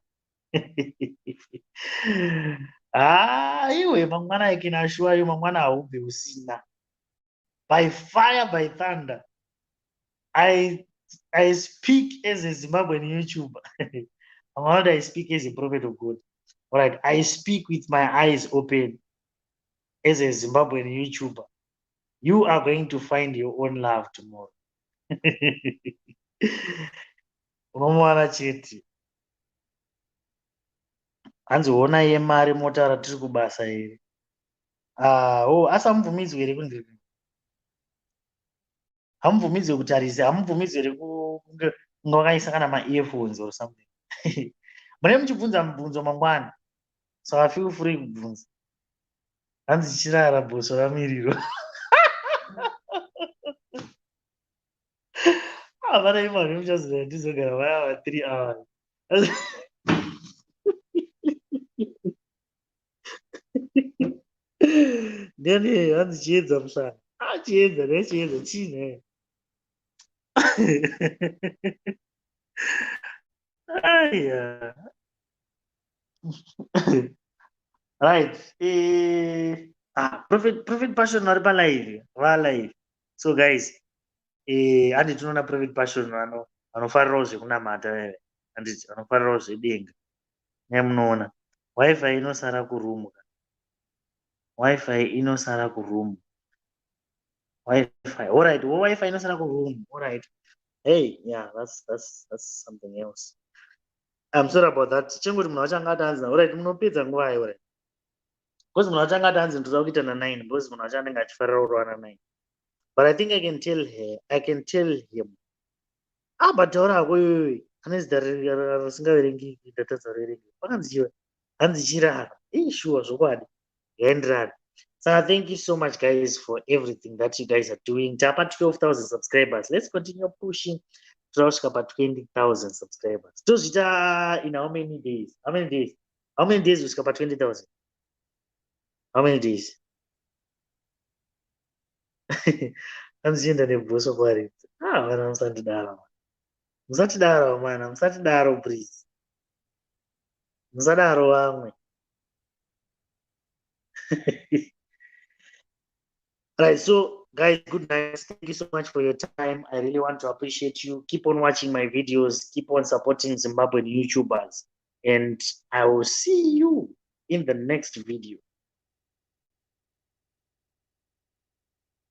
Iwe mangwana ekinashua iyo mangwana haubve usina. By fire, by thunder. I speak as a Zimbabwean YouTuber. I speak as a prophet of God. All right, I speak with my eyes open as a Zimbabwean YouTuber. You are going to find your own love tomorrow. Unomwana chete. Hanzi ona yemari motaura tiri kubasa iri. Asamubvumidzi here kundiri. Hamubvumidzi kutarisa, hamubvumidzi here kunge wakaisa kana ma-earphones or something. Mune muchibvunza mubvunzo mangwana. Saka feel free kubvunza. Hanzi chirara bhoso ramiriro. Vana imani muchazira ndizogara vaya 3 hours. Ndiyani hanzi chiedza mushana. Chiedza nechiedza chiine. Aya. Right. Prophet Passion vari palive. Live. So guys, handi tinoona Prophet Passion vanofarirawo zvekunamata. Handiti vanofarirawo zvedenga. Nemunoona. Wi-Fi inosara kurumu. Wi-Fi inosara kurumu. Wi-Fi. All right. Wi-Fi inosara kurumu. All right. Hey, yeah, that's something else. I'm sorry about that. Chengoti munhu wachangati hanzi. All right, munopedza nguva ayo. Right. Because munhu wachangati hanzi ndoda kuita na 9 because munhu wacho anenge achifarira kurova na 9. But I think I can tell him bhataura ako iyoyo ane zita risingaverengeki data dzaverengi pakanzi hanzi chirara shuwa zvokwadi yaenderana. So thank you so much guys for everything that you guys are doing. Tapa 12,000 subscribers. Let's continue pushing to about 20,000 subscribers. Tozvita in how many days? How many days? How many days kusvika pa 20,000? How many days? Anzienda nebhoso kwari. Vana musatidaro. Musatidaro mana, musatidaro please. Musadaro vamwe. Right, so guys, good night. Thank you so much for your time. I really want to appreciate you. Keep on watching my videos. Keep on supporting Zimbabwean YouTubers. And I will see you in the next video.